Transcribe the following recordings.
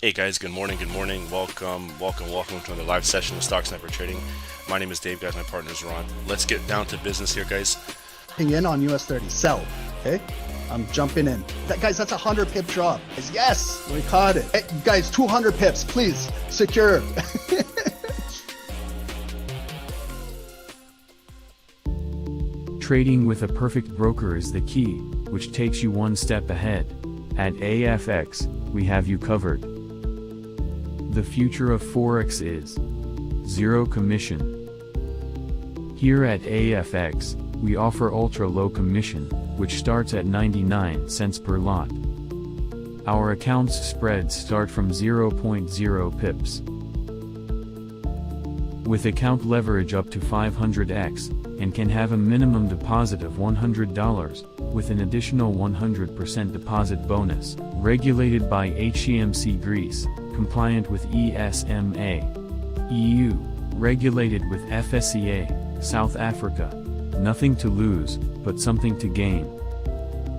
Hey guys, good morning, welcome to another live session of Stocksnipertrading. My name is Dave, guys, my partner is Ron. Let's get down to business here, guys. In on US 30, sell, okay? I'm jumping in. Guys, that's a 100 pip drop. Yes, we caught it. Hey, guys, 200 pips, please, secure. Trading with a perfect broker is the key, which takes you one step ahead. At AAAFx, we have you covered. The future of Forex is zero commission. Here at AAAFx, we offer ultra low commission, which starts at 99 cents per lot. Our account's spreads start from 0.0 pips. With account leverage up to 500x, and can have a minimum deposit of $100, with an additional 100% deposit bonus, regulated by HMC Greece, compliant with ESMA, EU, regulated with FSCA, South Africa. Nothing to lose, but something to gain.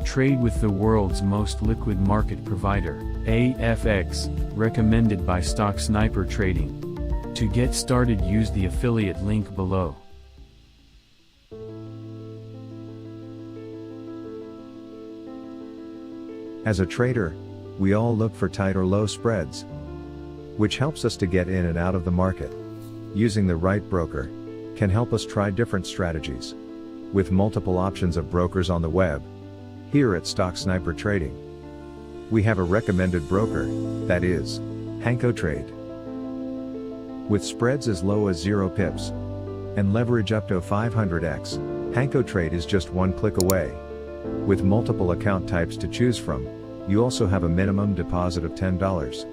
Trade with the world's most liquid market provider, AAAFx, recommended by Stocksnipertrading. To get started, use the affiliate link below. As a trader, we all look for tight or low spreads, which helps us to get in and out of the market. Using the right broker can help us try different strategies. With multiple options of brokers on the web, here at Stocksnipertrading, we have a recommended broker, that is, HankoTrade. With spreads as low as 0 pips and leverage up to 500x, HankoTrade is just one click away. With multiple account types to choose from, you also have a minimum deposit of $10.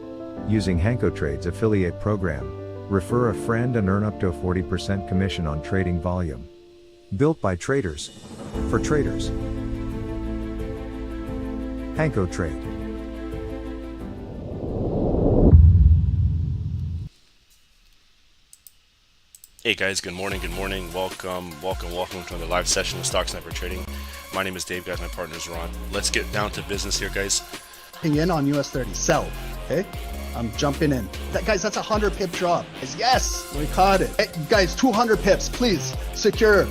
Using HankoTrade's affiliate program, refer a friend and earn up to a 40% commission on trading volume. Built by traders, for traders. HankoTrade. Hey guys, good morning, welcome to another live session of Stocksnipertrading. My name is Dave, guys, my partner is Ron. Let's get down to business here, guys. In on US 30, sell, okay? I'm jumping in. Guys, that's a 100 pip drop. Yes, we caught it. Hey, guys, 200 pips, please, secure.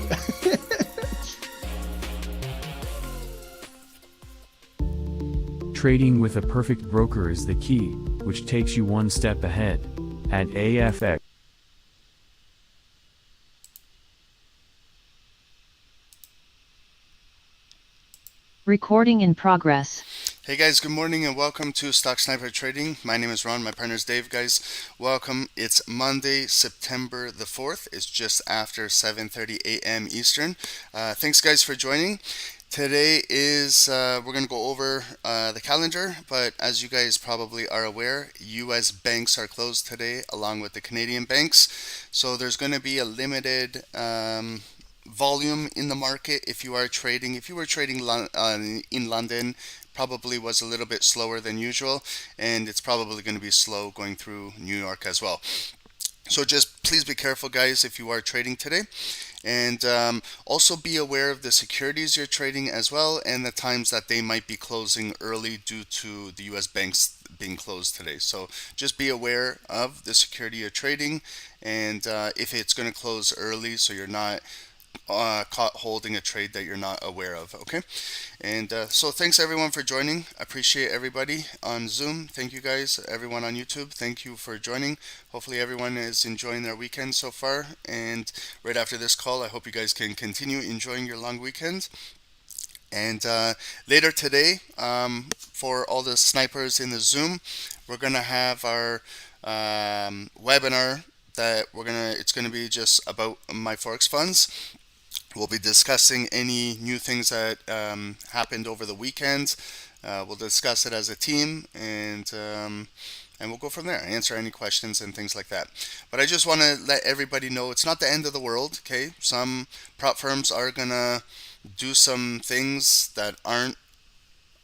Trading with a perfect broker is the key, which takes you one step ahead. At AAAFx. Recording in progress. Hey guys, good morning and welcome to Stocksnipertrading. My name is Ron, my partner is Dave, guys. Welcome. It's Monday, September the 4th. It's just after 7:30 a.m. Eastern. Thanks guys for joining. Today is, we're going to go over the calendar, but as you guys probably are aware, U.S. banks are closed today along with the Canadian banks. So there's going to be a limited volume in the market if you are trading. If you were trading in London, probably was a little bit slower than usual, and it's probably going to be slow going through New York as well. So just please be careful, guys, if you are trading today. And also be aware of the securities you're trading as well, and the times that they might be closing early due to the US banks being closed today. So just be aware of the security you're trading, and if it's going to close early, so you're not caught holding a trade that you're not aware of. Okay, and so thanks everyone for joining. I appreciate everybody on Zoom. Thank you guys. Everyone on YouTube, thank you for joining. Hopefully everyone is enjoying their weekend so far, and right after this call I hope you guys can continue enjoying your long weekend. And later today, for all the snipers in the Zoom, we're gonna have our webinar that it's gonna be just about my Forex Funds. We'll be discussing any new things that happened over the weekend. We'll discuss it as a team, and we'll go from there, answer any questions and things like that. But I just want to let everybody know it's not the end of the world, okay? Some prop firms are going to do some things that aren't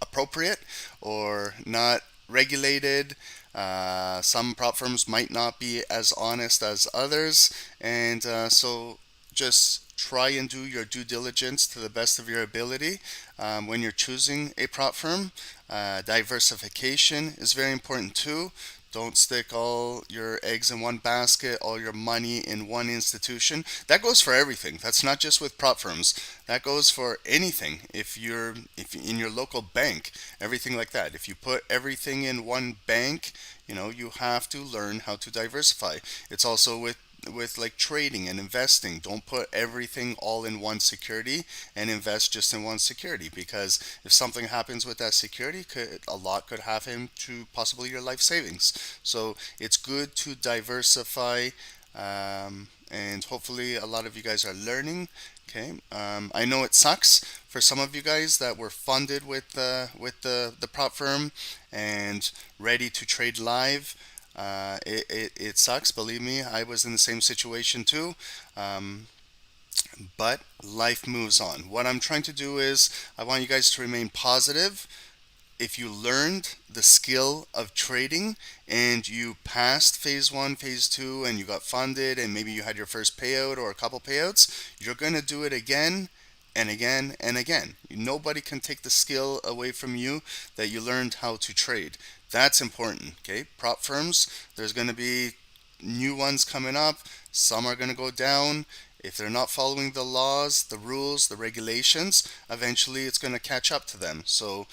appropriate or not regulated. Some prop firms might not be as honest as others, and so just try and do your due diligence to the best of your ability when you're choosing a prop firm. Diversification is very important too. Don't stick all your eggs in one basket, all your money in one institution. That goes for everything. That's not just with prop firms. That goes for anything. If in your local bank, everything like that. If you put everything in one bank, you have to learn how to diversify. It's also with like trading and investing. Don't put everything all in one security and invest just in one security, because if something happens with that security, a lot could happen to possibly your life savings. So it's good to diversify, and hopefully a lot of you guys are learning. Okay, I know it sucks for some of you guys that were funded with the prop firm and ready to trade live. It sucks, believe me. I was in the same situation too, but life moves on. What I'm trying to do is I want you guys to remain positive. If you learned the skill of trading and you passed phase 1, phase 2, and you got funded, and maybe you had your first payout or a couple payouts, you're going to do it again and again and again. Nobody can take the skill away from you that you learned how to trade. That's important. Okay, prop firms, there's going to be new ones coming up. Some are going to go down. If they're not following the laws, the rules, the regulations, eventually it's going to catch up to them. So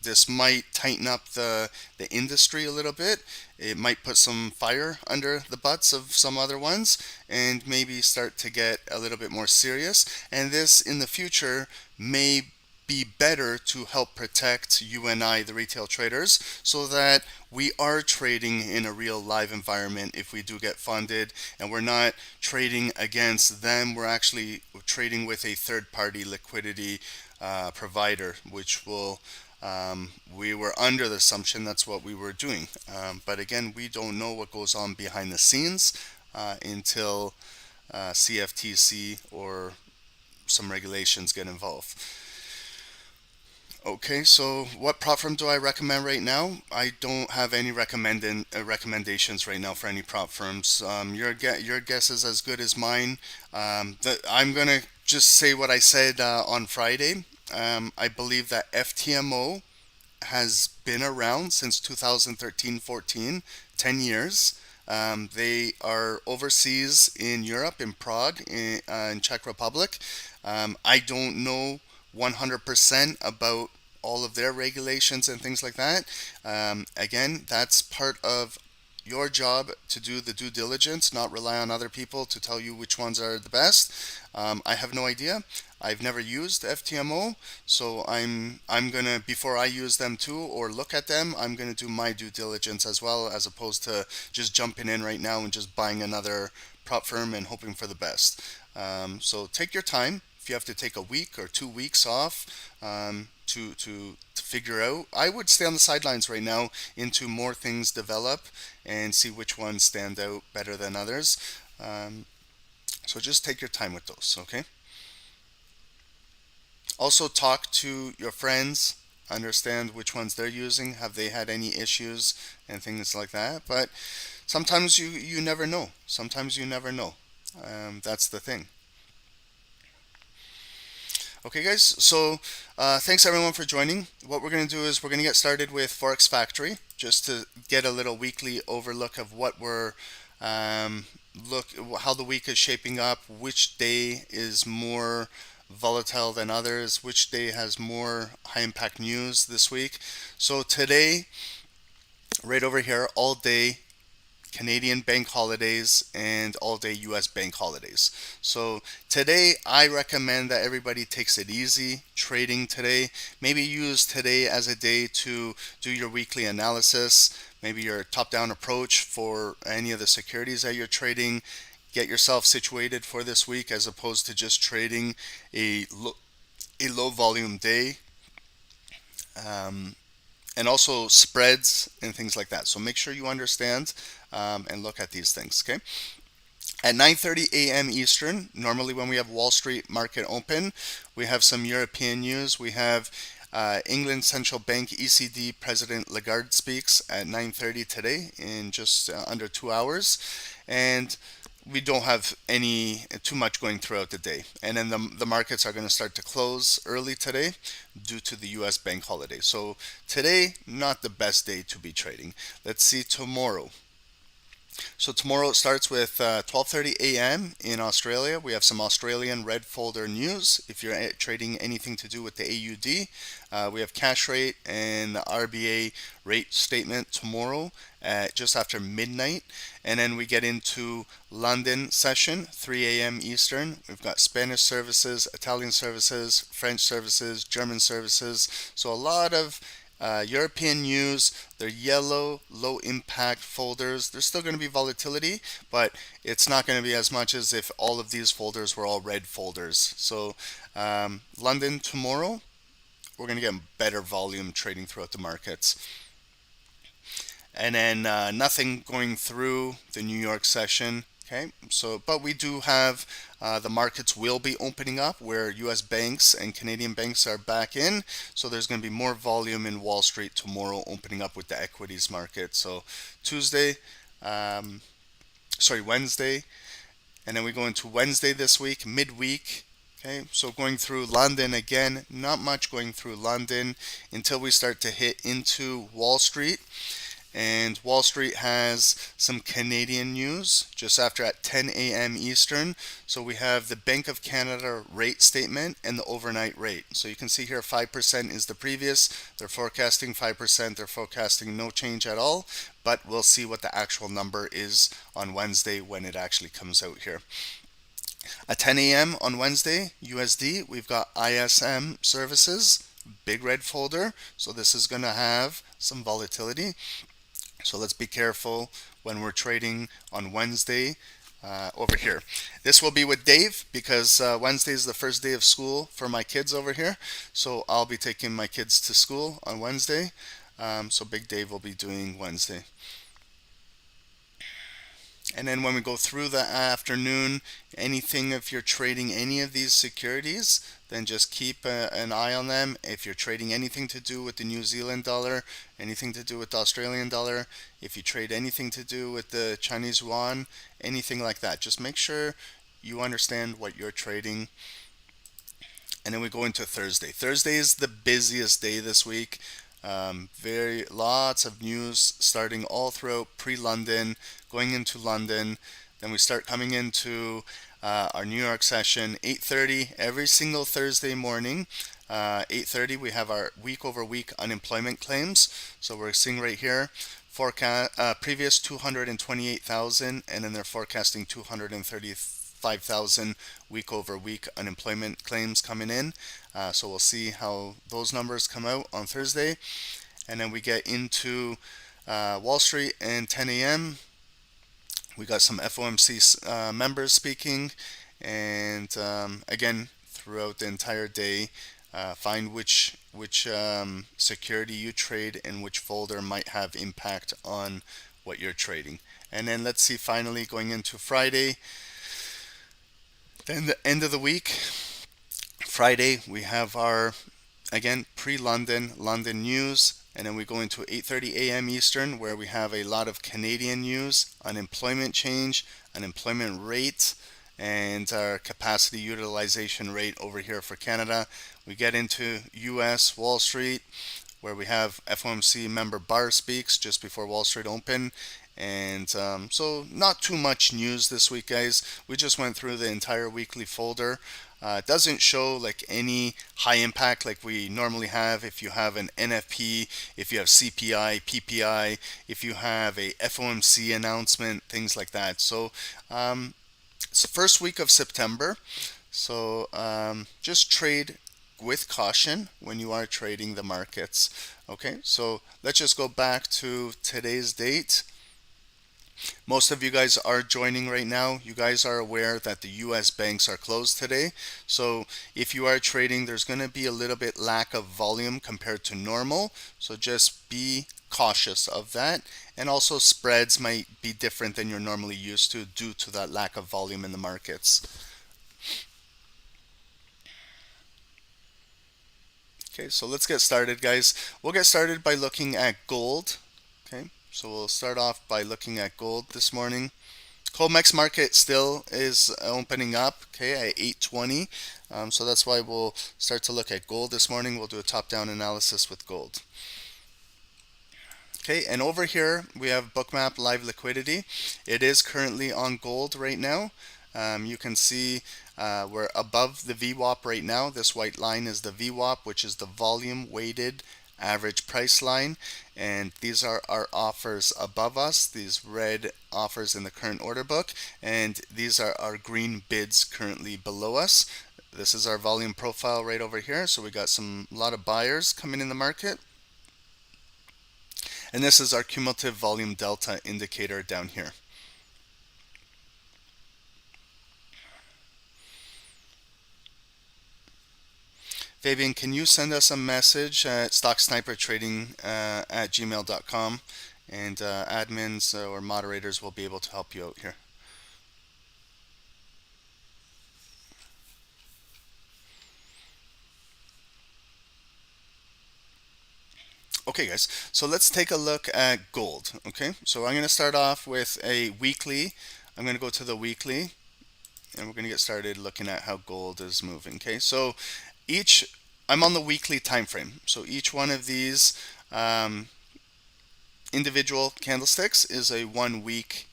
this might tighten up the industry a little bit. It might put some fire under the butts of some other ones and maybe start to get a little bit more serious. And this in the future may be better to help protect you and I, the retail traders, so that we are trading in a real live environment if we do get funded, and we're not trading against them. We're actually trading with a third-party liquidity provider, which will we were under the assumption that's what we were doing. But again, we don't know what goes on behind the scenes until CFTC or some regulations get involved. Okay, so what prop firm do I recommend right now? I don't have any recommendations right now for any prop firms. Your guess is as good as mine. I'm going to just say what I said on Friday. I believe that FTMO has been around since 2013-14, 10 years. They are overseas in Europe, in Prague, in Czech Republic. I don't know 100% about all of their regulations and things like that. Again, that's part of your job to do the due diligence, not rely on other people to tell you which ones are the best. I have no idea. I've never used FTMO, so I'm gonna, before I use them too or look at them, I'm gonna do my due diligence as well, as opposed to just jumping in right now and just buying another prop firm and hoping for the best. So take your time. If you have to take a week or 2 weeks off to figure out, I would stay on the sidelines right now until more things develop and see which ones stand out better than others. So just take your time with those, okay? Also talk to your friends, understand which ones they're using, have they had any issues and things like that. But sometimes you never know. Sometimes you never know. That's the thing. Okay guys, so thanks everyone for joining. What we're going to do is we're going to get started with Forex Factory, just to get a little weekly overlook of what we're how the week is shaping up, which day is more volatile than others, which day has more high impact news this week. So today, right over here, all day Canadian bank holidays and all day US bank holidays. So today I recommend that everybody takes it easy trading today. Maybe use today as a day to do your weekly analysis, maybe your top-down approach for any of the securities that you're trading. Get yourself situated for this week as opposed to just trading a low volume day. And also spreads and things like that. So make sure you understand and look at these things, okay? At 9:30 a.m. Eastern, normally when we have Wall Street market open, we have some European news. We have England Central Bank ECB President Lagarde speaks at 9:30 today in just under 2 hours. And we don't have any too much going throughout the day. And then the markets are going to start to close early today due to the US bank holiday. So today, not the best day to be trading. Let's see tomorrow. So tomorrow it starts with 12:30 a.m. in Australia. We have some Australian red folder news. If you're trading anything to do with the AUD, we have cash rate and the RBA rate statement tomorrow at just after midnight. And then we get into London session, 3 a.m. Eastern. We've got Spanish services, Italian services, French services, German services. So a lot of European news. They're yellow, low impact folders. There's still going to be volatility, but it's not going to be as much as if all of these folders were all red folders. So London tomorrow, we're going to get better volume trading throughout the markets. And then nothing going through the New York session. Okay, so but we do have the markets will be opening up where US banks and Canadian banks are back in. So there's going to be more volume in Wall Street tomorrow, opening up with the equities market. So Wednesday, and then we go into Wednesday this week, midweek. Okay, so going through London again, not much going through London until we start to hit into Wall Street. And Wall Street has some Canadian news just after at 10 a.m. Eastern. So we have the Bank of Canada rate statement and the overnight rate. So you can see here 5% is the previous. They're forecasting 5%. They're forecasting no change at all. But we'll see what the actual number is on Wednesday when it actually comes out here. At 10 a.m. on Wednesday, USD, we've got ISM services, big red folder. So this is going to have some volatility. So let's be careful when we're trading on Wednesday over here. This will be with Dave because Wednesday is the first day of school for my kids over here. So I'll be taking my kids to school on Wednesday. So Big Dave will be doing Wednesday. And then when we go through the afternoon, anything, if you're trading any of these securities, then just keep an eye on them. If you're trading anything to do with the New Zealand dollar, anything to do with the Australian dollar, if you trade anything to do with the Chinese yuan, anything like that, just make sure you understand what you're trading. And then we go into Thursday. Thursday is the busiest day this week. Lots of news starting all throughout pre-London, going into London. Then we start coming into our New York session, 8:30 every single Thursday morning. 8:30 we have our week over week unemployment claims. So we're seeing right here previous 228,000, and then they're forecasting 235,000 week over week unemployment claims coming in. So we'll see how those numbers come out on Thursday. And then we get into Wall Street and 10 a.m. We got some FOMC members speaking, and again throughout the entire day, find which security you trade and which folder might have impact on what you're trading. And then let's see, finally going into Friday, then the end of the week. Friday we have our, again, pre-London London news, and then we go into 8:30 a.m. Eastern where we have a lot of Canadian news, unemployment change, unemployment rate, and our capacity utilization rate over here for Canada. We get into US Wall Street where we have FOMC member Barr speaks just before Wall Street open. And so not too much news this week, guys. We just went through the entire weekly folder. It doesn't show like any high impact like we normally have if you have an NFP, if you have CPI, PPI, if you have a FOMC announcement, things like that. So it's the first week of September. So just trade with caution when you are trading the markets. Okay, so let's just go back to today's date. Most of you guys are joining right now. You guys are aware that the US banks are closed today. So if you are trading, there's going to be a little bit lack of volume compared to normal. So just be cautious of that. And also spreads might be different than you're normally used to due to that lack of volume in the markets. Okay, so let's get started, guys. We'll get started by looking at gold. Okay. So we'll start off by looking at gold this morning. COMEX market still is opening up, okay, at 820. So that's why we'll start to look at gold this morning. We'll do a top-down analysis with gold. Okay, and over here we have Bookmap live liquidity. It is currently on gold right now. You can see we're above the VWAP right now. This white line is the VWAP, which is the volume weighted average price line, and these are our offers above us, these red offers in the current order book, and these are our green bids currently below us. This is our volume profile right over here, so we got a lot of buyers coming in the market, and this is our cumulative volume delta indicator down here. Fabian, can you send us a message at Stocksnipertrading at gmail.com, and admins or moderators will be able to help you out here. Okay guys, so let's take a look at gold. Okay, so I'm going to start off with a weekly. I'm going to go to the weekly, and we're going to get started looking at how gold is moving. Okay, so I'm on the weekly time frame, so each one of these individual candlesticks is a 1 week,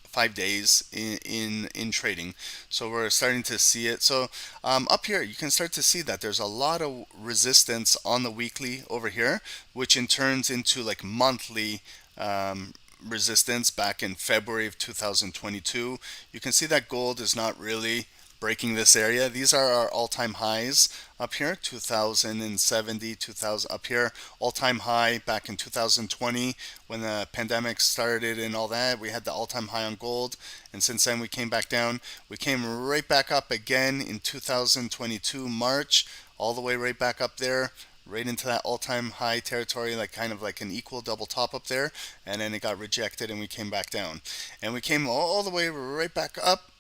5 days in trading. So we're starting to see it. So up here you can start to see that there's a lot of resistance on the weekly over here, which in turns into like monthly resistance back in February of 2022. You can see that gold is not really breaking this area. These are our all-time highs up here, 2070, 2000 up here, all-time high back in 2020 when the pandemic started and all that. We had the all-time high on gold, and since then we came back down. We came right back up again in 2022 March, all the way right back up there, right into that all-time high territory, like kind of like an equal double top up there, and then it got rejected and we came back down, and we came all the way right back up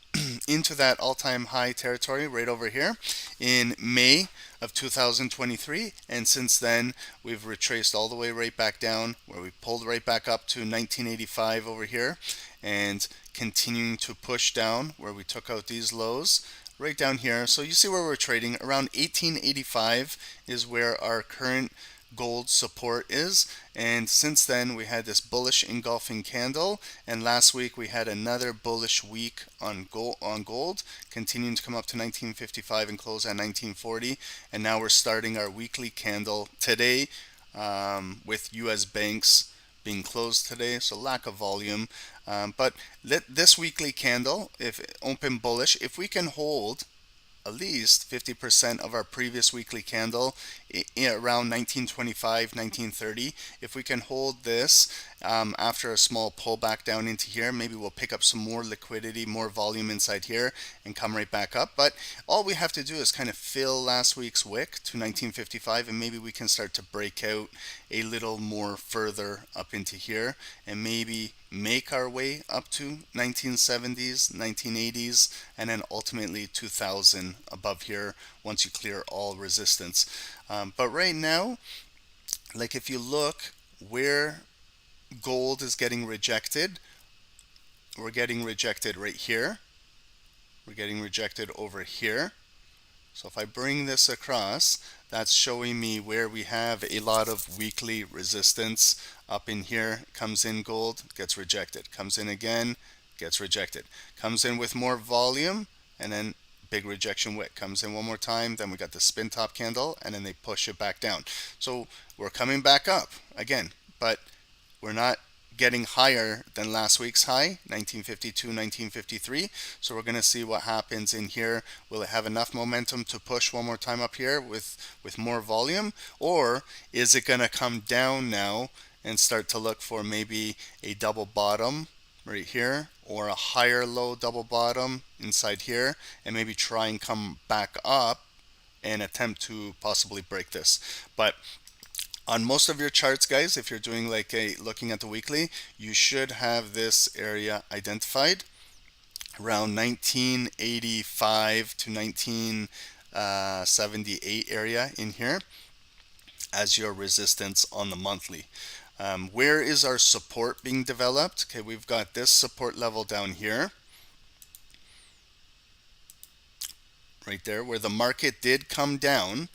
into that all-time high territory right over here in May of 2023, and since then we've retraced all the way right back down, where we pulled right back up to 1985 over here, and continuing to push down where we took out these lows right down here. So you see where we're trading around 1885 is where our current gold support is, and since then we had this bullish engulfing candle, and last week we had another bullish week on gold, continuing to come up to 1955 and close at 1940, and now we're starting our weekly candle today with US banks being closed today, so lack of volume, but this weekly candle, if open bullish, if we can hold at least 50% of our previous weekly candle around 1925, 1930. If we can hold this after a small pullback down into here, maybe we'll pick up some more liquidity, more volume inside here, and come right back up. But all we have to do is kind of fill last week's wick to 1955, and maybe we can start to break out a little more further up into here, and maybe make our way up to 1970s, 1980s, and then ultimately 2000 above here once you clear all resistance. But right now, like if you look where gold is getting rejected, we're getting rejected right here. We're getting rejected over here. So if I bring this across, that's showing me where we have a lot of weekly resistance up in here. Comes in gold, gets rejected. Comes in again, gets rejected. Comes in with more volume, and then big rejection wick. Comes in one more time, then we got the spin top candle, and then they push it back down. So we're coming back up again, but we're not getting higher than last week's high, 1952, 1953. So we're going to see what happens in here. Will it have enough momentum to push one more time up here with more volume, or is it going to come down now and start to look for maybe a double bottom right here, or a higher low double bottom inside here, and maybe try and come back up and attempt to possibly break this? But on most of your charts, guys, if you're doing like looking at the weekly, you should have this area identified around 1985 to 1978 area in here as your resistance on the monthly. Where is our support being developed? Okay, we've got this support level down here, right there, where the market did come down.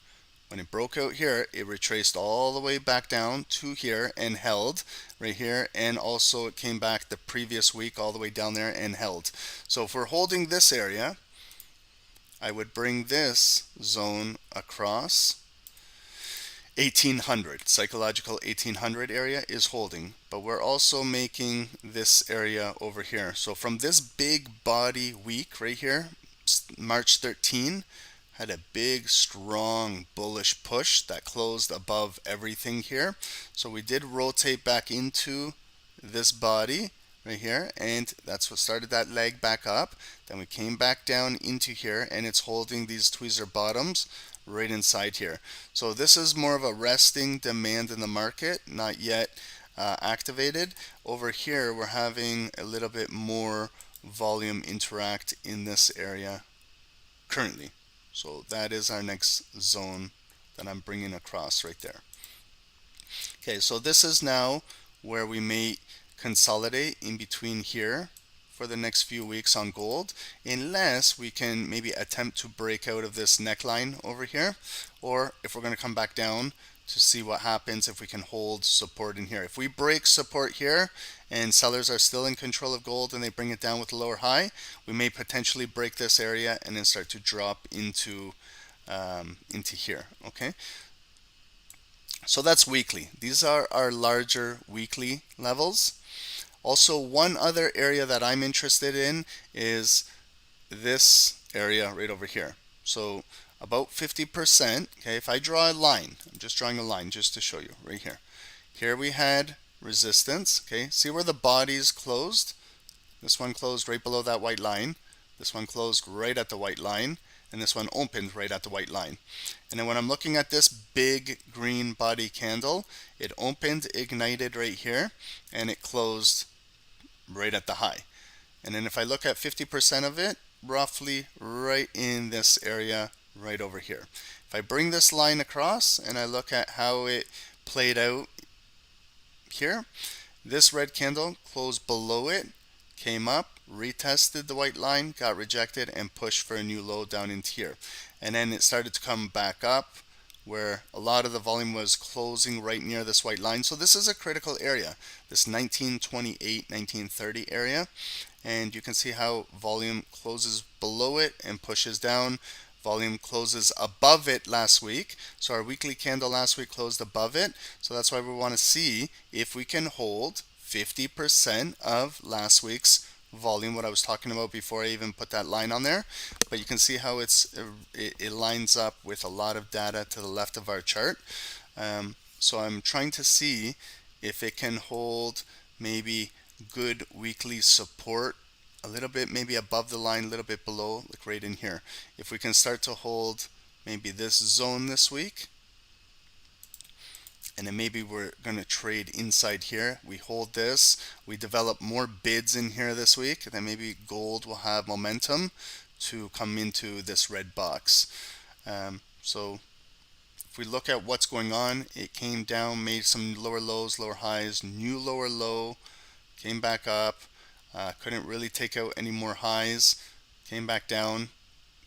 When it broke out here, it retraced all the way back down to here and held right here, and also it came back the previous week all the way down there and held. So if we're holding this area, I would bring this zone across 1800. Psychological 1800 area is holding, but we're also making this area over here. So from this big body week right here, March 13, had a big strong bullish push that closed above everything here. So we did rotate back into this body right here, and that's what started that leg back up. Then we came back down into here, and it's holding these tweezer bottoms right inside here. So this is more of a resting demand in the market, not yet activated. Over here we're having a little bit more volume interact in this area currently. So that is our next zone that I'm bringing across right there. Okay, so this is now where we may consolidate in between here for the next few weeks on gold, unless we can maybe attempt to break out of this neckline over here, or if we're going to come back down to see what happens if we can hold support in here. If we break support here and sellers are still in control of gold and they bring it down with a lower high, we may potentially break this area and then start to drop into here. Okay, so that's weekly. These are our larger weekly levels. Also, one other area that I'm interested in is this area right over here. So about 50%. Okay, if I draw a line, I'm just drawing a line just to show you right here. Here we had resistance. Okay, see where the bodies closed? This one closed right below that white line. This one closed right at the white line, and this one opened right at the white line. And then when I'm looking at this big green body candle, it opened, ignited right here, and it closed right at the high. And then if I look at 50% of it, roughly right in this area right over here. If I bring this line across and I look at how it played out here, this red candle closed below it, came up, retested the white line, got rejected, and pushed for a new low down into here. And then it started to come back up where a lot of the volume was closing right near this white line. So this is a critical area, this 1928, 1930 area. And you can see how volume closes below it and pushes down. Volume closes above it last week. So our weekly candle last week closed above it. So that's why we want to see if we can hold 50% of last week's volume, what I was talking about before I even put that line on there. But you can see how it lines up with a lot of data to the left of our chart. So I'm trying to see if it can hold maybe good weekly support a little bit, maybe above the line, a little bit below, like right in here. If we can start to hold maybe this zone this week, and then maybe we're going to trade inside here. We hold this, we develop more bids in here this week, then maybe gold will have momentum to come into this red box. So if we look at what's going on, it came down, made some lower lows, lower highs, new lower low, came back up, couldn't really take out any more highs, came back down,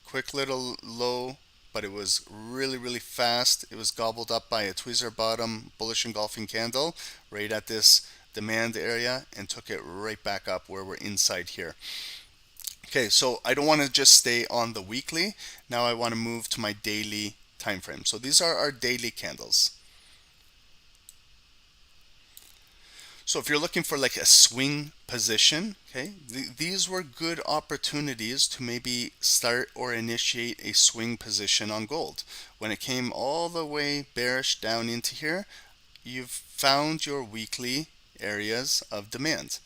quick little low, but it was really fast. It was gobbled up by a tweezer bottom bullish engulfing candle right at this demand area and took it right back up where we're inside here. Okay, so I don't want to just stay on the weekly. Now I want to move to my daily time frame. So these are our daily candles. So if you're looking for like a swing position, okay, these were good opportunities to maybe start or initiate a swing position on gold. When it came all the way bearish down into here, you've found your weekly areas of demand.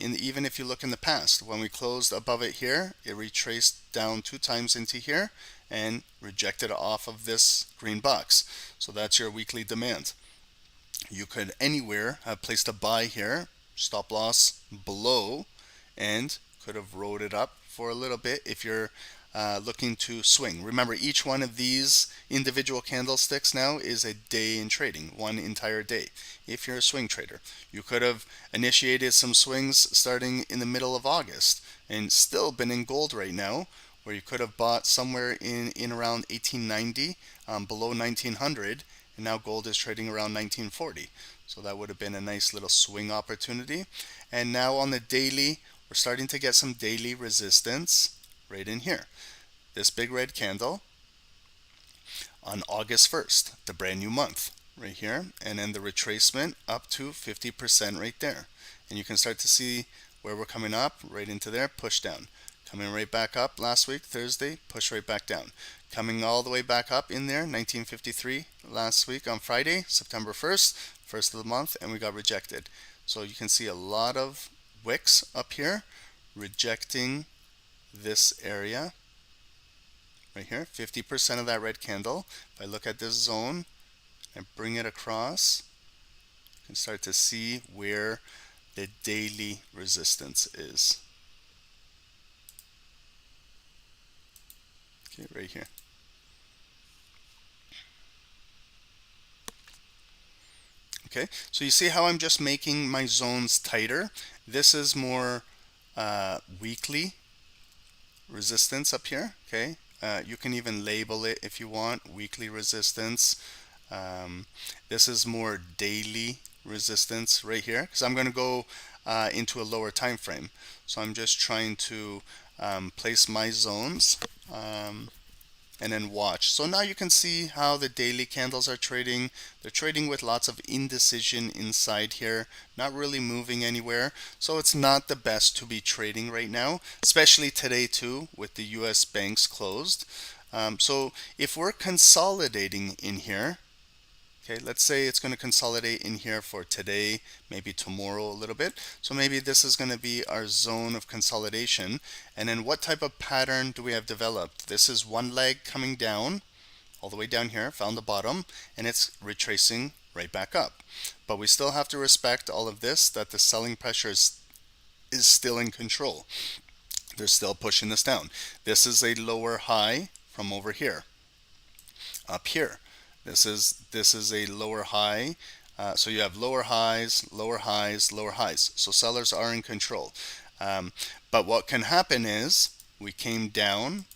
Even if you look in the past, when we closed above it here, it retraced down 2 times into here and rejected off of this green box. So that's your weekly demand. You could anywhere have placed a buy here, stop loss below, and could have rode it up for a little bit if you're looking to swing. Remember, each one of these individual candlesticks now is a day in trading, one entire day. If you're a swing trader, you could have initiated some swings starting in the middle of August and still been in gold right now, where you could have bought somewhere in around 1890, below 1900, and now gold is trading around 1940. So that would have been a nice little swing opportunity. And now on the daily, we're starting to get some daily resistance right in here. This big red candle on August 1st, the brand new month, right here, and then the retracement up to 50% right there. And you can start to see where we're coming up, right into there, push down. Coming right back up last week, Thursday, push right back down. Coming all the way back up in there, 1953 last week on Friday, September 1st, first of the month, and we got rejected. So you can see a lot of wicks up here rejecting this area right here, 50% of that red candle. If I look at this zone and bring it across, you can start to see where the daily resistance is. Okay, right here. Okay, so you see how I'm just making my zones tighter. This is more weekly resistance up here. Okay, you can even label it if you want, weekly resistance. This is more daily resistance right here, because I'm going to go into a lower time frame. So I'm just trying to place my zones and then watch. So now you can see how the daily candles are trading. They're trading with lots of indecision inside here, not really moving anywhere. So it's not the best to be trading right now, especially today too, with the US banks closed. So if we're consolidating in here, okay, let's say it's going to consolidate in here for today, maybe tomorrow a little bit. So maybe this is going to be our zone of consolidation. And then what type of pattern do we have developed? This is one leg coming down, all the way down here, found the bottom, and it's retracing right back up. But we still have to respect all of this, that the selling pressure is still in control. They're still pushing this down. This is a lower high from over here, up here. This is a lower high. So you have lower highs, lower highs, lower highs. So sellers are in control. But what can happen is we came down.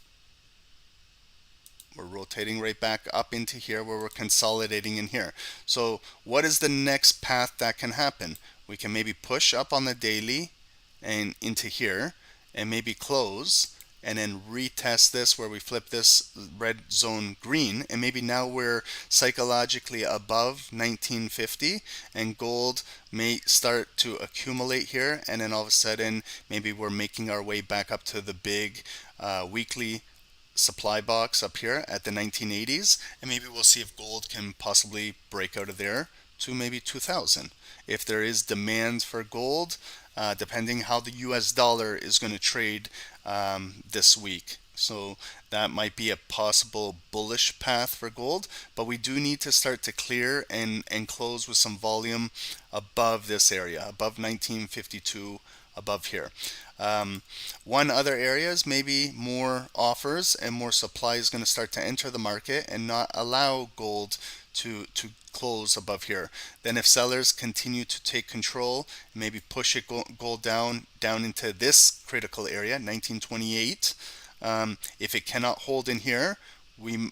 We're rotating right back up into here where we're consolidating in here. So what is the next path that can happen? We can maybe push up on the daily and into here and maybe close, and then retest this where we flip this red zone green, and maybe now we're psychologically above 1950 and gold may start to accumulate here, and then all of a sudden maybe we're making our way back up to the big weekly supply box up here at the 1980s, and maybe we'll see if gold can possibly break out of there to maybe 2000. If there is demand for gold, depending how the US dollar is going to trade this week. So that might be a possible bullish path for gold, but we do need to start to clear and close with some volume above this area, above 1952, above here. One other area is maybe more offers and more supply is going to start to enter the market and not allow gold to close above here. Then if sellers continue to take control, maybe push it gold down into this critical area, 1928. If it cannot hold in here,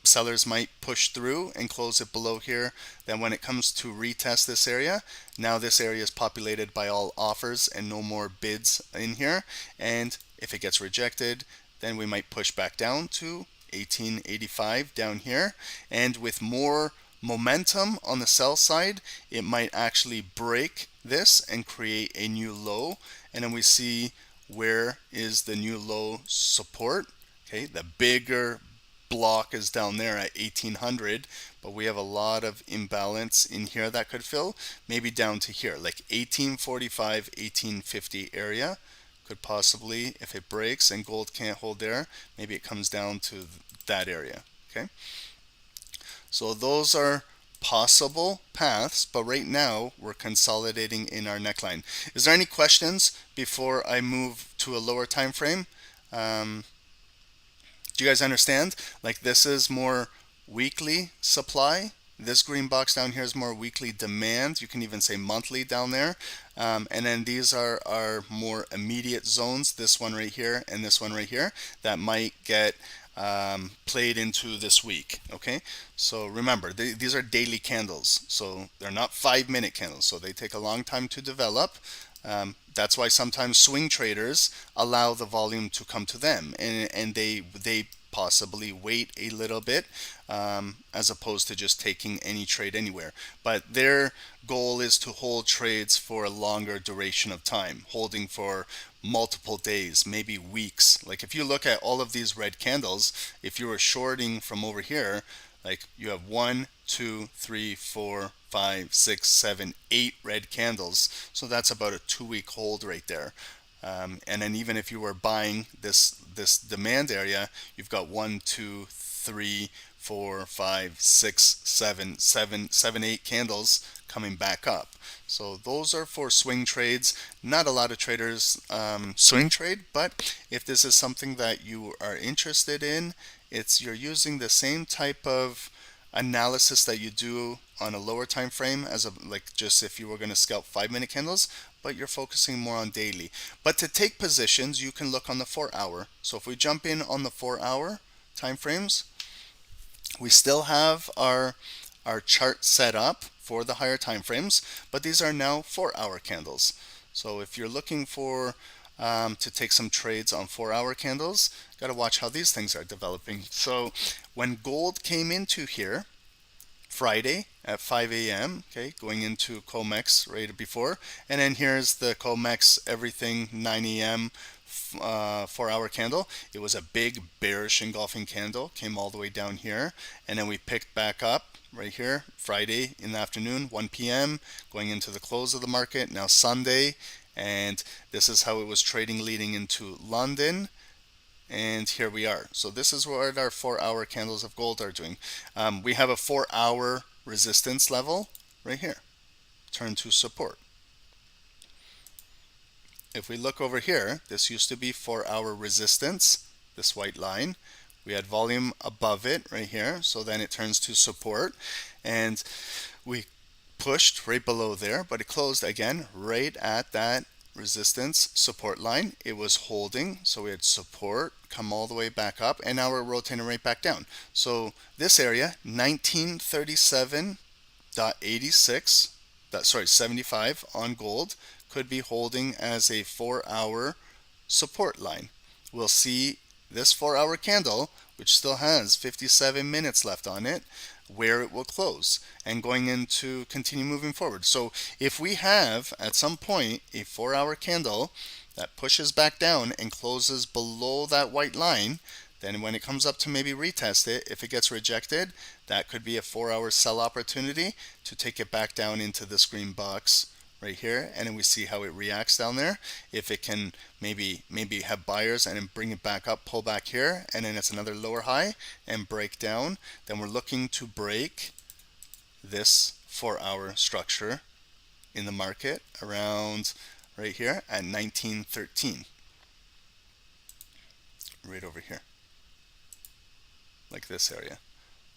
sellers might push through and close it below here. Then when it comes to retest this area, now this area is populated by all offers and no more bids in here. And if it gets rejected, then we might push back down to 1885 down here. And with more momentum on the sell side, it might actually break this and create a new low, and then we see where is the new low support. Okay, the bigger block is down there at 1800, but we have a lot of imbalance in here that could fill, maybe down to here, like 1845, 1850 area could possibly, if it breaks and gold can't hold there, maybe it comes down to that area. Okay, so those are possible paths, but right now we're consolidating in our neckline. Is there any questions before I move to a lower time frame? Do Do you guys understand? Like, this is more weekly supply. This green box down here is more weekly demand. You can even say monthly down there. And then these are more immediate zones, this one right here and this one right here, that might get played into this week. Okay, so remember, these are daily candles, so they're not 5-minute candles, so they take a long time to develop. That's why sometimes swing traders allow the volume to come to them, and they possibly wait a little bit, as opposed to just taking any trade anywhere. But their goal is to hold trades for a longer duration of time, holding for multiple days, maybe weeks. Like, if you look at all of these red candles, if you were shorting from over here, like, you have 1, 2, 3, 4, 5, 6, 7, 8 red candles. So that's about a 2-week hold right there. And then even if you were buying this demand area, you've got 1, 2, 3, 4, 5, 6, 7, 8 candles coming back up. So those are for swing trades. Not a lot of traders swing trade, but if this is something that you are interested in, you're using the same type of analysis that you do on a lower time frame, as like just if you were going to scalp 5-minute candles, but you're focusing more on daily. But to take positions, you can look on the 4-hour. So if we jump in on the 4-hour time frames, we still have our chart set up for the higher time frames, but these are now 4-hour candles. So if you're looking for to take some trades on 4-hour candles, got to watch how these things are developing. So when gold came into here Friday at 5 a.m., okay, going into COMEX right before, and then here's the COMEX everything 9 a.m. 4-hour candle. It was a big bearish engulfing candle, came all the way down here, and then we picked back up right here Friday in the afternoon, 1 p.m., going into the close of the market, now Sunday, and this is how it was trading leading into London. And here we are. So this is what our 4-hour candles of gold are doing. We have a 4-hour resistance level right here, turn to support. If we look over here, this used to be 4-hour resistance, this white line. We had volume above it right here, so then it turns to support, and we pushed right below there, but it closed again right at that resistance support line. It was holding, so we had support come all the way back up, and now we're rotating right back down. So this area 1937.86, sorry, 75 on gold, could be holding as a 4-hour support line. We'll see this 4-hour candle, which still has 57 minutes left on it, where it will close, and going into continue moving forward. So if we have at some point a 4-hour candle that pushes back down and closes below that white line, then when it comes up to maybe retest it, if it gets rejected, that could be a 4-hour sell opportunity to take it back down into this green box right here, and then we see how it reacts down there. If it can maybe have buyers and then bring it back up, pull back here, and then it's another lower high and break down, then we're looking to break this 4-hour structure in the market around right here at 1913, right over here, like this area.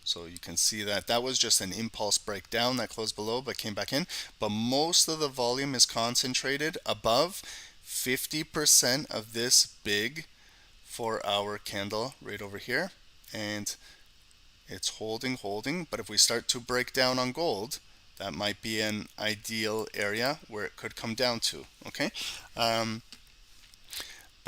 So you can see that that was just an impulse breakdown that closed below but came back in. But most of the volume is concentrated above 50% of this big 4-hour candle right over here. And it's holding. But if we start to break down on gold, that might be an ideal area where it could come down to. Okay. But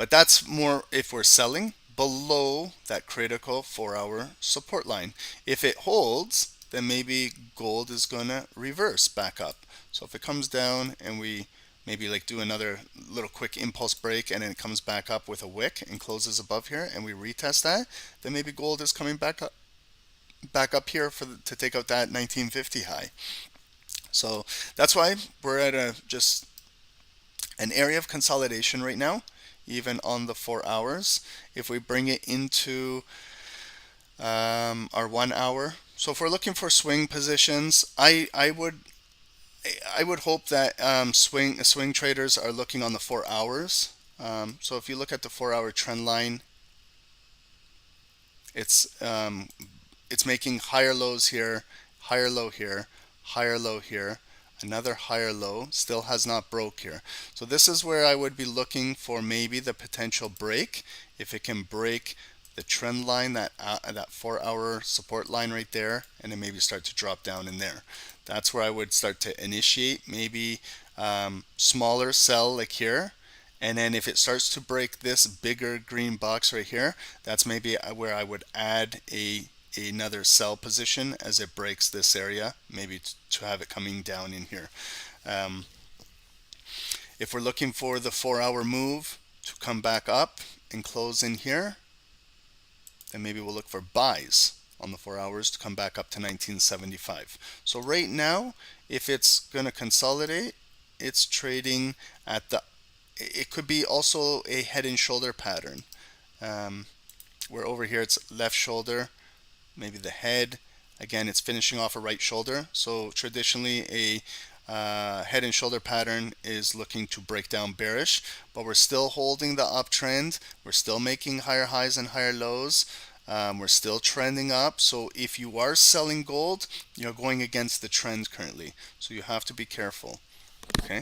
that's more if we're selling below that critical 4-hour support line. If it holds, then maybe gold is going to reverse back up. So if it comes down and we maybe like do another little quick impulse break and then it comes back up with a wick and closes above here and we retest that, then maybe gold is coming back up here to take out that 1950 high. So that's why we're at just an area of consolidation right now, even on the 4 hours. If we bring it into our 1 hour, so if we're looking for swing positions, I would hope that swing traders are looking on the 4 hours. So if you look at the 4-hour trend line it's making higher lows here, higher low here, higher low here, another higher low, still has not broke here. So this is where I would be looking for maybe the potential break. If it can break the trend line, that 4-hour support line right there, and then maybe start to drop down in there. That's where I would start to initiate maybe smaller sell like here. And then if it starts to break this bigger green box right here, that's maybe where I would add another sell position as it breaks this area, maybe to have it coming down in here. If we're looking for the 4-hour move to come back up and close in here, then maybe we'll look for buys on the 4 hours to come back up to 1975. So right now, if it's going to consolidate, it's trading at the, it could be also a head and shoulder pattern, where over here it's left shoulder, maybe the head. Again, it's finishing off a right shoulder. So traditionally a head and shoulder pattern is looking to break down bearish, but we're still holding the uptrend. We're still making higher highs and higher lows. We're still trending up. So if you are selling gold, you're going against the trend currently. So you have to be careful. Okay.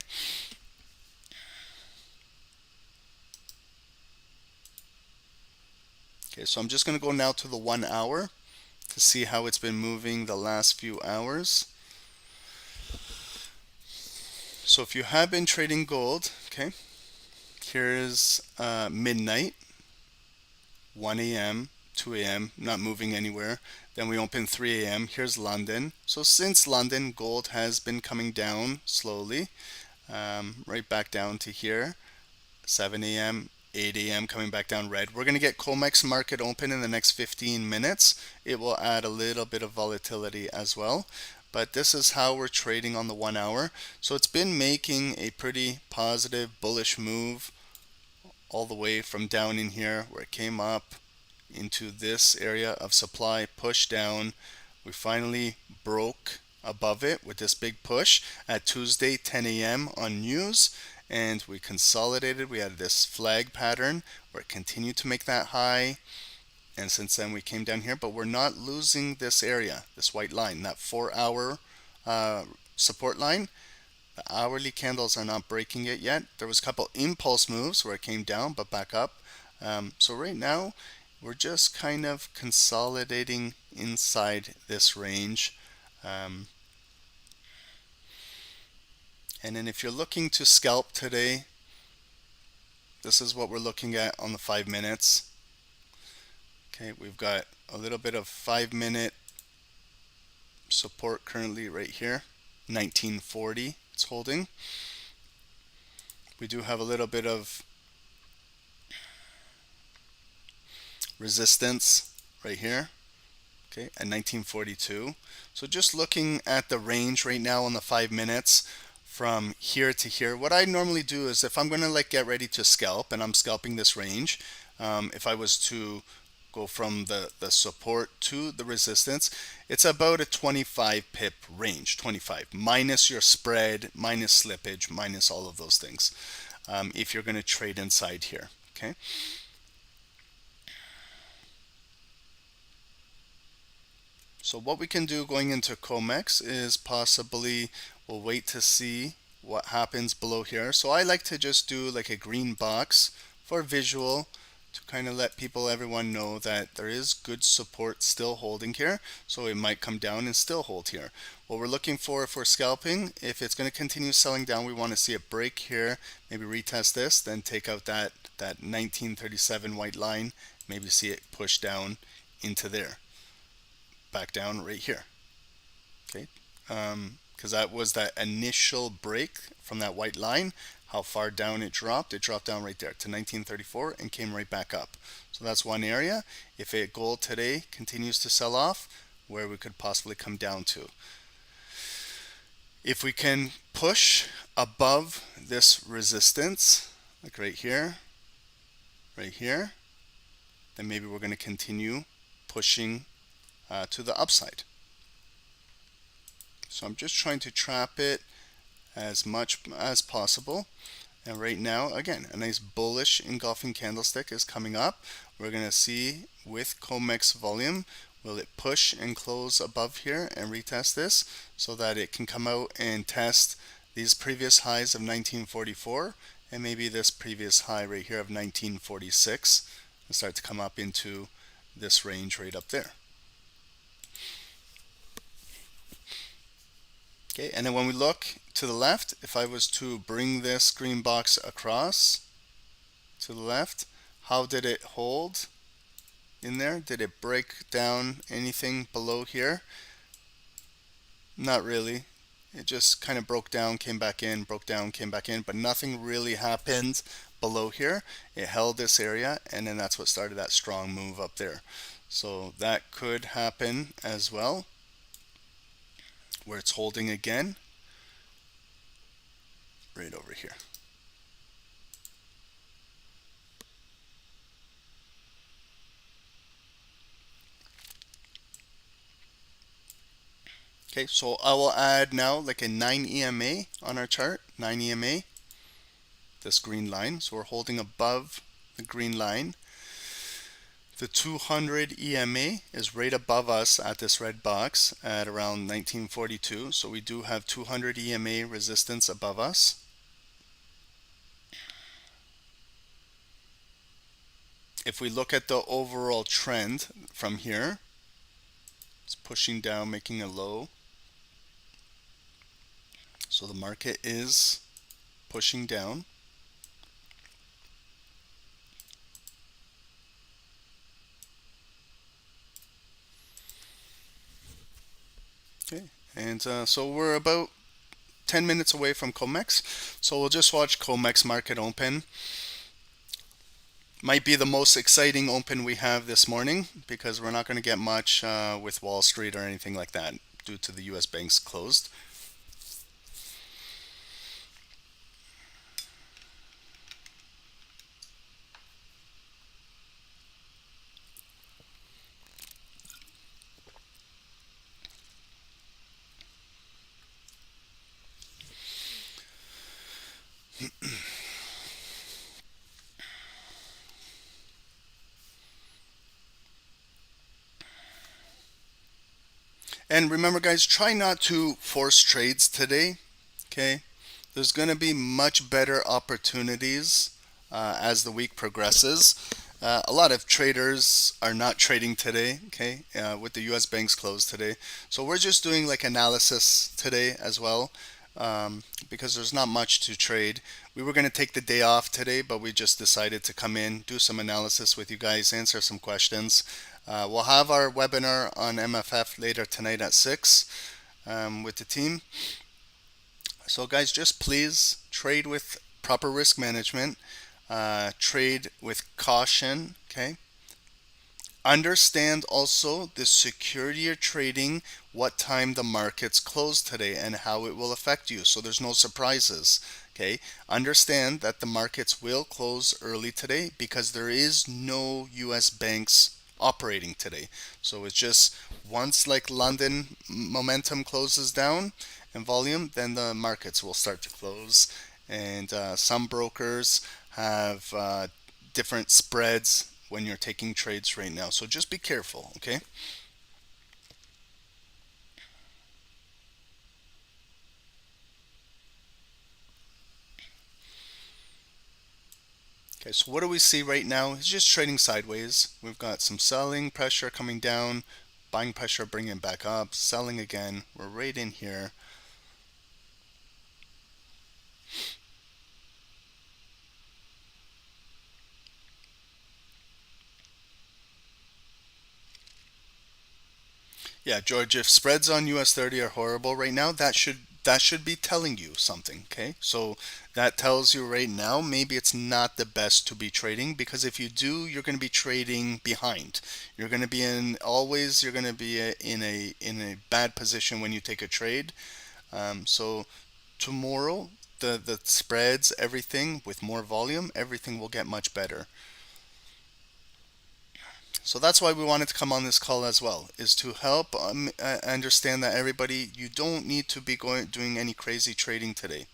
Okay, so I'm just going to go now to the 1 hour to see how it's been moving the last few hours. So if you have been trading gold, okay, here's midnight, 1 a.m., 2 a.m., not moving anywhere. Then we open 3 a.m. Here's London. So since London, gold has been coming down slowly, right back down to here, 7 a.m., 8 a.m. coming back down red. We're going to get COMEX market open in the next 15 minutes. It will add a little bit of volatility as well. But this is how we're trading on the 1 hour. So it's been making a pretty positive bullish move all the way from down in here where it came up into this area of supply, push down. We finally broke above it with this big push at Tuesday 10 a.m. on news. And we consolidated. We had this flag pattern where it continued to make that high, and since then we came down here, but we're not losing this area, this white line, that 4-hour support line. The hourly candles are not breaking it yet. There was a couple impulse moves where it came down but back up. So right now we're just kind of consolidating inside this range. And then if you're looking to scalp today, this is what we're looking at on the 5 minutes. Okay, we've got a little bit of 5-minute support currently right here, 1940 it's holding. We do have a little bit of resistance right here, okay, at 1942. So just looking at the range right now on the 5 minutes, from here to here, what I normally do is if I'm going to like get ready to scalp and I'm scalping this range, if I was to go from the support to the resistance, it's about a 25 pip range, 25 minus your spread, minus slippage, minus all of those things, if you're going to trade inside here. Okay. So what we can do going into COMEX is possibly we'll wait to see what happens below here. So I like to just do like a green box for visual to kind of let everyone know that there is good support still holding here. So it might come down and still hold here. What we're looking for if we're scalping, if it's going to continue selling down, we want to see it break here, maybe retest this, then take out that 1937 white line, maybe see it push down into there. Back down right here, okay, because that was that initial break from that white line. How far down it dropped down right there to 1934 and came right back up. So that's one area. If gold today continues to sell off, where we could possibly come down to, if we can push above this resistance, like right here, then maybe we're going to continue pushing to the upside. So I'm just trying to trap it as much as possible. And right now, again, a nice bullish engulfing candlestick is coming up. we're going to see with COMEX volume, will it push and close above here and retest this so that it can come out and test these previous highs of 1944 and maybe this previous high right here of 1946 and start to come up into this range right up there. Okay, and then when we look to the left, if I was to bring this green box across to the left, how did it hold in there? Did it break down anything below here? Not really. It just kind of broke down, came back in, broke down, came back in, but nothing really happened below here. It held this area, and then that's what started that strong move up there. So that could happen as well, where it's holding again right over here. Okay, so I will add now like a 9 EMA on our chart, 9 EMA, this green line. So we're holding above the green line. The 200 EMA is right above us at this red box at around 1942. So we do have 200 EMA resistance above us. If we look at the overall trend from here, it's pushing down, making a low. So the market is pushing down. Okay, and so we're about 10 minutes away from COMEX. So we'll just watch COMEX market open. Might be the most exciting open we have this morning because we're not going to get much with Wall Street or anything like that due to the US banks closed. And remember guys, try not to force trades today, okay? There's going to be much better opportunities as the week progresses. A lot of traders are not trading today, okay, with the US banks closed today. So we're just doing like analysis today as well because there's not much to trade. We were going to take the day off today, but we just decided to come in, do some analysis with you guys, answer some questions. We'll have our webinar on MFF later tonight at 6 with the team. So guys, just please trade with proper risk management. Trade with caution, okay? Understand also the security you're trading, what time the markets close today and how it will affect you, so there's no surprises, okay? Understand that the markets will close early today because there is no US banks operating today. So it's just once like London momentum closes down and volume, then the markets will start to close. And some brokers have different spreads when you're taking trades right now. So just be careful, okay? Okay, so what do we see right now? It's just trading sideways. We've got some selling pressure coming down, buying pressure bringing it back up, selling again. We're right in here. Yeah, George, if spreads on US 30 are horrible right now, that should be telling you something, okay? So that tells you right now maybe it's not the best to be trading, because if you do, you're going to be trading behind. You're going to be in a bad position when you take a trade. So tomorrow the spreads, everything with more volume, everything will get much better. So that's why we wanted to come on this call as well, is to help understand that everybody, you don't need to be doing any crazy trading today.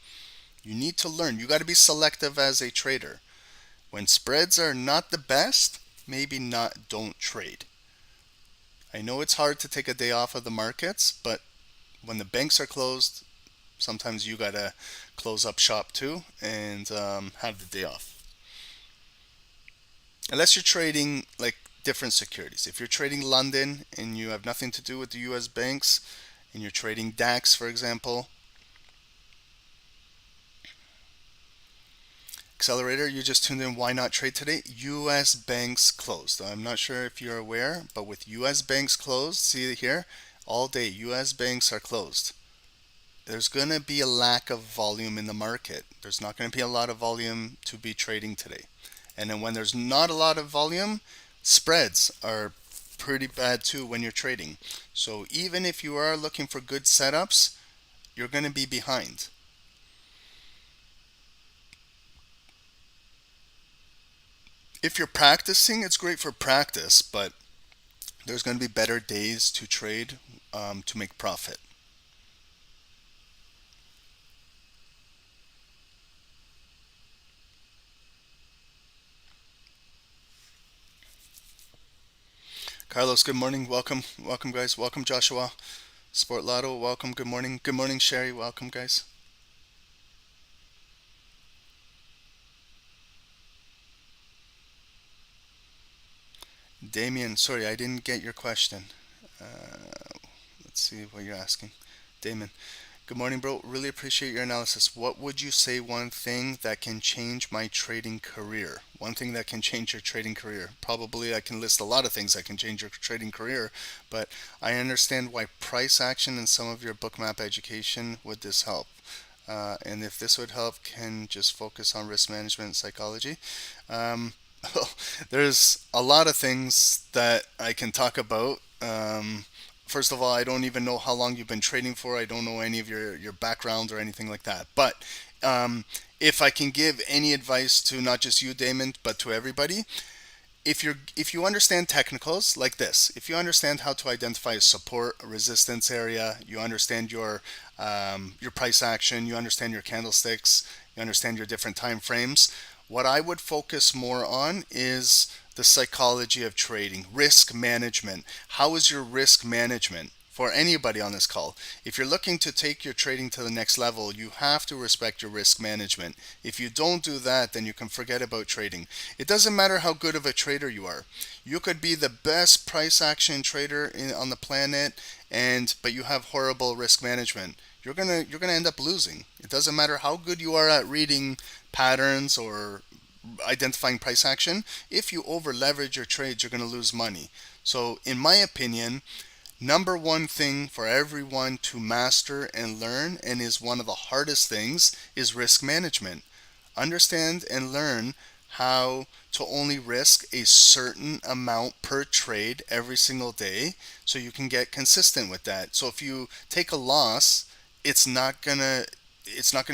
You need to learn. You got to be selective as a trader. When spreads are not the best, maybe not, don't trade. I know it's hard to take a day off of the markets, but when the banks are closed, sometimes you gotta close up shop too and have the day off. Unless you're trading like different securities. If you're trading London and you have nothing to do with the US banks and you're trading DAX, for example. Accelerator, you just tuned in. Why not trade today? US banks closed. I'm not sure if you're aware, but with US banks closed, see here, all day US banks are closed. There's going to be a lack of volume in the market. There's not going to be a lot of volume to be trading today. And then when there's not a lot of volume, spreads are pretty bad too when you're trading. So even if you are looking for good setups, you're going to be behind. If you're practicing, it's great for practice, but there's going to be better days to trade to make profit. Carlos, good morning. Welcome guys. Welcome Joshua. Sport Lotto, welcome. Good morning. Good morning Sherry. Welcome guys. Damien, sorry, I didn't get your question. Let's see what you're asking. Damien, good morning, bro. Really appreciate your analysis. What would you say one thing that can change my trading career? One thing that can change your trading career. Probably I can list a lot of things that can change your trading career, but I understand why price action and some of your Bookmap education would this help. And if this would help, can just focus on risk management and psychology. There's a lot of things that I can talk about. First of all, I don't even know how long you've been trading for. I don't know any of your background or anything like that. But if I can give any advice to not just you, Damon, but to everybody, if you understand technicals like this, if you understand how to identify a support, a resistance area, you understand your price action, you understand your candlesticks, you understand your different time frames. What I would focus more on is the psychology of trading, risk management. How is your risk management? For anybody on this call, if you're looking to take your trading to the next level, you have to respect your risk management. If you don't do that, then you can forget about trading. It doesn't matter how good of a trader you are. You could be the best price action trader on the planet, but you have horrible risk management. You're gonna end up losing. It doesn't matter how good you are at reading patterns or identifying price action. If you over leverage your trades, you're going to lose money. So in my opinion, number one thing for everyone to master and learn, and is one of the hardest things, is risk management. Understand and learn how to only risk a certain amount per trade every single day so you can get consistent with that. So if you take a loss, it's not gonna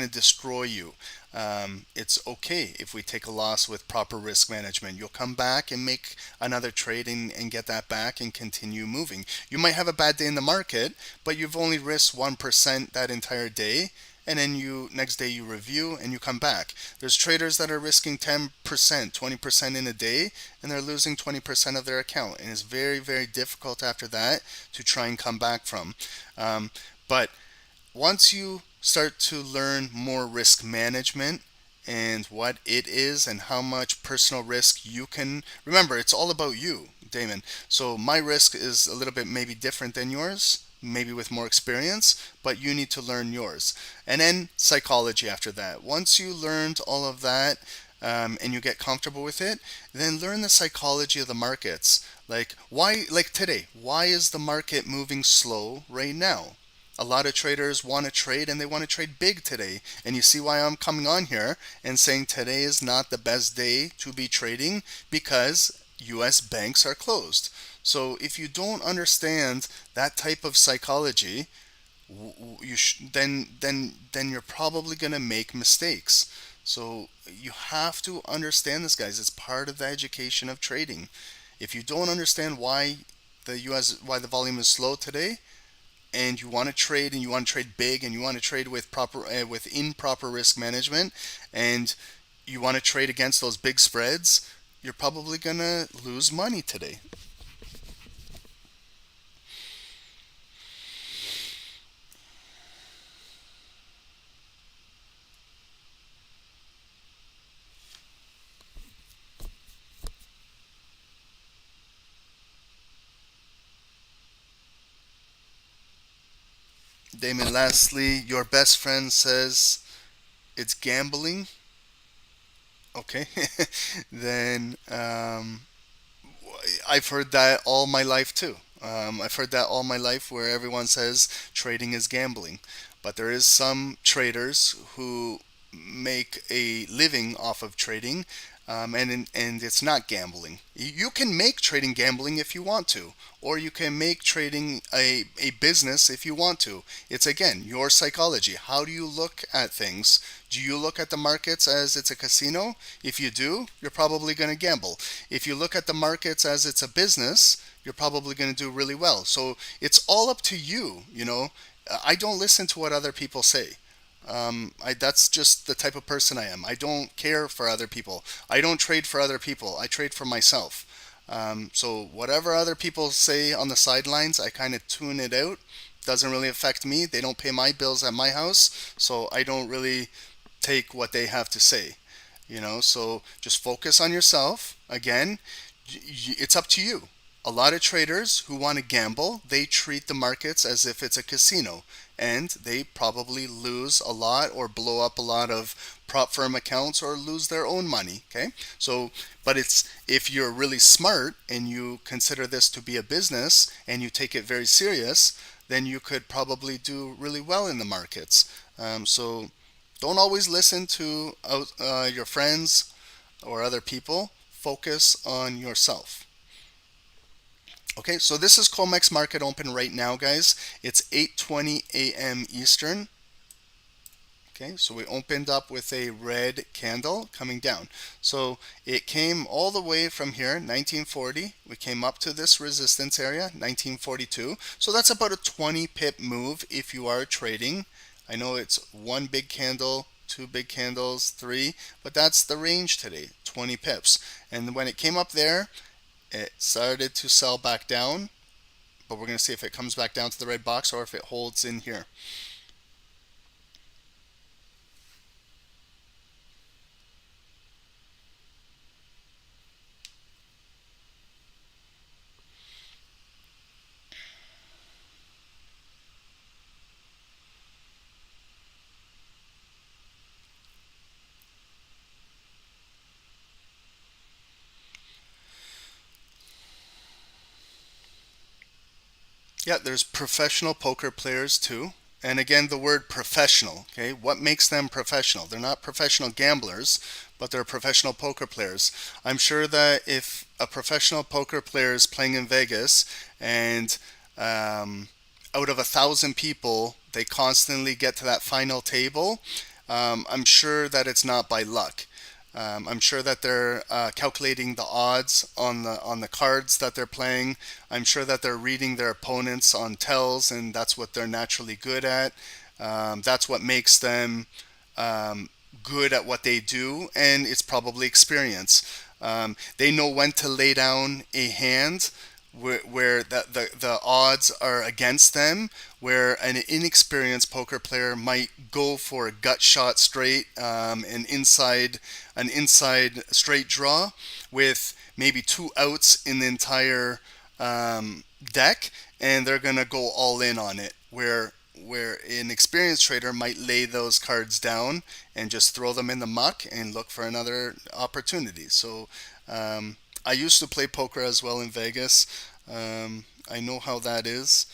destroy you. It's okay if we take a loss with proper risk management. You'll come back and make another trade and get that back and continue moving. You might have a bad day in the market, but you've only risked 1% that entire day, and then next day you review and you come back. There's traders that are risking 10%, 20% in a day, and they're losing 20% of their account, and it's very, very difficult after that to try and come back from. But once you start to learn more risk management and what it is and how much personal risk you can, remember, it's all about you, Damon. So my risk is a little bit maybe different than yours, maybe with more experience, but you need to learn yours. And then psychology after that. Once you learned all of that, and you get comfortable with it, then learn the psychology of the markets. Like today, why is the market moving slow right now? A lot of traders want to trade, and they want to trade big today. And you see why I'm coming on here and saying today is not the best day to be trading, because US banks are closed. So if you don't understand that type of psychology, then you're probably going to make mistakes. So you have to understand this, guys. It's part of the education of trading. If you don't understand why the volume is slow today, and you want to trade, and you want to trade big, and you want to trade with improper risk management, and you want to trade against those big spreads, you're probably gonna lose money today. Damon, lastly, your best friend says it's gambling. Okay, then I've heard that all my life too. I've heard that all my life where everyone says trading is gambling. But there is some traders who make a living off of trading, and it's not gambling. You can make trading gambling if you want to, or you can make trading a business if you want to. It's again your psychology. How do you look at things? Do you look at the markets as it's a casino? If you do, you're probably going to gamble. If you look at the markets as it's a business, you're probably going to do really well. So it's all up to you, you know. I don't listen to what other people say. That's just the type of person I am. I don't care for other people. I don't trade for other people. I trade for myself. So whatever other people say on the sidelines, I kind of tune it out. Doesn't really affect me. They don't pay my bills at my house, so I don't really take what they have to say. You know, so just focus on yourself. Again, it's up to you. A lot of traders who want to gamble, they treat the markets as if it's a casino, and they probably lose a lot or blow up a lot of prop firm accounts or lose their own money. Okay, so but it's if you're really smart and you consider this to be a business and you take it very serious, then you could probably do really well in the markets. So don't always listen to your friends or other people. Focus on yourself. Okay, so this is COMEX market open right now, guys. It's 8:20 a.m. Eastern. Okay, so we opened up with a red candle coming down. So it came all the way from here, 1940. We came up to this resistance area, 1942. So that's about a 20 pip move if you are trading. I know it's one big candle, two big candles, three, but that's the range today, 20 pips. And when it came up there, it started to sell back down, but we're going to see if it comes back down to the red box or if it holds in here. Yeah, there's professional poker players too. And again, the word professional, okay? What makes them professional? They're not professional gamblers, but they're professional poker players. I'm sure that if a professional poker player is playing in Vegas and out of 1,000 people, they constantly get to that final table, I'm sure that it's not by luck. I'm sure that they're calculating the odds on the cards that they're playing. I'm sure that they're reading their opponents on tells, and that's what they're naturally good at. That's what makes them good at what they do, and it's probably experience. They know when to lay down a hand where the odds are against them, where an inexperienced poker player might go for a gut shot straight, an inside straight draw with maybe two outs in the entire deck, and they're gonna go all in on it. Where an experienced trader might lay those cards down and just throw them in the muck and look for another opportunity. So I used to play poker as well in Vegas. I know how that is.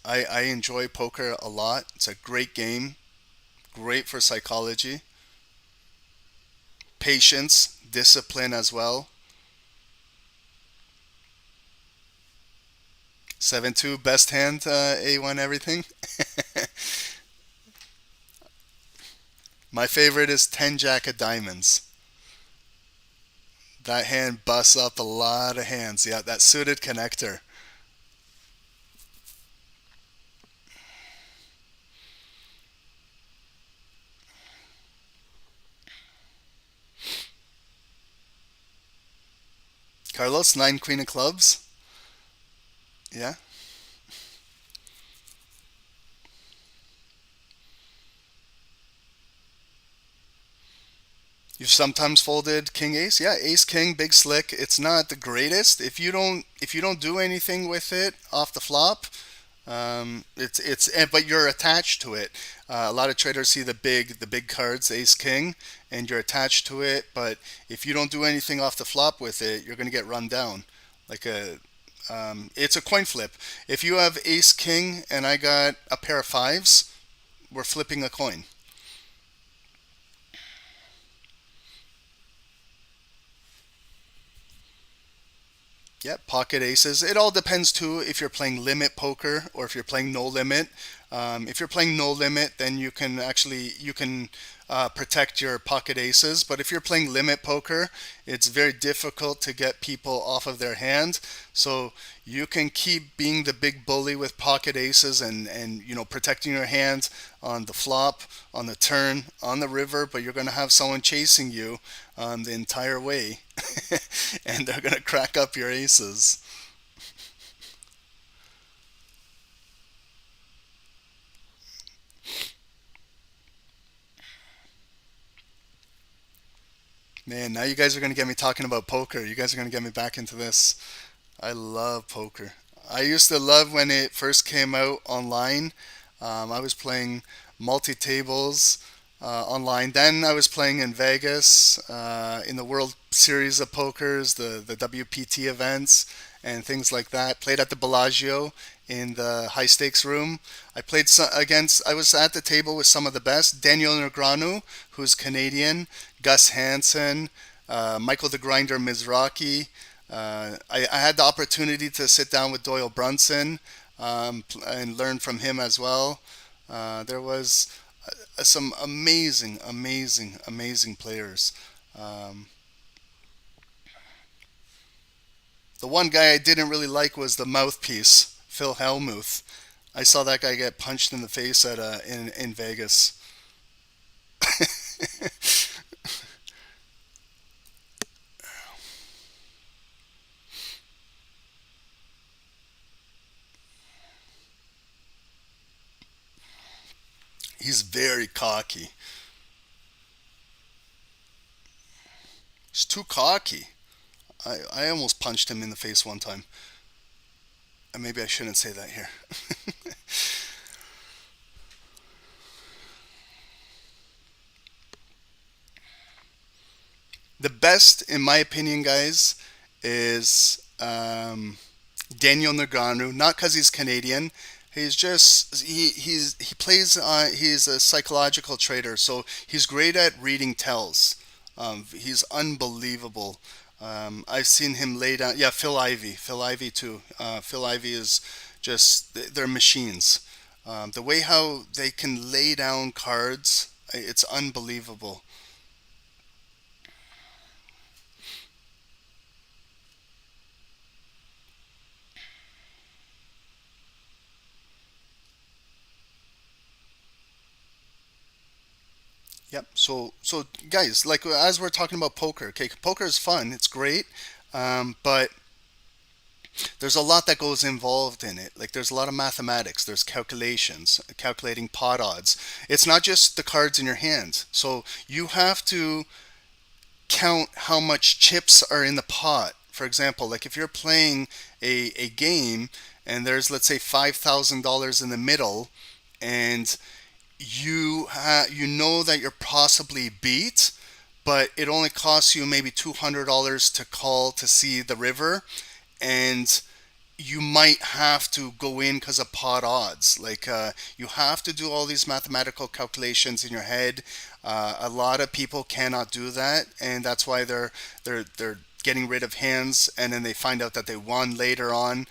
I enjoy poker a lot. It's a great game, great for psychology, patience, discipline as well. 7-2, best hand, A1 everything. My favorite is 10 Jack of Diamonds. That hand busts up a lot of hands. Yeah, that suited connector. Carlos, 9 queen of clubs. Yeah. You've sometimes folded king ace. Yeah, ace king, big slick. It's not the greatest. If you don't do anything with it off the flop, but you're attached to it. A lot of traders see the big cards, ace king, and you're attached to it. But if you don't do anything off the flop with it, you're gonna get run down. It's a coin flip. If you have ace king and I got a pair of fives, we're flipping a coin. Yep, pocket aces. It all depends too if you're playing limit poker or if you're playing no limit. If you're playing no limit, then you can protect your pocket aces. But if you're playing limit poker, it's very difficult to get people off of their hand. So you can keep being the big bully with pocket aces and protecting your hand on the flop, on the turn, on the river. But you're going to have someone chasing you the entire way, and they're going to crack up your aces. Man, now you guys are going to get me talking about poker. You guys are going to get me back into this. I love poker. I used to love when it first came out online. I was playing multi-tables online. Then I was playing in Vegas in the World Series of Pokers, the WPT events, and things like that. Played at the Bellagio in the high stakes room. I was at the table with some of the best. Daniel Negreanu, who's Canadian, Gus Hansen, Michael the Grinder Mizrachi. I had the opportunity to sit down with Doyle Brunson and learn from him as well. There was some amazing, amazing, amazing players. The one guy I didn't really like was the mouthpiece, Phil Hellmuth. I saw that guy get punched in the face in Vegas. He's very cocky. He's too cocky. I almost punched him in the face one time. And maybe I shouldn't say that here. The best, in my opinion, guys, is Daniel Negreanu. Not because he's Canadian. He plays. He's a psychological trader, so he's great at reading tells. He's unbelievable. I've seen him lay down. Yeah, Phil Ivey. Phil Ivey too. Phil Ivey is they're machines. The way how they can lay down cards, it's unbelievable. Yep. So guys, like as we're talking about poker, okay, poker is fun. It's great, but there's a lot that goes involved in it. Like there's a lot of mathematics. There's calculations, calculating pot odds. It's not just the cards in your hand. So you have to count how much chips are in the pot. For example, like if you're playing a game and there's let's say $5,000 in the middle, and you know that you're possibly beat, but it only costs you maybe $200 to call to see the river, and you might have to go in because of pot odds. Like you have to do all these mathematical calculations in your head. A lot of people cannot do that, and that's why they're getting rid of hands, and then they find out that they won later on,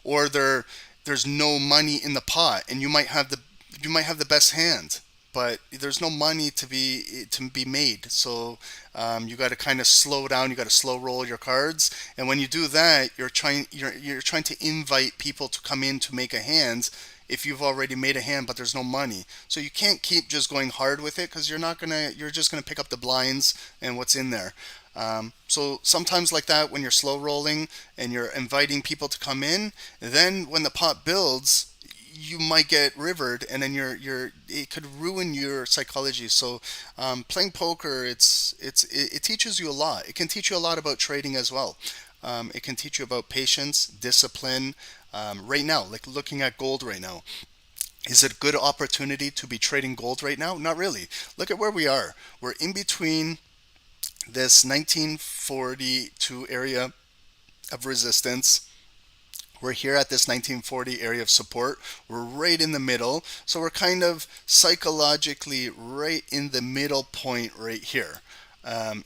or there's no money in the pot, and you might have the best hand, but there's no money to be made. So you got to kind of slow down. You got to slow roll your cards, and when you do that, you're trying to invite people to come in to make a hand if you've already made a hand, but there's no money. So you can't keep just going hard with it, because you're just gonna pick up the blinds and what's in there. So sometimes like that, when you're slow rolling and you're inviting people to come in, then when the pot builds, you might get rivered, and then it could ruin your psychology. So playing poker, it teaches you a lot. It can teach you a lot about trading as well. It can teach you about patience, discipline. Right now, like looking at gold right now, is it a good opportunity to be trading gold right now? Not really. Look at where we are. We're in between this 1942 area of resistance. We're here at this 1940 area of support. We're right in the middle. So we're kind of psychologically right in the middle point right here.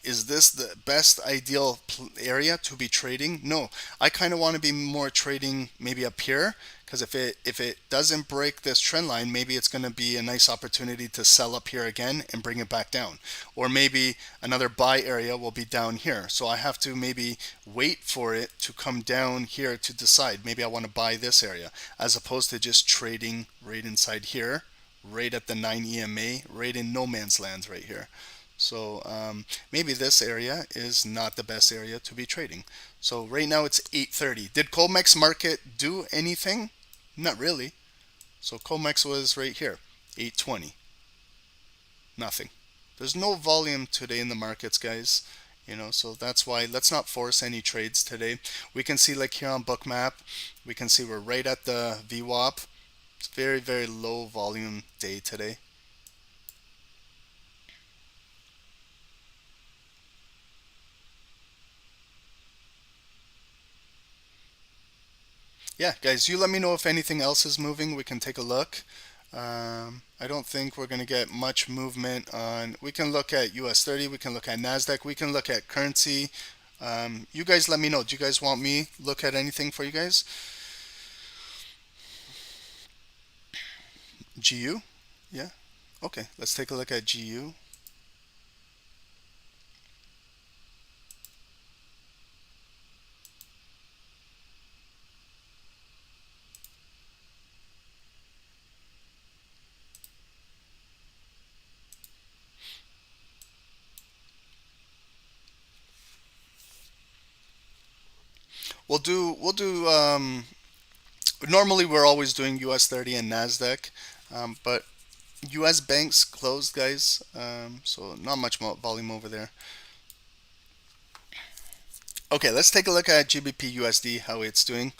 Is this the best ideal area to be trading? No, I kind of want to be more trading maybe up here, because if it doesn't break this trend line, maybe it's going to be a nice opportunity to sell up here again and bring it back down. Or maybe another buy area will be down here. So I have to maybe wait for it to come down here to decide. Maybe I want to buy this area, as opposed to just trading right inside here, right at the 9 EMA, right in no man's land right here. So maybe this area is not the best area to be trading. So right now it's 8:30. Did COMEX market do anything? Not really. So COMEX was right here, 8:20. Nothing. There's no volume today in the markets, guys. So that's why let's not force any trades today. We can see, like here on Bookmap, we can see we're right at the VWAP. It's very, very low volume day today. Yeah, guys, you let me know if anything else is moving. We can take a look. I don't think we're going to get much movement on. We can look at US 30. We can look at NASDAQ. We can look at currency. You guys let me know. Do you guys want me to look at anything for you guys? GU? Yeah? Okay, let's take a look at GU. We'll do normally we're always doing US 30 and NASDAQ, but US banks closed, guys, so not much volume over there. Okay, let's take a look at GBPUSD, how it's doing.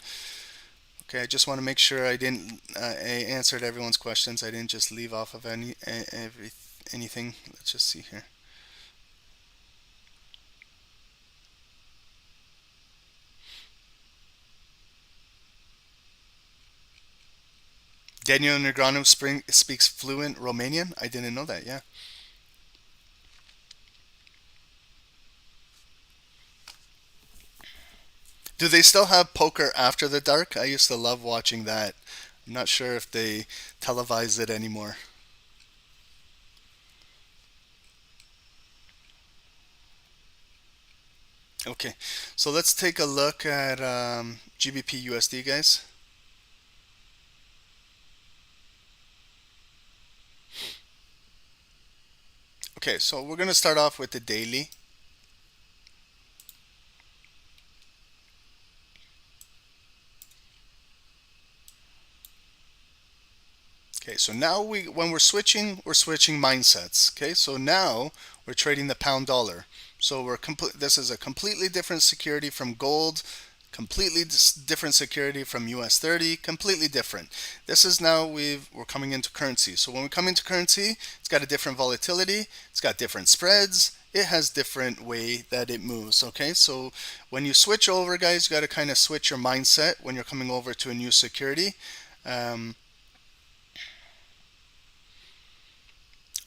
Okay, I just want to make sure I answered everyone's questions. I didn't just leave off of anything. Let's just see here. Daniel Negreanu speaks fluent Romanian. I didn't know that. Yeah. Do they still have poker after the dark? I used to love watching that. I'm not sure if they televise it anymore. Okay, so let's take a look at GBPUSD, guys. Okay, so we're going to start off with the daily. Okay, so now when we're switching mindsets. Okay, so now we're trading the pound dollar. So this is a completely different security from gold, completely different security from US 30, completely different. This is now we're coming into currency. So when we come into currency, it's got a different volatility, it's got different spreads, it has different way that it moves. Okay, so when you switch over, guys, you got to kind of switch your mindset when you're coming over to a new security.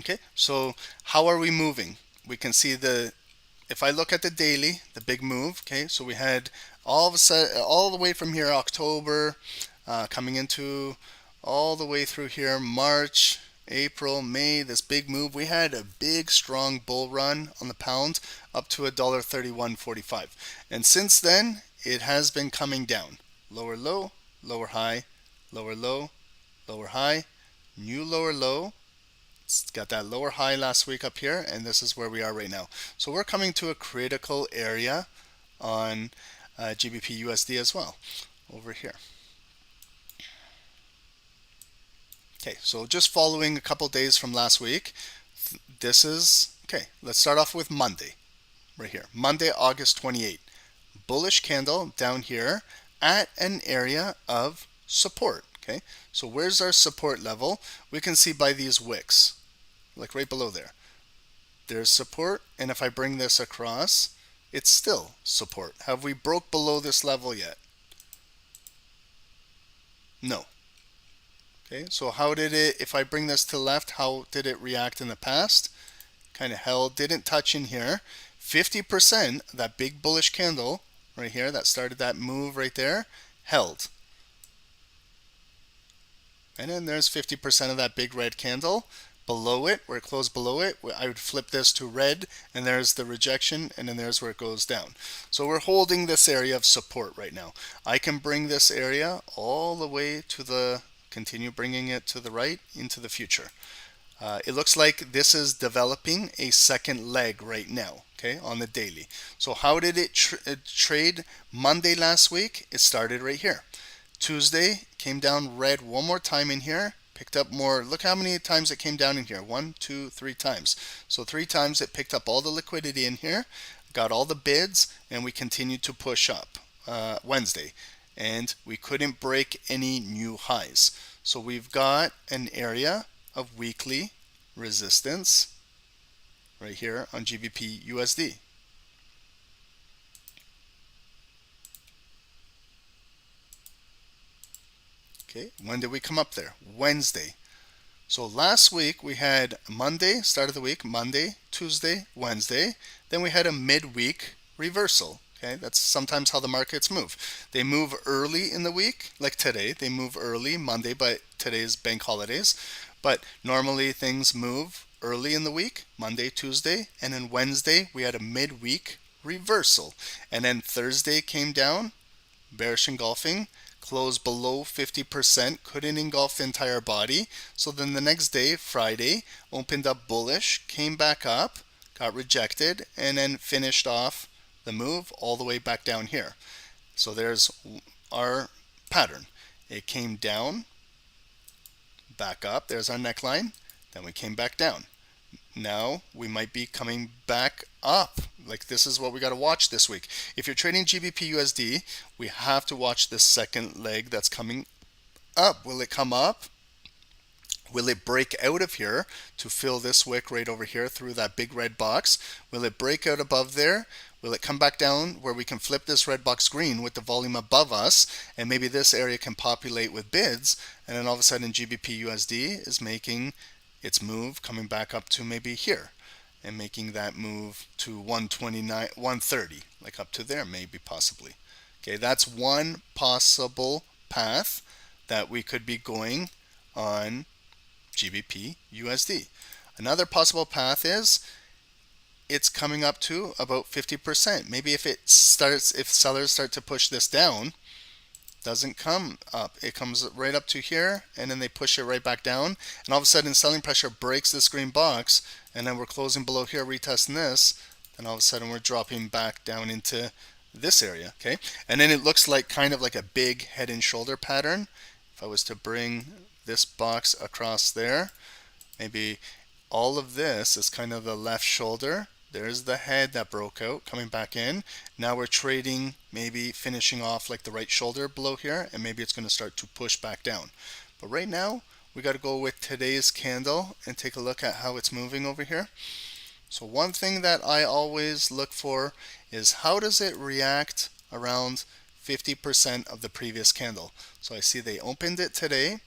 Okay, so how are we moving? We can see if I look at the daily, the big move. Okay, so we had all the way from here, October, coming into all the way through here, March, April, May, this big move. We had a big strong bull run on the pound up to $1.31.45. And since then, it has been coming down. Lower low, lower high, lower low, lower high, new lower low. It's got that lower high last week up here, and this is where we are right now. So we're coming to a critical area on GBPUSD as well over here. Okay, so just following a couple days from last week, this is, okay, let's start off with Monday, right here. Monday, August 28. Bullish candle down here at an area of support, okay? So where's our support level? We can see by these wicks, like right below there. There's support, and if I bring this across, it's still support. Have we broke below this level yet? No. Okay, so how did it, if I bring this to the left, how did it react in the past? Kind of held, didn't touch in here. 50%, that big bullish candle right here that started that move right there, held. And then there's 50% of that big red candle. Below it, where it closed below it, I would flip this to red, and there's the rejection, and then there's where it goes down. So we're holding this area of support right now. I can bring this area all the way to the, continue bringing it to the right into the future. It looks like this is developing a second leg right now, okay, on the daily. So how did it trade Monday last week? It started right here. Tuesday came down red one more time in here. Picked up more. Look how many times it came down in here. 1, 2, 3 times. So 3 times it picked up all the liquidity in here, got all the bids, and we continued to push up Wednesday. And we couldn't break any new highs. So we've got an area of weekly resistance right here on GBPUSD. Okay, when did we come up there? Wednesday. So last week we had Monday, start of the week, Monday, Tuesday, Wednesday. Then we had a midweek reversal. Okay, that's sometimes how the markets move. They move early in the week, like today. They move early Monday, but today's bank holidays. But normally things move early in the week, Monday, Tuesday, and then Wednesday we had a midweek reversal. And then Thursday came down, bearish engulfing, closed below 50%, couldn't engulf the entire body. So then the next day, Friday, opened up bullish, came back up, got rejected, and then finished off the move all the way back down here. So there's our pattern. It came down, back up, there's our neckline, then we came back down. Now we might be coming back up. Like this is what we got to watch this week. If you're trading GBPUSD, we have to watch this second leg that's coming up. Will it come up? Will it break out of here to fill this wick right over here through that big red box? Will it break out above there? Will it come back down where we can flip this red box green with the volume above us, and maybe this area can populate with bids, and then all of a sudden GBPUSD is making its move coming back up to maybe here and making that move to 129, 130, like up to there maybe possibly. Okay, that's one possible path that we could be going on GBPUSD. Another possible path is it's coming up to about 50%. Maybe if sellers start to push this down, doesn't come up, it comes right up to here, and then they push it right back down, and all of a sudden selling pressure breaks this green box, and then we're closing below here, retesting this, then all of a sudden we're dropping back down into this area. Okay, and then it looks like kind of like a big head and shoulder pattern. If I was to bring this box across there, maybe all of this is kind of the left shoulder. There's the head that broke out, coming back in. Now we're trading, maybe finishing off like the right shoulder below here, and maybe it's going to start to push back down. But right now, we got to go with today's candle and take a look at how it's moving over here. So one thing that I always look for is how does it react around 50% of the previous candle. So I see they opened it today.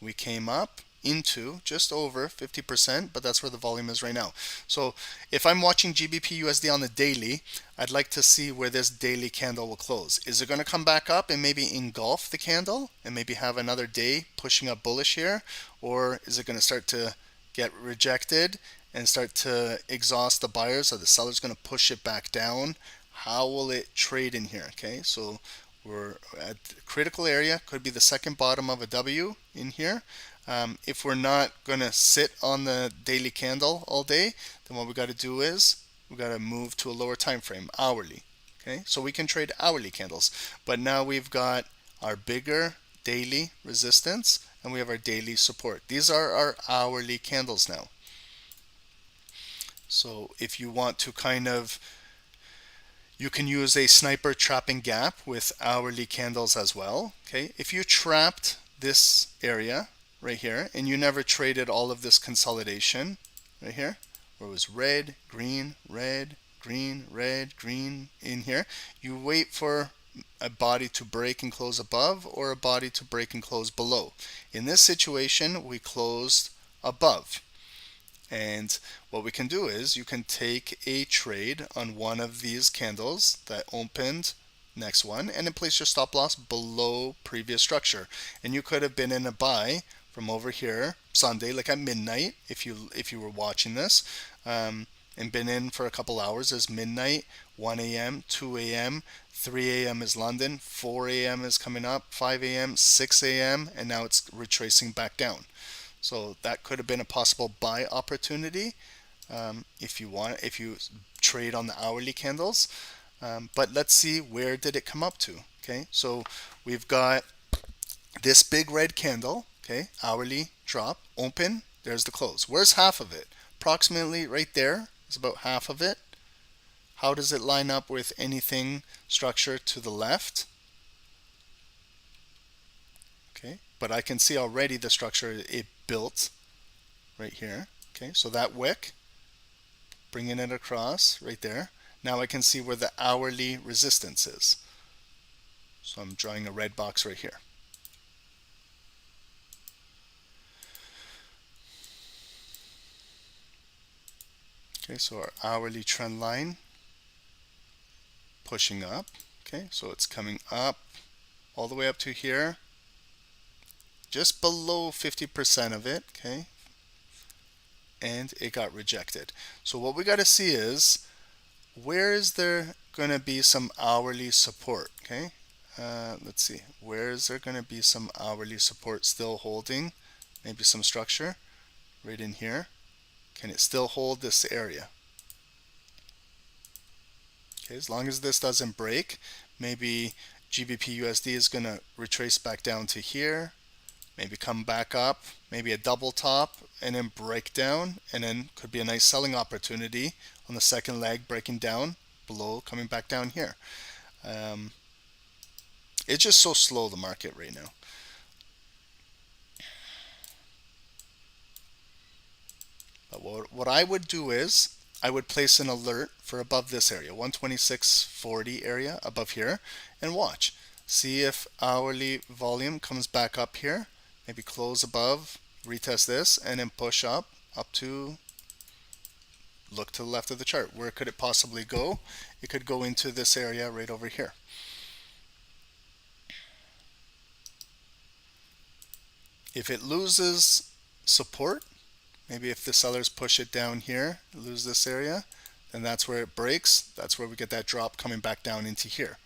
We came up into just over 50%, but that's where the volume is right now. So if I'm watching GBPUSD on the daily, I'd like to see where this daily candle will close. Is it going to come back up and maybe engulf the candle and maybe have another day pushing up bullish here, or is it going to start to get rejected and start to exhaust the buyers, or the seller's going to push it back down, how will it trade in here? Okay, so we're at the critical area, could be the second bottom of a W in here. If we're not going to sit on the daily candle all day, then what we got to do is we got to move to a lower time frame, hourly. Okay, so we can trade hourly candles, but now we've got our bigger daily resistance and we have our daily support. These are our hourly candles now. So if you want to you can use a sniper trapping gap with hourly candles as well. Okay, if you trapped this area right here and you never traded all of this consolidation right here, where it was red, green, red, green, red, green in here, you wait for a body to break and close above or a body to break and close below. In this situation, we closed above. And what we can do is you can take a trade on one of these candles that opened next one and then place your stop loss below previous structure. And you could have been in a buy from over here Sunday, like at midnight, if you were watching this, and been in for a couple hours as midnight, 1 a.m., 2 a.m., 3 a.m. is London, 4 a.m. is coming up, 5 a.m., 6 a.m., and now it's retracing back down. So that could have been a possible buy opportunity if you trade on the hourly candles. But let's see, where did it come up to? Okay, so we've got this big red candle, okay, hourly drop, open, there's the close. Where's half of it? Approximately right there is about half of it. How does it line up with anything structure to the left? Okay, but I can see already the structure it built right here. Okay, so that wick, bringing it across right there. Now I can see where the hourly resistance is. So I'm drawing a red box right here. Okay, so our hourly trend line pushing up. Okay, so it's coming up all the way up to here, just below 50% of it. Okay, and it got rejected. So what we got to see is, where is there going to be some hourly support? Okay, let's see, where is there going to be some hourly support still holding? Maybe some structure right in here. Can it still hold this area? Okay, as long as this doesn't break, maybe GBPUSD is going to retrace back down to here, maybe come back up, maybe a double top and then break down, and then could be a nice selling opportunity on the second leg, breaking down below, coming back down here. It's just so slow, the market right now. But what I would do is I would place an alert for above this area, 126.40 area above here, and watch. See if hourly volume comes back up here, maybe close above, retest this, and then push up to, look to the left of the chart. Where could it possibly go? It could go into this area right over here. If it loses support, maybe if the sellers push it down here, lose this area, then that's where it breaks. That's where we get that drop coming back down into here.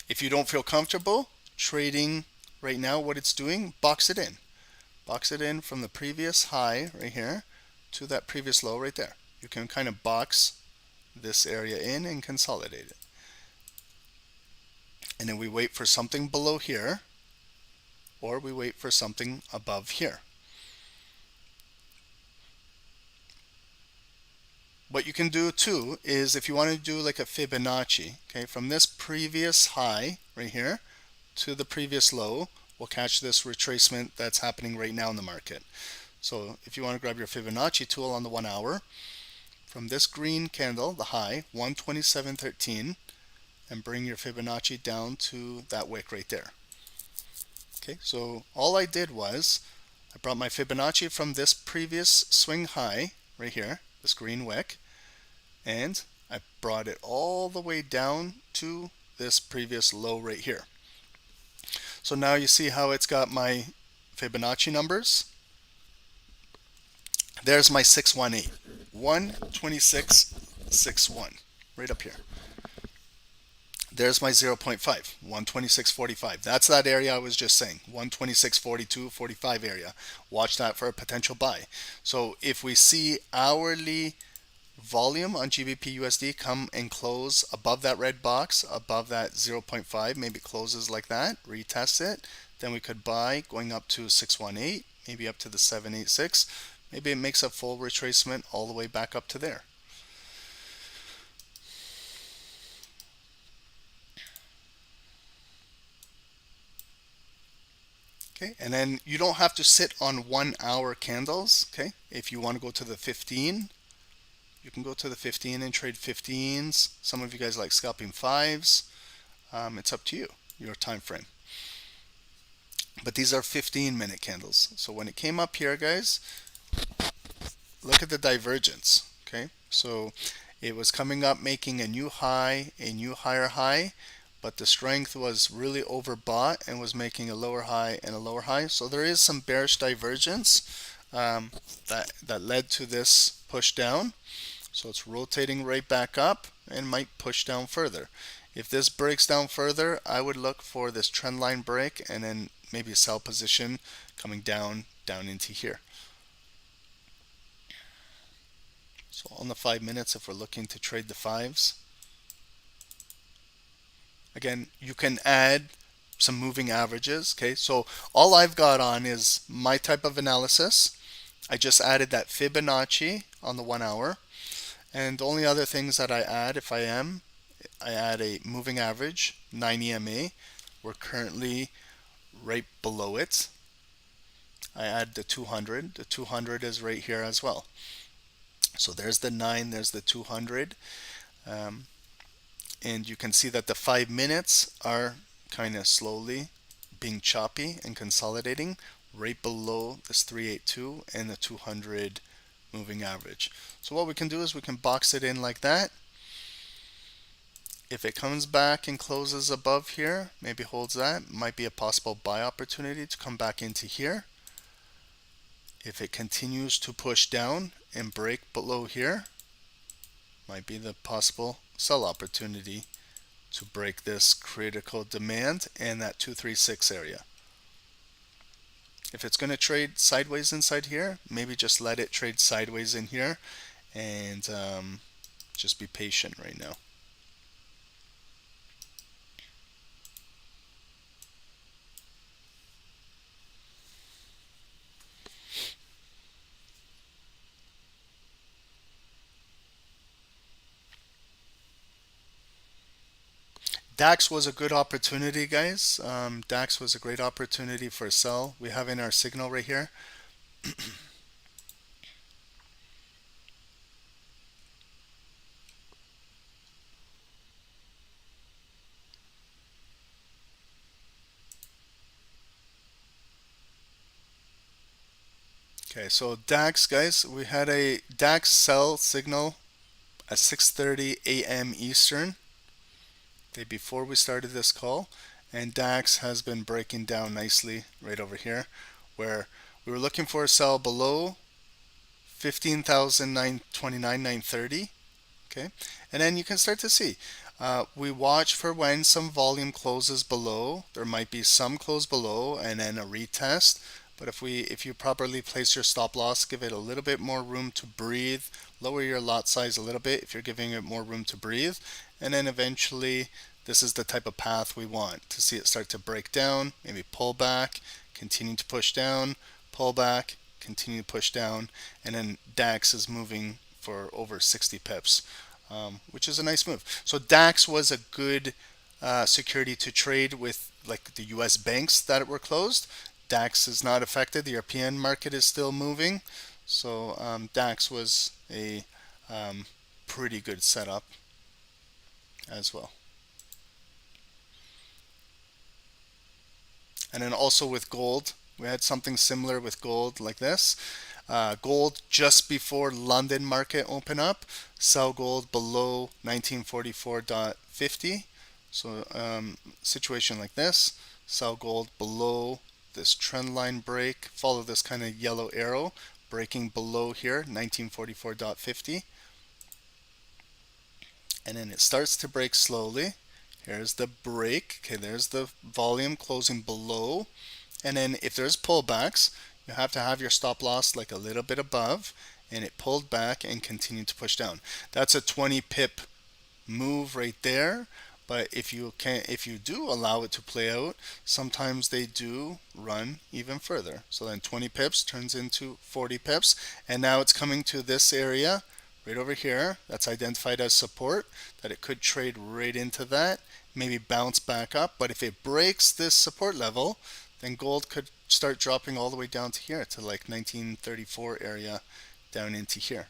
If you don't feel comfortable trading right now what it's doing, box it in. Box it in from the previous high right here to that previous low right there. You can kind of box this area in and consolidate it. And then we wait for something below here, or we wait for something above here. What you can do too is, if you want to do like a Fibonacci, okay, from this previous high right here to the previous low, we'll catch this retracement that's happening right now in the market. So if you want to grab your Fibonacci tool on the 1 hour, from this green candle, the high, 127.13, and bring your Fibonacci down to that wick right there. Okay, so all I did was I brought my Fibonacci from this previous swing high right here, this green wick, and I brought it all the way down to this previous low right here. So now you see how it's got my Fibonacci numbers. There's my 618. 126.61 right up here. There's my 0.5, 126.45. That's that area I was just saying, 126.42, 45 area. Watch that for a potential buy. So if we see hourly volume on GBPUSD come and close above that red box, above that 0.5, maybe closes like that, retest it, then we could buy going up to 618, maybe up to the 786. Maybe it makes a full retracement all the way back up to there. Okay, and then you don't have to sit on 1 hour candles. Okay, if you want to go to the 15, you can go to the 15 and trade 15s. Some of you guys like scalping 5s. It's up to you, your time frame. But these are 15-minute candles. So when it came up here, guys, look at the divergence. Okay, so it was coming up, making a new high, a new higher high, but the strength was really overbought and was making a lower high and a lower high. So there is some bearish divergence that led to this push down. So it's rotating right back up and might push down further. If this breaks down further, I would look for this trend line break and then maybe a sell position coming down into here. So on the 5 minutes, if we're looking to trade the 5s, again, you can add some moving averages. Okay, so all I've got on is my type of analysis. I just added that Fibonacci on the 1 hour. And the only other things that I add, if I add a moving average, 9 EMA. We're currently right below it. I add the 200. The 200 is right here as well. So there's the 9, there's the 200. And you can see that the 5 minutes are kind of slowly being choppy and consolidating right below this 382 and the 200 moving average. So what we can do is we can box it in like that. If it comes back and closes above here, maybe holds that, might be a possible buy opportunity to come back into here. If it continues to push down and break below here, might be the possible sell opportunity to break this critical demand and that 236 area. If it's going to trade sideways inside here, maybe just let it trade sideways in here and just be patient right now. DAX was a good opportunity, guys. DAX was a great opportunity for a sell. We have in our signal right here. Okay, so DAX, guys, we had a DAX sell signal at 6:30 a.m. Eastern, day before we started this call, and DAX has been breaking down nicely right over here, where we were looking for a sell below 15,929.930. Okay, and then you can start to see we watch for when some volume closes below. There might be some close below and then a retest. But if you properly place your stop loss, give it a little bit more room to breathe, lower your lot size a little bit if you're giving it more room to breathe, and then eventually this is the type of path we want to see it start to break down, maybe pull back, continue to push down, pull back, continue to push down, and then DAX is moving for over 60 pips, which is a nice move. So DAX was a good security to trade with, like the US banks that were closed. DAX is not affected. The European market is still moving. So DAX was a pretty good setup as well. And then also with gold, we had something similar with gold like this. Gold just before London market open up, sell gold below 1944.50. So situation like this, sell gold below this trend line break, follow this kind of yellow arrow breaking below here, 1944.50. And then it starts to break slowly. Here's the break. Okay, there's the volume closing below. And then if there's pullbacks, you have to have your stop loss like a little bit above, and it pulled back and continued to push down. That's a 20 pip move right there. But if you do allow it to play out, sometimes they do run even further. So then 20 pips turns into 40 pips, and now it's coming to this area right over here that's identified as support, that it could trade right into that, maybe bounce back up. But if it breaks this support level, then gold could start dropping all the way down to here to like 1934 area, down into here.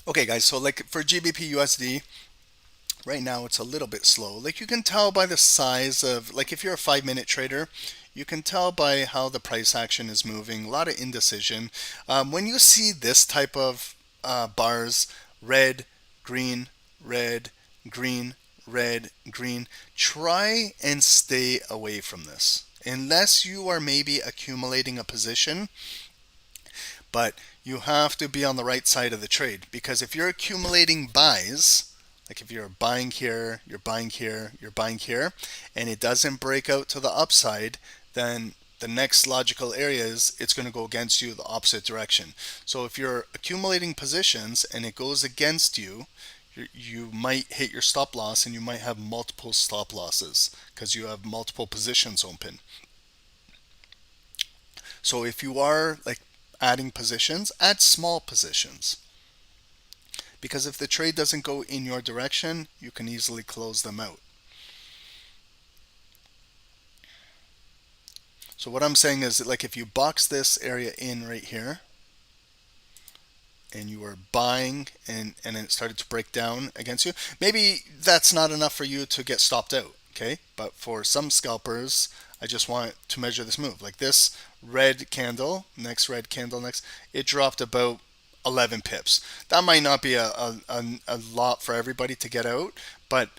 Okay guys, so like for GBPUSD, right now it's a little bit slow. Like you can tell by the size of, like if you're a 5-minute trader, you can tell by how the price action is moving, a lot of indecision. When you see this type of bars, red, green, red, green, red, green, try and stay away from this. Unless you are maybe accumulating a position, but you have to be on the right side of the trade, because if you're accumulating buys, like if you're buying here, you're buying here, you're buying here, and it doesn't break out to the upside, then the next logical area is it's going to go against you the opposite direction. So if you're accumulating positions and it goes against you, you might hit your stop loss, and you might have multiple stop losses because you have multiple positions open. So if you are like adding positions, add small positions, because if the trade doesn't go in your direction, you can easily close them out. So what I'm saying is that, like, if you box this area in right here and you were buying and then it started to break down against you, maybe that's not enough for you to get stopped out, okay? But for some scalpers, I just want to measure this move. Like this red candle, next red candle, next, it dropped about 11 pips. That might not be a lot for everybody to get out, but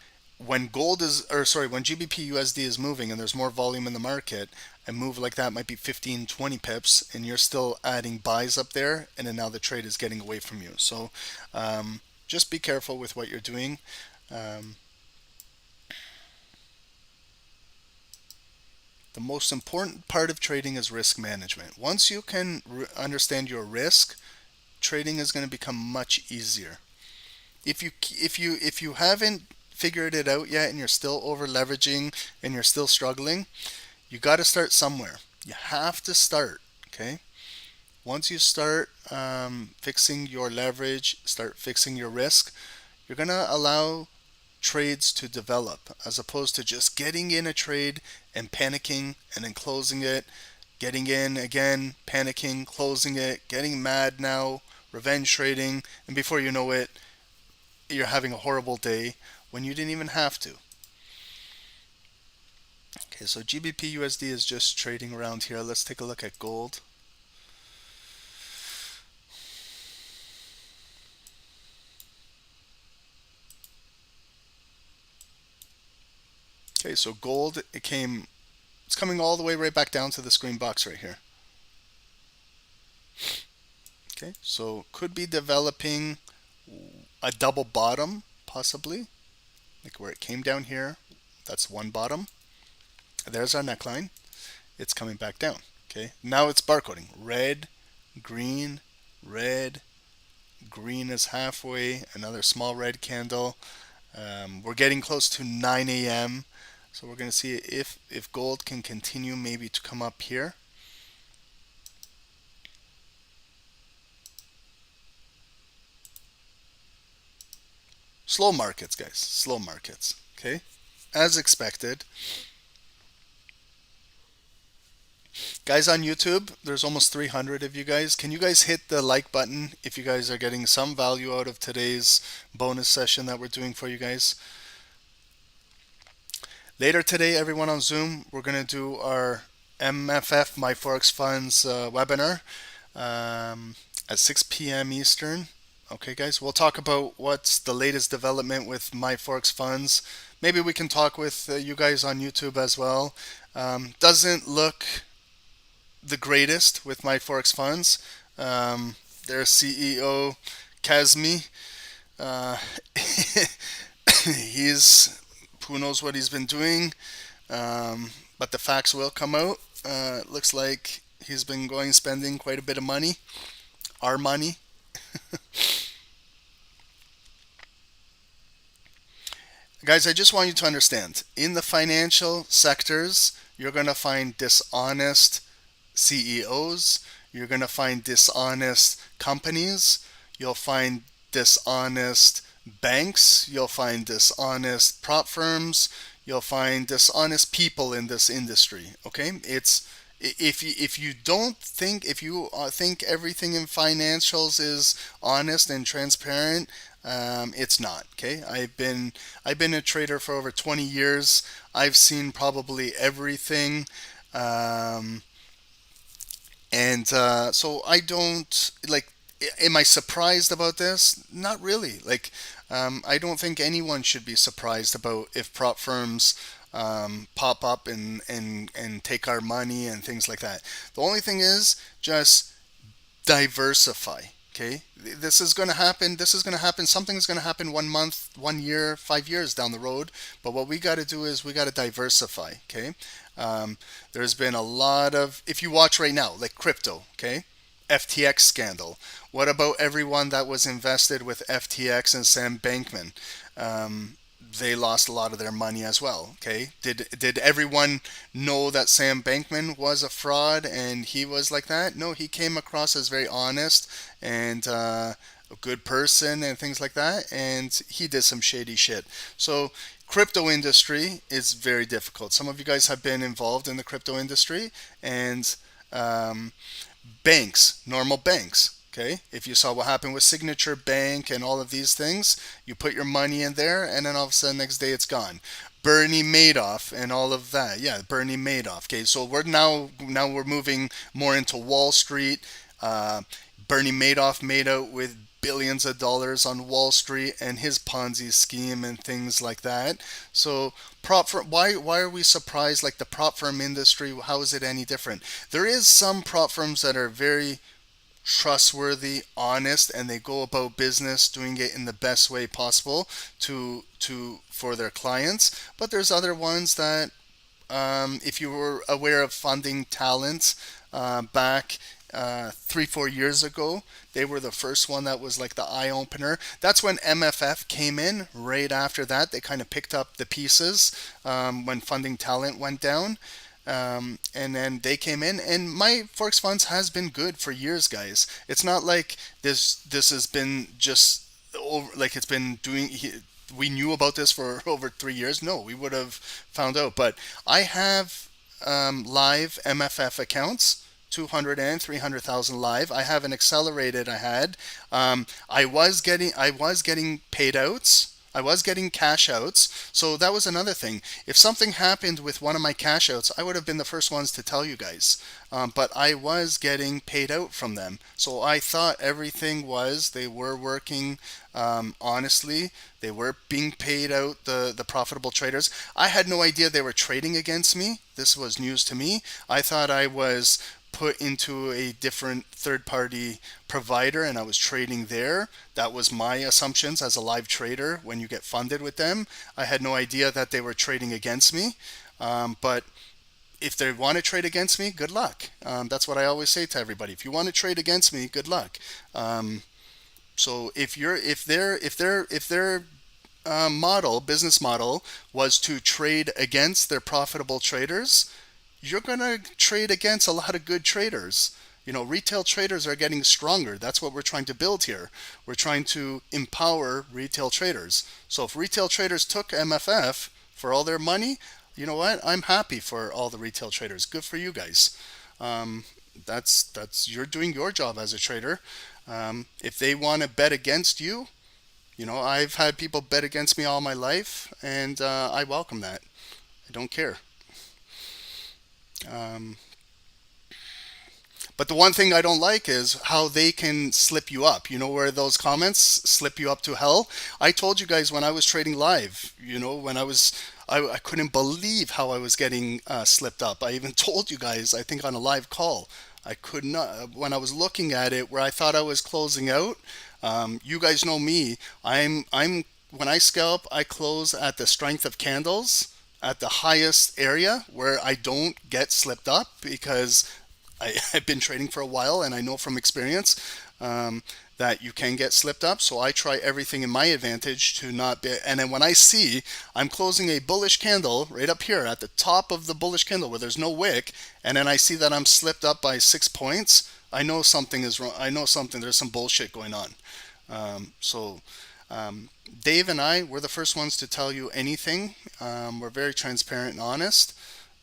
when gold is, or sorry, when GBPUSD is moving and there's more volume in the market, a move like that might be 15, 20 pips, and you're still adding buys up there, and then now the trade is getting away from you. So just be careful with what you're doing. The most important part of trading is risk management. Once you can understand your risk, trading is going to become much easier. If you haven't figured it out yet and you're still over leveraging and you're still struggling, you got to start somewhere. You have to start, okay? Once you start fixing your leverage, start fixing your risk, you're going to allow trades to develop, as opposed to just getting in a trade and panicking and then closing it, getting in again, panicking, closing it, getting mad now, revenge trading, and before you know it, you're having a horrible day when you didn't even have to. Okay, so GBPUSD is just trading around here. Let's take a look at gold. Okay, so gold, it's coming all the way right back down to this green box right here. Okay, so could be developing a double bottom, possibly, like where it came down here. That's one bottom. There's our neckline. It's coming back down. Okay, now it's barcoding. Red, green, red, green is halfway, another small red candle. We're getting close to 9 a.m. So we're going to see if gold can continue maybe to come up here. Slow markets, guys. Slow markets. Okay, as expected. Guys on YouTube, there's almost 300 of you guys. Can you guys hit the like button if you guys are getting some value out of today's bonus session that we're doing for you guys? Later today, everyone on Zoom, we're going to do our MFF, My Forex Funds webinar at 6 p.m. Eastern. Okay, guys, we'll talk about what's the latest development with My Forex Funds. Maybe we can talk with you guys on YouTube as well. Doesn't look the greatest with My Forex Funds. Their CEO, Kazmi, he's who knows what he's been doing, but the facts will come out. It looks like he's been spending quite a bit of money, our money. Guys, I just want you to understand, in the financial sectors, you're going to find dishonest CEOs, you're going to find dishonest companies, you'll find dishonest banks, you'll find dishonest prop firms, you'll find dishonest people in this industry. Okay, it's if you think everything in financials is honest and transparent, it's not. Okay, I've been a trader for over 20 years. I've seen probably everything. So I don't like. Am I surprised about this? Not really. Like, I don't think anyone should be surprised about if prop firms pop up and take our money and things like that. The only thing is just diversify. Okay, this is going to happen. Something's going to happen 1 month, 1 year, 5 years down the road. But what we got to do is we got to diversify. Okay, there's been a lot of, if you watch right now, like crypto. Okay, FTX scandal. What about everyone that was invested with FTX and Sam Bankman? They lost a lot of their money as well. Okay, did everyone know that Sam Bankman was a fraud and he was like that? No, he came across as very honest and a good person and things like that, and he did some shady shit. So crypto industry is very difficult. Some of you guys have been involved in the crypto industry, and banks, normal banks. Okay, if you saw what happened with Signature Bank and all of these things, you put your money in there and then all of a sudden next day it's gone. Bernie Madoff and all of that. Yeah, Bernie Madoff. Okay, so we're now we're moving more into Wall Street. Bernie Madoff made out with billions of dollars on Wall Street and his Ponzi scheme and things like that. So prop firm, why are we surprised? Like the prop firm industry, how is it any different? There is some prop firms that are very trustworthy, honest, and they go about business doing it in the best way possible for their clients. But there's other ones that, if you were aware of Funding Talent back 3-4 years ago, they were the first one that was like the eye opener. That's when MFF came in. Right after that, they kind of picked up the pieces when Funding Talent went down. And then they came in, and my Forex Funds has been good for years, guys. It's not like this has been just over, like it's been doing. We knew about this for over 3 years. No, we would have found out. But I have live MFF accounts. 200 and 300,000 live. I have an accelerated. I was getting paid outs. I was getting cash outs. So that was another thing. If something happened with one of my cash outs, I would have been the first ones to tell you guys. But I was getting paid out from them. So I thought everything they were working honestly. They were being paid out, the profitable traders. I had no idea they were trading against me. This was news to me. I thought I was put into a different third-party provider and I was trading there. That was my assumptions as a live trader when you get funded with them. I had no idea that they were trading against me. But if they want to trade against me, good luck. That's what I always say to everybody. If you want to trade against me, good luck. So if their business model was to trade against their profitable traders, you're going to trade against a lot of good traders. You know, retail traders are getting stronger. That's what we're trying to build here. We're trying to empower retail traders. So if retail traders took MFF for all their money, you know what? I'm happy for all the retail traders. Good for you guys. That's you're doing your job as a trader. If they want to bet against you, you know, I've had people bet against me all my life, and I welcome that. I don't care. But the one thing I don't like is how they can slip you up. You know where those comments slip you up to hell? I told you guys when I was trading live, you know, when I couldn't believe how I was getting slipped up. I even told you guys, I think on a live call, I could not, when I was looking at it where I thought I was closing out. You guys know me. When I scalp, I close at the strength of candles at the highest area where I don't get slipped up because I've been trading for a while and I know from experience that you can get slipped up. So I try everything in my advantage to not be. And then when I see I'm closing a bullish candle right up here at the top of the bullish candle where there's no wick, and then I see that I'm slipped up by 6 points, I know something is wrong. I know there's some bullshit going on. Dave and I, we're the first ones to tell you anything. We're very transparent and honest.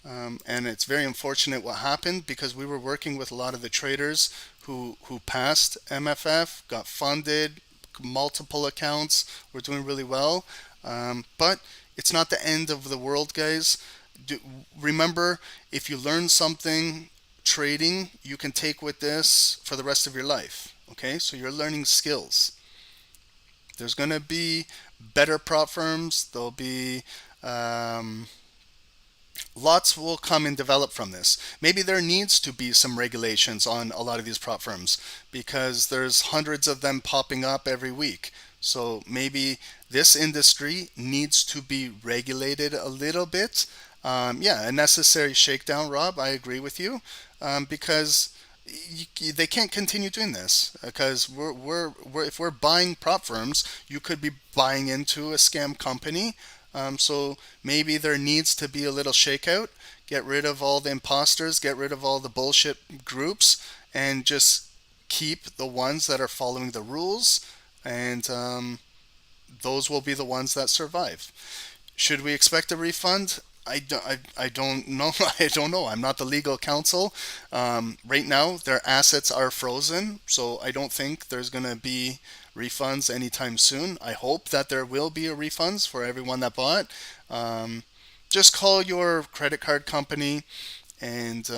And it's very unfortunate what happened because we were working with a lot of the traders who passed MFF, got funded, multiple accounts, were doing really well. But it's not the end of the world, guys. Remember, if you learn something trading, you can take with this for the rest of your life. Okay, so you're learning skills. There's going to be better prop firms. There'll be lots will come and develop from this. Maybe there needs to be some regulations on a lot of these prop firms because there's hundreds of them popping up every week. So maybe this industry needs to be regulated a little bit. Yeah, a necessary shakedown, Rob. I agree with you because they can't continue doing this because if we're buying prop firms, you could be buying into a scam company. So maybe there needs to be a little shakeout, get rid of all the imposters, get rid of all the bullshit groups, and just keep the ones that are following the rules, and those will be the ones that survive. Should we expect a refund? I don't know. I don't know. I'm not the legal counsel. Right now, their assets are frozen, so I don't think there's going to be refunds anytime soon. I hope that there will be a refunds for everyone that bought. Just call your credit card company and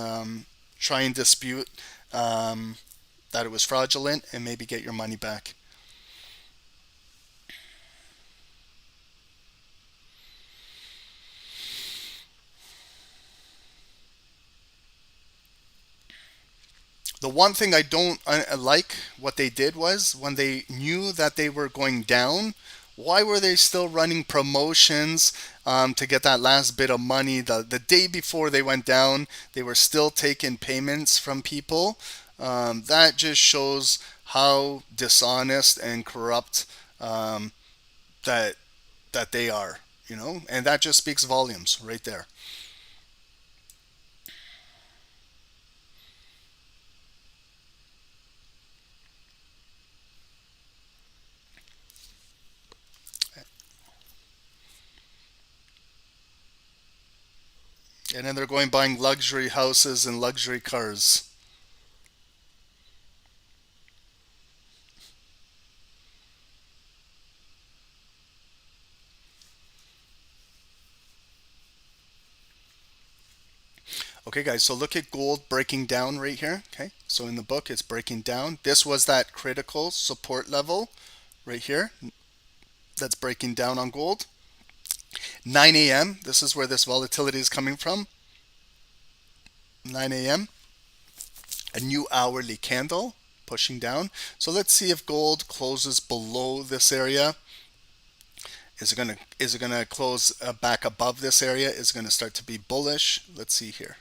try and dispute that it was fraudulent and maybe get your money back. The one thing I don't like what they did was when they knew that they were going down, why were they still running promotions to get that last bit of money? The day before they went down, they were still taking payments from people. That just shows how dishonest and corrupt that they are, you know, and that just speaks volumes right there. And then they're going buying luxury houses and luxury cars. Okay, guys, so look at gold breaking down right here. Okay, so in the book, it's breaking down. This was that critical support level right here that's breaking down on gold. 9 a.m., this is where this volatility is coming from. 9 a.m., a new hourly candle pushing down. So let's see if gold closes below this area. Is it gonna close back above this area? Is it gonna start to be bullish? Let's see here.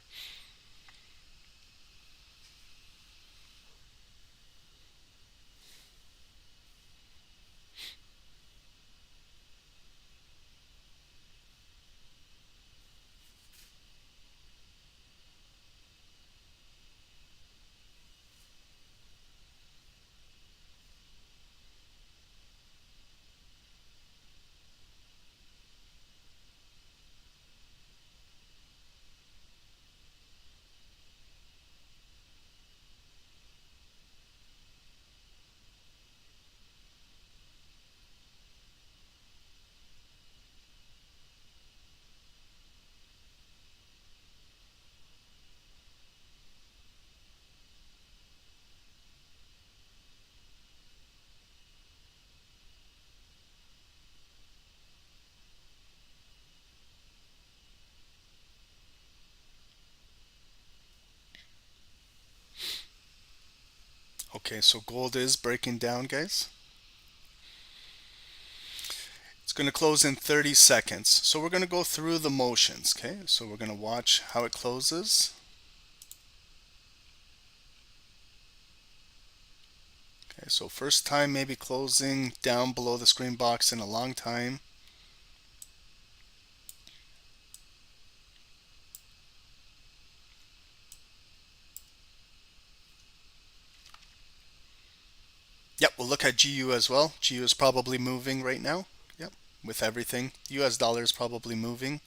Okay, so gold is breaking down, guys. It's going to close in 30 seconds. So we're going to go through the motions, okay? So we're going to watch how it closes. Okay, so first time maybe closing down below the screen box in a long time. Yep, we'll look at GU as well. GU is probably moving right now. Yep, with everything. US dollar is probably moving.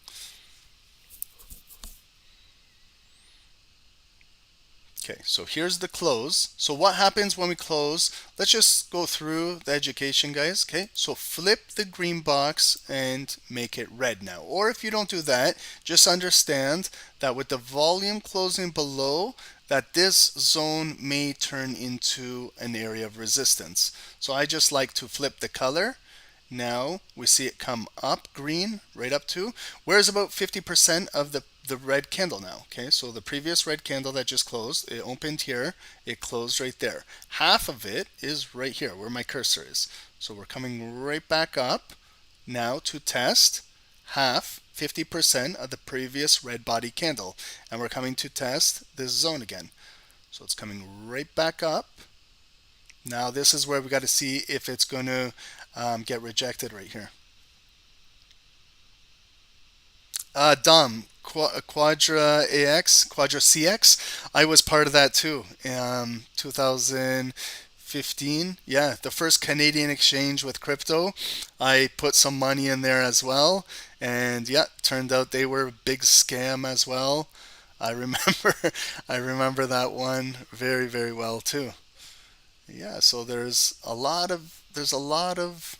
Okay, so here's the close. So what happens when we close? Let's just go through the education, guys. Okay, so flip the green box and make it red now. Or if you don't do that, just understand that with the volume closing below, that this zone may turn into an area of resistance. So I just like to flip the color. Now we see it come up green right up to, where's about 50% of the red candle now. Okay, so the previous red candle that just closed, it opened here, it closed right there. Half of it is right here where my cursor is. So we're coming right back up now to test half, 50% of the previous red body candle. And we're coming to test this zone again. So it's coming right back up. Now this is where we got to see if it's going to get rejected right here. Dom, Quadra AX, Quadra CX, I was part of that too. 2015, yeah, the first Canadian exchange with crypto. I put some money in there as well, and yeah, turned out they were a big scam as well. I remember, I remember that one very, very well too. Yeah, so there's a lot of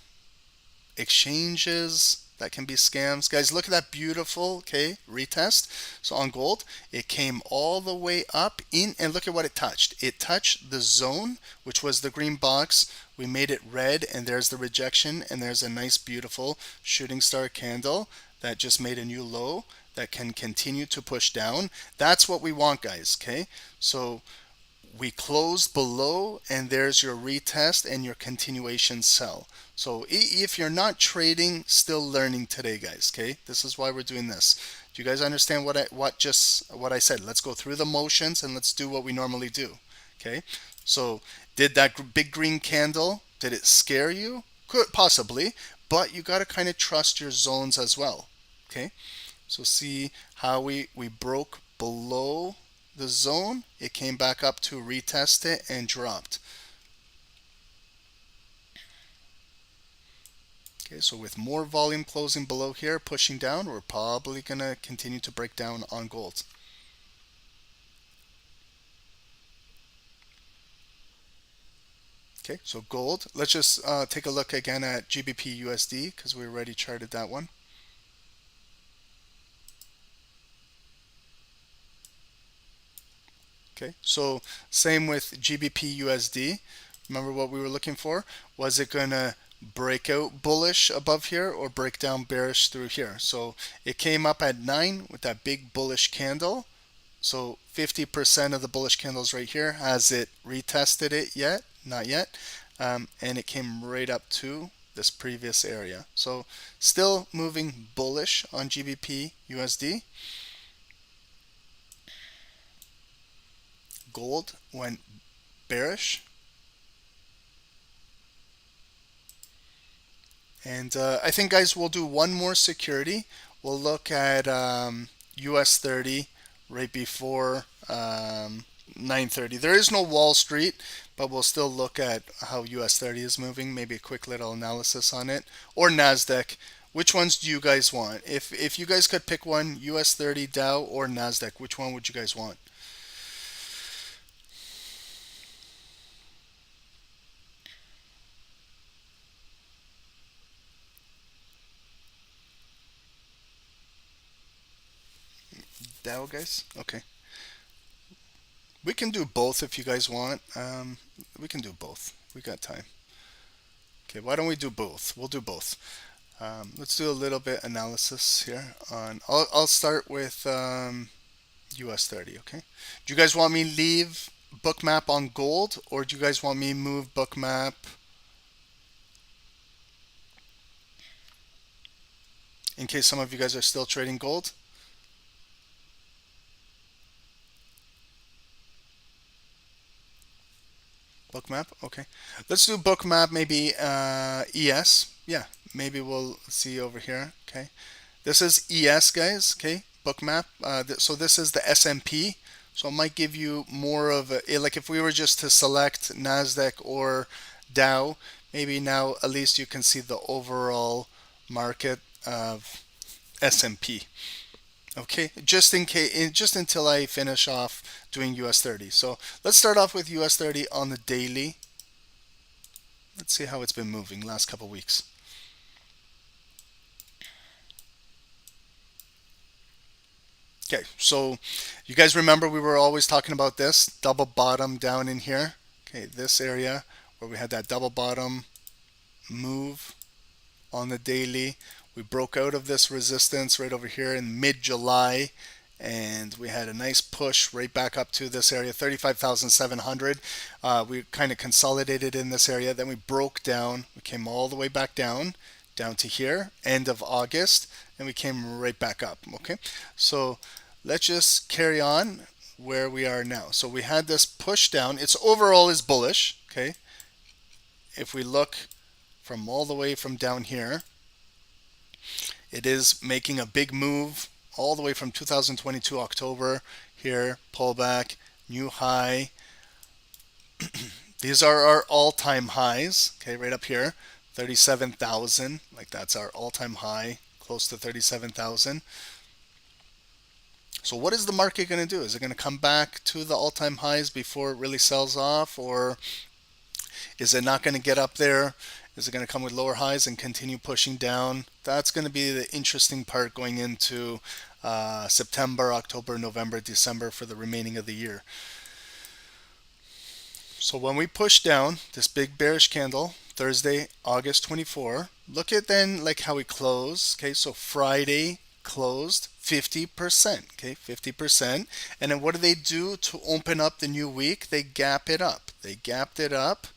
exchanges that can be scams. Guys, look at that beautiful, okay, retest. So on gold, it came all the way up in, and look at what it touched. It touched the zone, which was the green box. We made it red, and there's the rejection, and there's a nice, beautiful shooting star candle that just made a new low that can continue to push down. That's what we want, guys, okay? So we closed below, and there's your retest and your continuation sell. So if you're not trading, still learning today, guys, okay? This is why we're doing this. Do you guys understand what I said? Let's go through the motions and let's do what we normally do, okay? So did that big green candle, did it scare you? Could possibly, but you got to kind of trust your zones as well, okay? So see how we broke below the zone, it came back up to retest it and dropped. Okay, so with more volume closing below here, pushing down, we're probably going to continue to break down on gold. Okay, so gold, let's just take a look again at GBPUSD because we already charted that one. Okay, so same with GBPUSD. Remember what we were looking for? Was it going to break out bullish above here or break down bearish through here? So it came up at 9 with that big bullish candle. So 50% of the bullish candles right here. Has it retested it yet? Not yet. And it came right up to this previous area. So still moving bullish on GBPUSD. Gold went bearish, and I think, guys, we'll do one more security. We'll look at US 30 right before 9:30. There is no Wall Street, but we'll still look at how US 30 is moving, maybe a quick little analysis on it, or NASDAQ. Which ones do you guys want? If you guys could pick one, US 30, Dow, or NASDAQ, which one would you guys want? Dow, guys? Okay. We can do both if you guys want. We can do both. We got time. Okay, why don't we do both? We'll do both. Let's do a little bit analysis here on. I'll start with US 30. Okay. Do you guys want me to leave Bookmap on gold, or do you guys want me to move Bookmap in case some of you guys are still trading gold? Bookmap, okay. Let's do Bookmap, maybe ES. Yeah, maybe we'll see over here. Okay, this is ES, guys. Okay, Bookmap. So this is the S&P. So it might give you more of a, like if we were just to select NASDAQ or Dow, maybe now at least you can see the overall market of S&P. Okay, just in case, just until I finish off doing US 30. So let's start off with US 30 on the daily. Let's see how it's been moving last couple weeks. Okay, so you guys remember we were always talking about this double bottom down in here. Okay, this area where we had that double bottom move on the daily. We broke out of this resistance right over here in mid-July, and we had a nice push right back up to this area, 35,700. We kind of consolidated in this area. Then we broke down. We came all the way back down to here, end of August, and we came right back up. Okay, so let's just carry on where we are now. So we had this push down. Its overall is bullish. Okay, if we look from all the way from down here, it is making a big move all the way from 2022 October here, pullback, new high. These are our all-time highs, okay, right up here, 37,000, like that's our all-time high, close to 37,000. So what is the market going to do? Is it going to come back to the all-time highs before it really sells off, or is it not going to get up there? Is it going to come with lower highs and continue pushing down? That's going to be the interesting part going into September, October, November, December for the remaining of the year. So when we push down this big bearish candle, Thursday, August 24, look at then like how we close. Okay, so Friday closed 50%. Okay, 50%. And then what do they do to open up the new week? They gap it up. They gapped it up.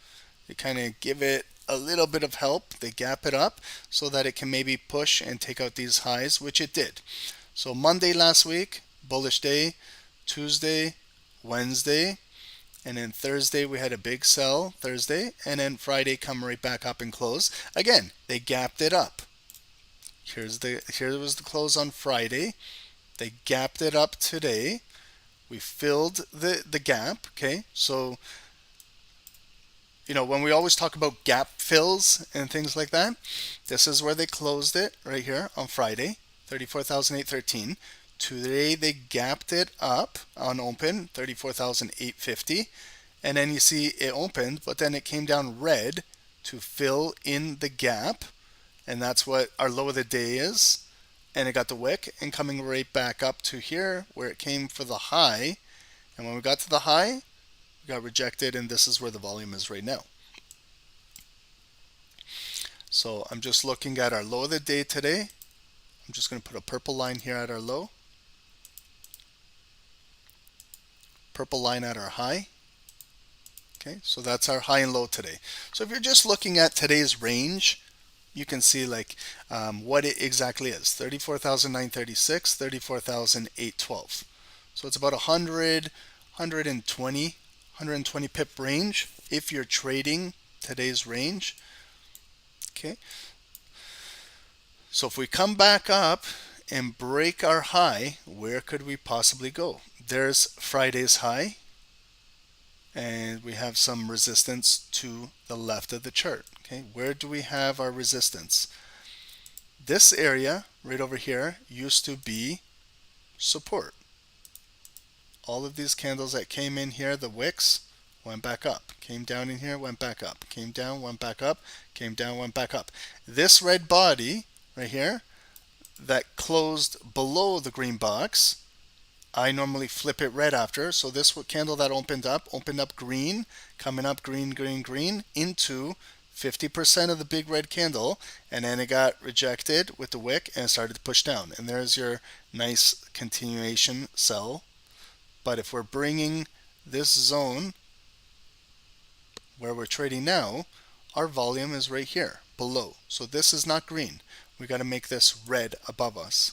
They kind of give it a little bit of help. They gap it up so that it can maybe push and take out these highs, which it did. So Monday last week, bullish day. Tuesday, Wednesday, and then Thursday we had a big sell Thursday, and then Friday come right back up and close. Again, they gapped it up. Here was the close on Friday. They gapped it up today. We filled the gap. Okay, so you know, when we always talk about gap fills and things like that, this is where they closed it right here on Friday, 34,813. Today they gapped it up on open, 34,850. And then you see it opened, but then it came down red to fill in the gap. And that's what our low of the day is. And it got the wick and coming right back up to here where it came for the high. And when we got to the high, got rejected, and this is where the volume is right now. So I'm just looking at our low of the day today. I'm just going to put a purple line here at our low, purple line at our high. Okay, so that's our high and low today. So if you're just looking at today's range, you can see like what it exactly is: 34,936, 34,812. So it's about 120 pip range if you're trading today's range. Okay, so if we come back up and break our high, where could we possibly go? There's Friday's high, and we have some resistance to the left of the chart. Okay, where do we have our resistance? This area right over here used to be support. All of these candles that came in here, the wicks, went back up, came down in here, went back up, came down, went back up, came down, went back up. This red body right here that closed below the green box, I normally flip it red after. So this candle that opened up green, coming up green, green, green into 50% of the big red candle, and then it got rejected with the wick and started to push down. And there's your nice continuation sell. But if we're bringing this zone where we're trading now, our volume is right here below. So this is not green. We got to make this red above us.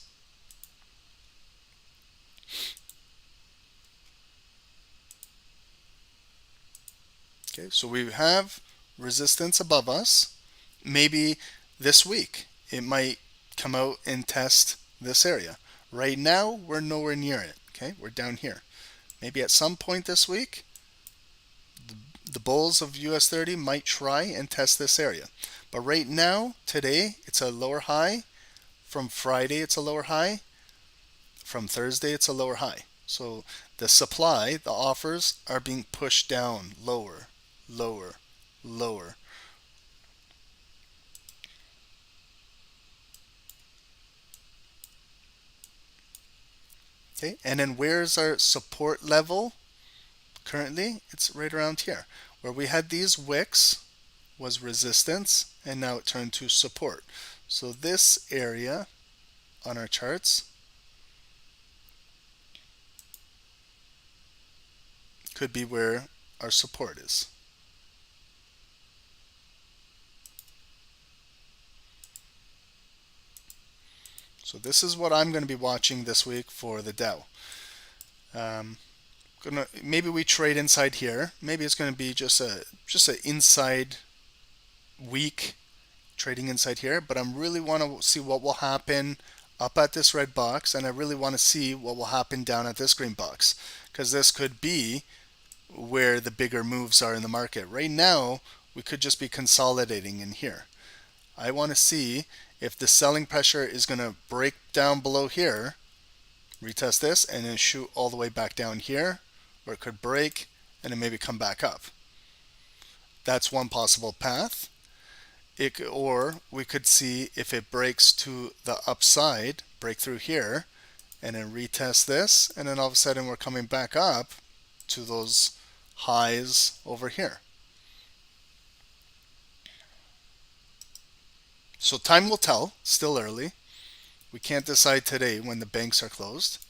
Okay, so we have resistance above us. Maybe this week it might come out and test this area. Right now we're nowhere near it. Okay, we're down here. Maybe at some point this week the bulls of US 30 might try and test this area. But right now, today, it's a lower high. From Friday, it's a lower high. From Thursday, it's a lower high. So the supply, the offers are being pushed down lower, lower, lower. Okay, and then where's our support level? Currently, it's right around here. Where we had these wicks was resistance, and now it turned to support. So this area on our charts could be where our support is. So this is what I'm going to be watching this week for the Dow. Maybe we trade inside here. Maybe it's going to be just a inside week trading inside here, but I really want to see what will happen up at this red box, and I really want to see what will happen down at this green box, because this could be where the bigger moves are in the market. Right now, we could just be consolidating in here. I want to see if the selling pressure is going to break down below here, retest this, and then shoot all the way back down here, or it could break and then maybe come back up. That's one possible path. Or we could see if it breaks to the upside, break through here, and then retest this, and then all of a sudden we're coming back up to those highs over here. So time will tell, still early. We can't decide today when the banks are closed.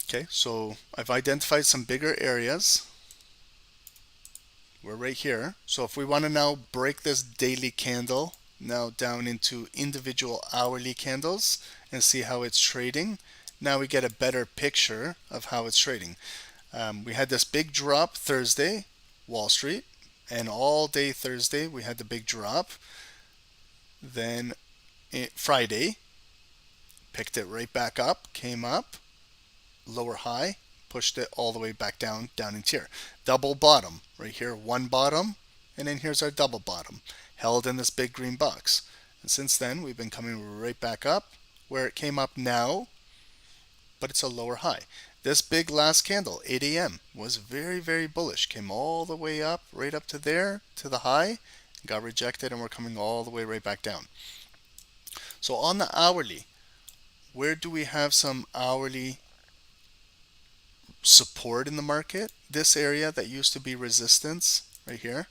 Okay, so I've identified some bigger areas. We're right here. So if we want to now break this daily candle now down into individual hourly candles and see how it's trading, now we get a better picture of how it's trading. We had this big drop Thursday, Wall Street, and all day Thursday we had the big drop. Then Friday, picked it right back up, came up, lower high, pushed it all the way back down into here. Double bottom right here, one bottom, and then here's our double bottom, held in this big green box. And since then, we've been coming right back up where it came up now, but it's a lower high. This big last candle, 8 a.m., was very, very bullish. Came all the way up, right up to there, to the high, got rejected, and we're coming all the way right back down. So on the hourly, where do we have some hourly support in the market? This area that used to be resistance right here,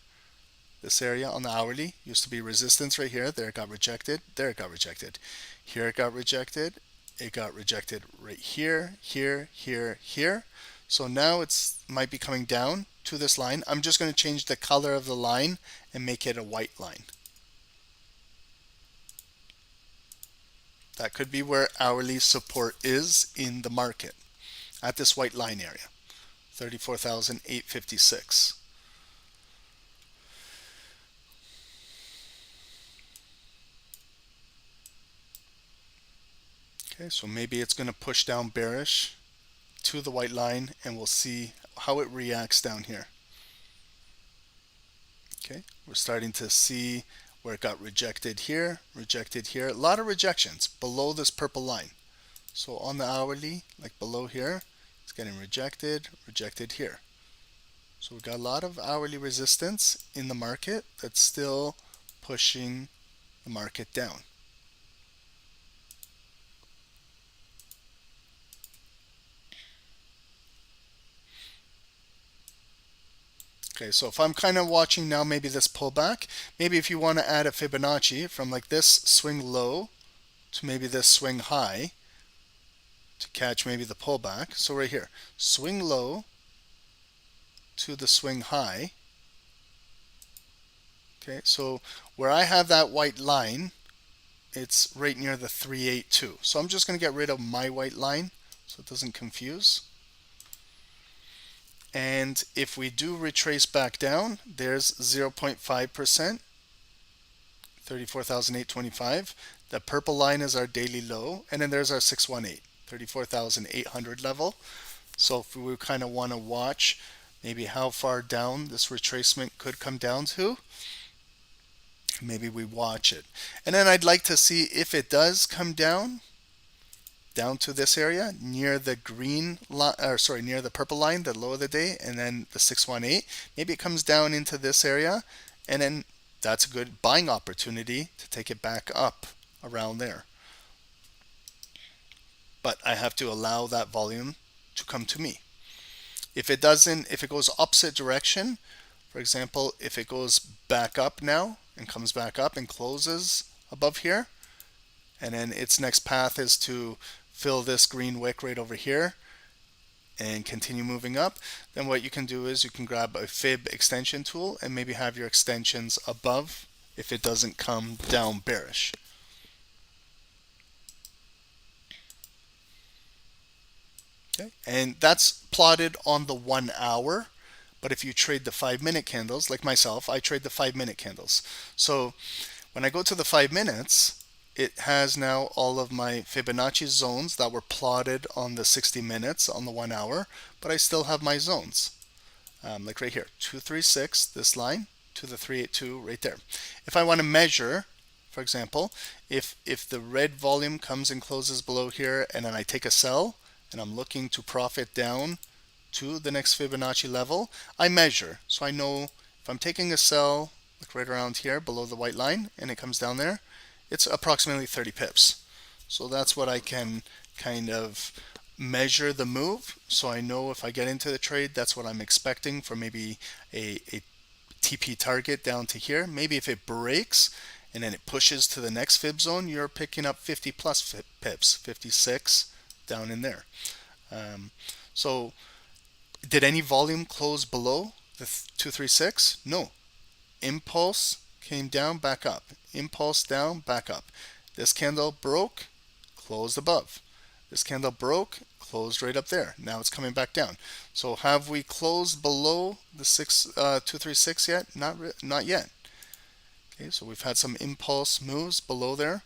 this area on the hourly used to be resistance right here. There it got rejected, there it got rejected, here it got rejected, it got rejected right here, here, here, here. So now it's might be coming down to this line. I'm just going to change the color of the line and make it a white line. That could be where hourly support is in the market, at this white line area, 34,856. Okay, so maybe it's going to push down bearish to the white line, and we'll see how it reacts down here. Okay, we're starting to see where it got rejected here, a lot of rejections below this purple line. So on the hourly, like below here, it's getting rejected, rejected here. So we've got a lot of hourly resistance in the market that's still pushing the market down. Okay, so if I'm kind of watching now maybe this pullback, maybe if you want to add a Fibonacci from like this swing low to maybe this swing high, to catch maybe the pullback. So right here, swing low to the swing high. Okay, so where I have that white line, it's right near the 382. So I'm just going to get rid of my white line so it doesn't confuse. And if we do retrace back down, there's 0.5%, 34,825. The purple line is our daily low, and then there's our 618, 34,800 level. So if we kind of want to watch maybe how far down this retracement could come down to, maybe we watch it. And then I'd like to see if it does come down to this area near the green line, or sorry, near the purple line, the low of the day, and then the 618. Maybe it comes down into this area, and then that's a good buying opportunity to take it back up around there. But I have to allow that volume to come to me. If it doesn't, if it goes opposite direction, for example, if it goes back up now and comes back up and closes above here, and then its next path is to fill this green wick right over here and continue moving up, then what you can do is you can grab a fib extension tool and maybe have your extensions above if it doesn't come down bearish. Okay, and that's plotted on the 1 hour. But if you trade the 5-minute candles, like myself, I trade the 5-minute candles. So when I go to the 5 minutes, it has now all of my Fibonacci zones that were plotted on the 60 minutes on the 1 hour, but I still have my zones. Like right here, 236, this line, to the 382 right there. If I want to measure, for example, if the red volume comes and closes below here, and then I take a sell, and I'm looking to profit down to the next Fibonacci level, I measure. So I know if I'm taking a sell, like right around here below the white line, and it comes down there, it's approximately 30 pips. So that's what I can kind of measure the move. So I know if I get into the trade, that's what I'm expecting for maybe a TP target down to here. Maybe if it breaks and then it pushes to the next fib zone, you're picking up 50 plus pips, 56 down in there. So did any volume close below the 236? No. Impulse came down, back up. Impulse down, back up. This candle broke, closed above. This candle broke, closed right up there. Now it's coming back down. So have we closed below the 236 yet? Not yet. Okay, so we've had some impulse moves below there.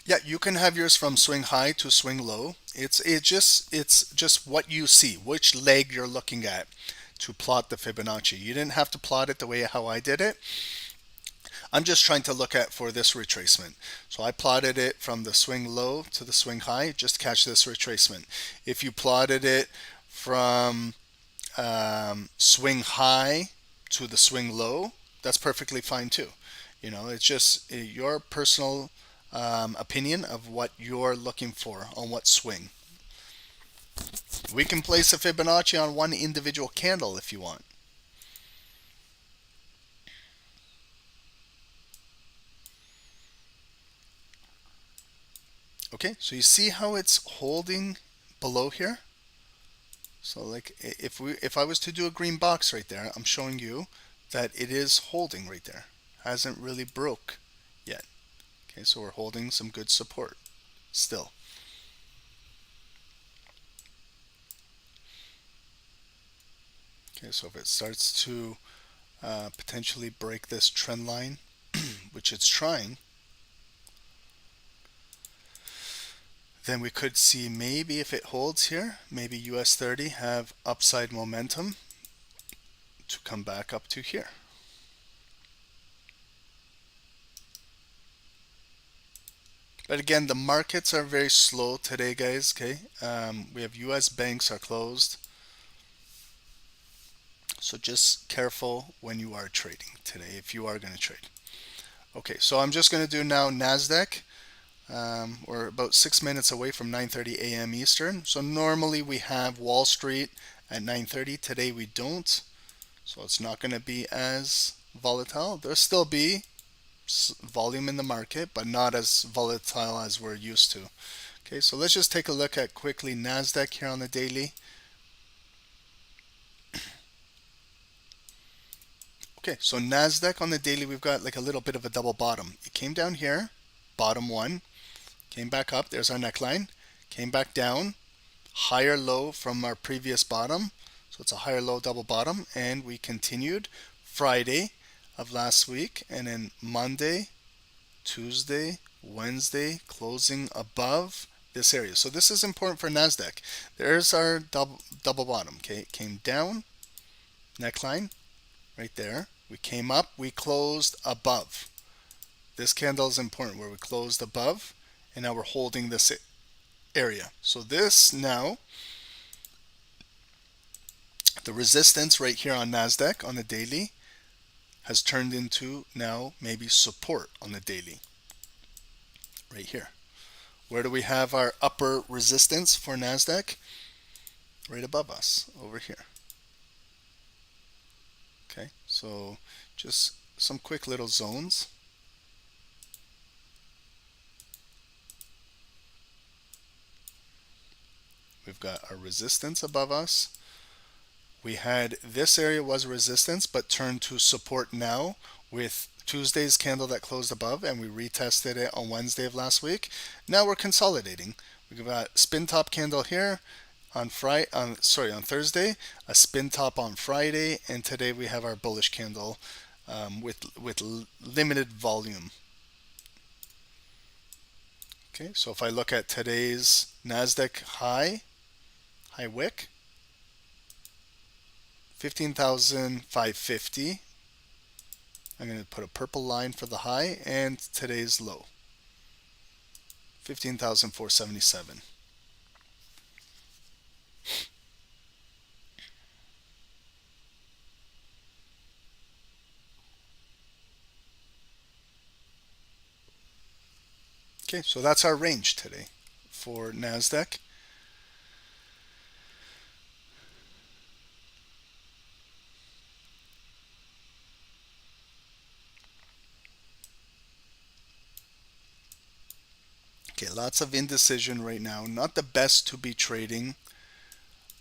Yeah, you can have yours from swing high to swing low. It's just what you see, which leg you're looking at to plot the Fibonacci. You didn't have to plot it the way how I did it. I'm just trying to look at for this retracement. So I plotted it from the swing low to the swing high, just to catch this retracement. If you plotted it from swing high to the swing low, that's perfectly fine too. You know, it's just your personal opinion of what you're looking for on what swing. We can place a Fibonacci on one individual candle if you want. Okay, so you see how it's holding below here? So like if I was to do a green box right there, I'm showing you that it is holding right there. Hasn't really broke yet. Okay, so we're holding some good support still. Okay, so if it starts to potentially break this trend line, which it's trying, then we could see maybe if it holds here, maybe US 30 have upside momentum to come back up to here. But again, the markets are very slow today, guys. Okay, we have US banks are closed. So just careful when you are trading today, if you are going to trade. Okay, so I'm just going to do now NASDAQ. We're about 6 minutes away from 9:30 a.m. Eastern. So normally we have Wall Street at 9:30. Today we don't. So it's not going to be as volatile. There'll still be volume in the market, but not as volatile as we're used to. Okay, so let's just take a look at quickly NASDAQ here on the daily. Okay, so NASDAQ on the daily, we've got like a little bit of a double bottom. It came down here, bottom one, came back up, there's our neckline, came back down, higher low from our previous bottom. So it's a higher low double bottom, and we continued Friday of last week, and then Monday, Tuesday, Wednesday, closing above this area. So this is important for NASDAQ. There's our double bottom. Okay, it came down, neckline, right there. We came up, we closed above. This candle is important where we closed above, and now we're holding this area. So this now, the resistance right here on NASDAQ on the daily has turned into now maybe support on the daily. Right here. Where do we have our upper resistance for NASDAQ? Right above us, over here. Okay, so just some quick little zones. We've got our resistance above us. We had this area was resistance but turned to support now with Tuesday's candle that closed above, and we retested it on Wednesday of last week. Now we're consolidating. We've got spin top candle here on Thursday, a spin top on Friday, and today we have our bullish candle with limited volume. Okay, so if I look at today's NASDAQ high wick, 15,550. I'm going to put a purple line for the high, and today's low, 15,477. Okay, so that's our range today for NASDAQ. Okay, lots of indecision right now. Not the best to be trading,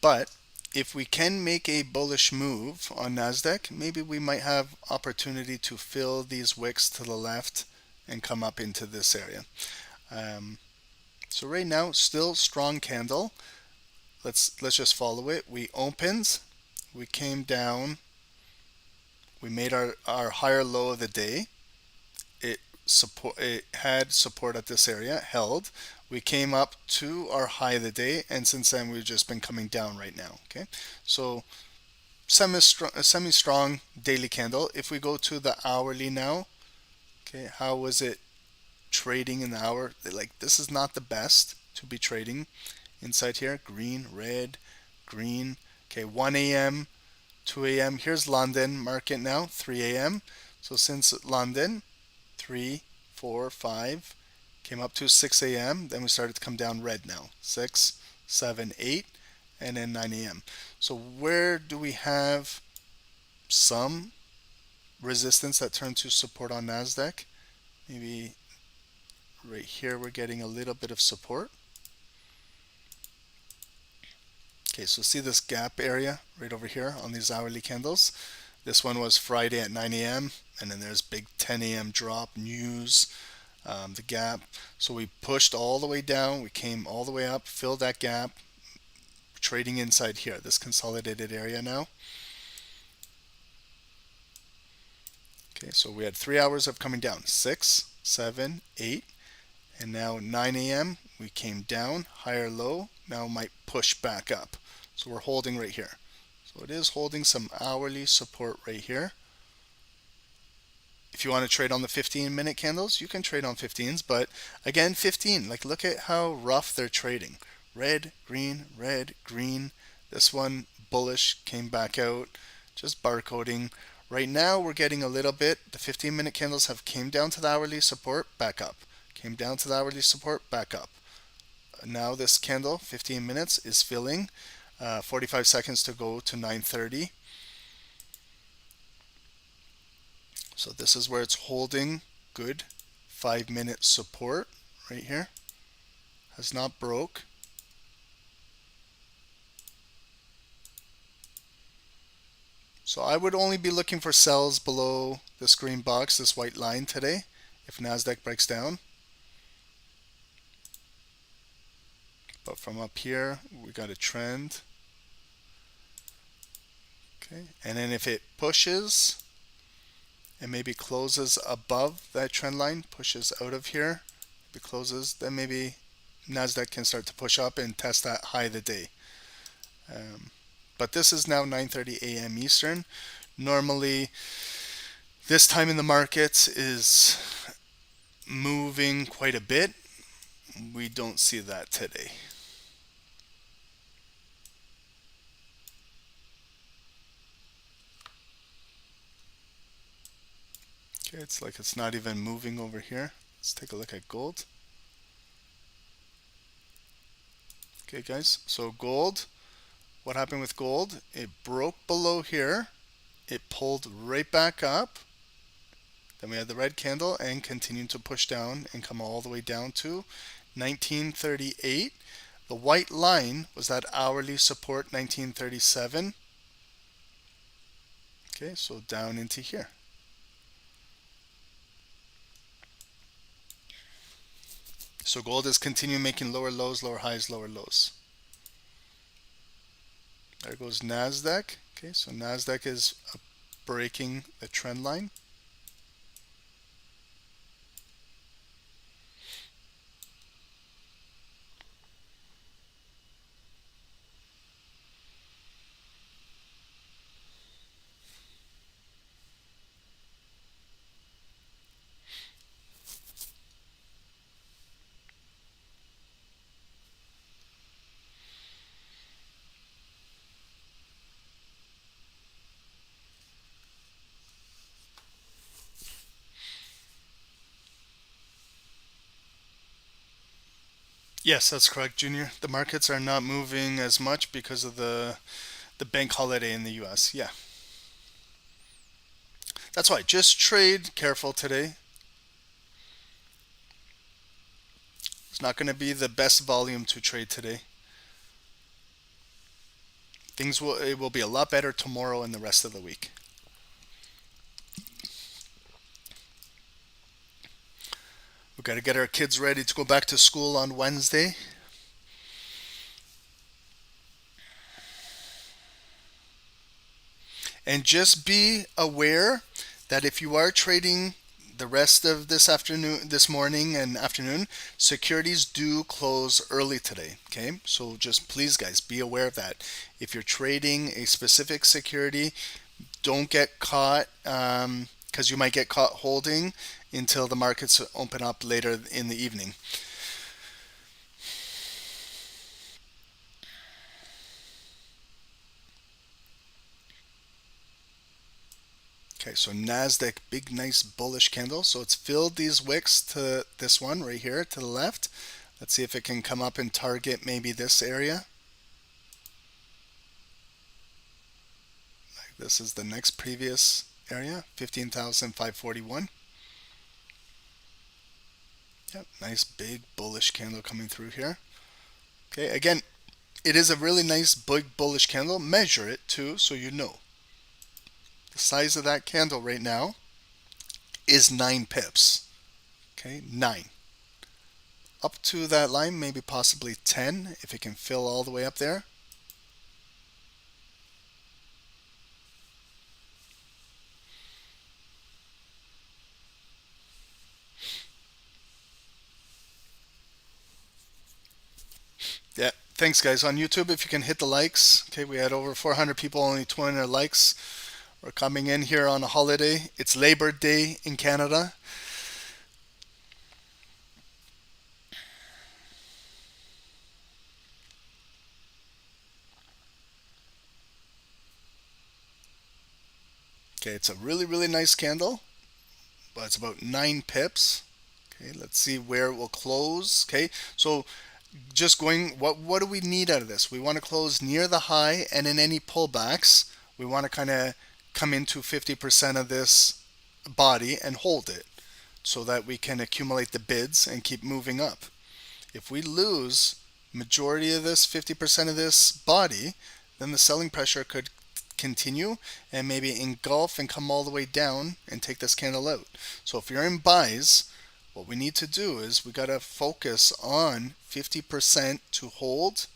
but if we can make a bullish move on NASDAQ, maybe we might have opportunity to fill these wicks to the left and come up into this area. So right now, still strong candle. Let's just follow it. We opened, we came down, we made our higher low of the day. It had support at this area, held. We came up to our high of the day, and since then we've just been coming down right now. Okay, so semi-strong daily candle. If we go to the hourly now, okay, how was it trading in the hour? Like, this is not the best to be trading inside here. Green, red, green. Okay, 1 a.m., 2 a.m. Here's London market now, 3 a.m. So since London, 3, 4, 5, came up to 6 a.m. Then we started to come down red now. 6, 7, 8, and then 9 a.m. So where do we have some resistance that turned to support on NASDAQ? Maybe right here we're getting a little bit of support. Okay, so see this gap area right over here on these hourly candles. This one was Friday at 9 a.m. and then there's big 10 a.m. drop, news, the gap. So we pushed all the way down, we came all the way up, filled that gap, trading inside here, this consolidated area now. Okay, so we had 3 hours of coming down, 6, 7, 8, and now 9 a.m. we came down, higher low, now might push back up. So we're holding right here. So it is holding some hourly support right here. If you want to trade on the 15-minute candles, you can trade on 15s, but again, 15, like look at how rough they're trading. Red, green, red, green. This one, bullish, came back out, just barcoding. Right now, we're getting a little bit, the 15-minute candles have came down to the hourly support, back up. came down to the hourly support, back up. Now this candle, 15 minutes, is filling. 45 seconds to go to 9:30. So this is where it's holding good 5-minute support right here. Has not broke. So I would only be looking for sells below this green box, this white line today, if NASDAQ breaks down. But from up here, we got a trend. Okay, and then if it pushes and maybe closes above that trend line, pushes out of here, if it closes, then maybe NASDAQ can start to push up and test that high of the day. But this is now 9:30 a.m. Eastern. Normally, this time in the markets is moving quite a bit. We don't see that today. Okay, it's like it's not even moving over here. Let's take a look at gold. Okay, guys, so gold, what happened with gold? It broke below here. It pulled right back up. Then we had the red candle and continued to push down and come all the way down to 1938. The white line was that hourly support, 1937. Okay, so down into here. So gold is continuing making lower lows, lower highs, lower lows. There goes NASDAQ. Okay, so NASDAQ is breaking the trend line. Yes, that's correct, Junior. The markets are not moving as much because of the bank holiday in the US. Yeah. That's why just trade careful today. It's not going to be the best volume to trade today. It will be a lot better tomorrow and the rest of the week. We've got to get our kids ready to go back to school on Wednesday. And just be aware that if you are trading the rest of this morning and afternoon, securities do close early today. Okay, so just please, guys, be aware of that. If you're trading a specific security, don't get caught, because you might get caught holding until the markets open up later in the evening. Okay, so NASDAQ, big nice bullish candle. So it's filled these wicks to this one right here to the left. Let's see if it can come up and target maybe this area. This is the next previous area, 15,541. Yep, nice big bullish candle coming through here. Okay, again, it is a really nice big bullish candle. Measure it too, so you know. The size of that candle right now is 9 pips. Okay, 9. Up to that line, maybe possibly 10, if it can fill all the way up there. Yeah, thanks guys. On YouTube, if you can hit the likes. Okay, we had over 400 people, only 200 likes. We're coming in here on a holiday. It's Labor Day in Canada. Okay, it's a really, really nice candle, but it's about 9 pips. Okay, let's see where it will close. Okay, so just going, what do we need out of this? We want to close near the high, and in any pullbacks, we want to kind of come into 50% of this body and hold it so that we can accumulate the bids and keep moving up. If we lose majority of this, 50% of this body, then the selling pressure could continue and maybe engulf and come all the way down and take this candle out. So if you're in buys, what we need to do is we got to focus on 50% to hold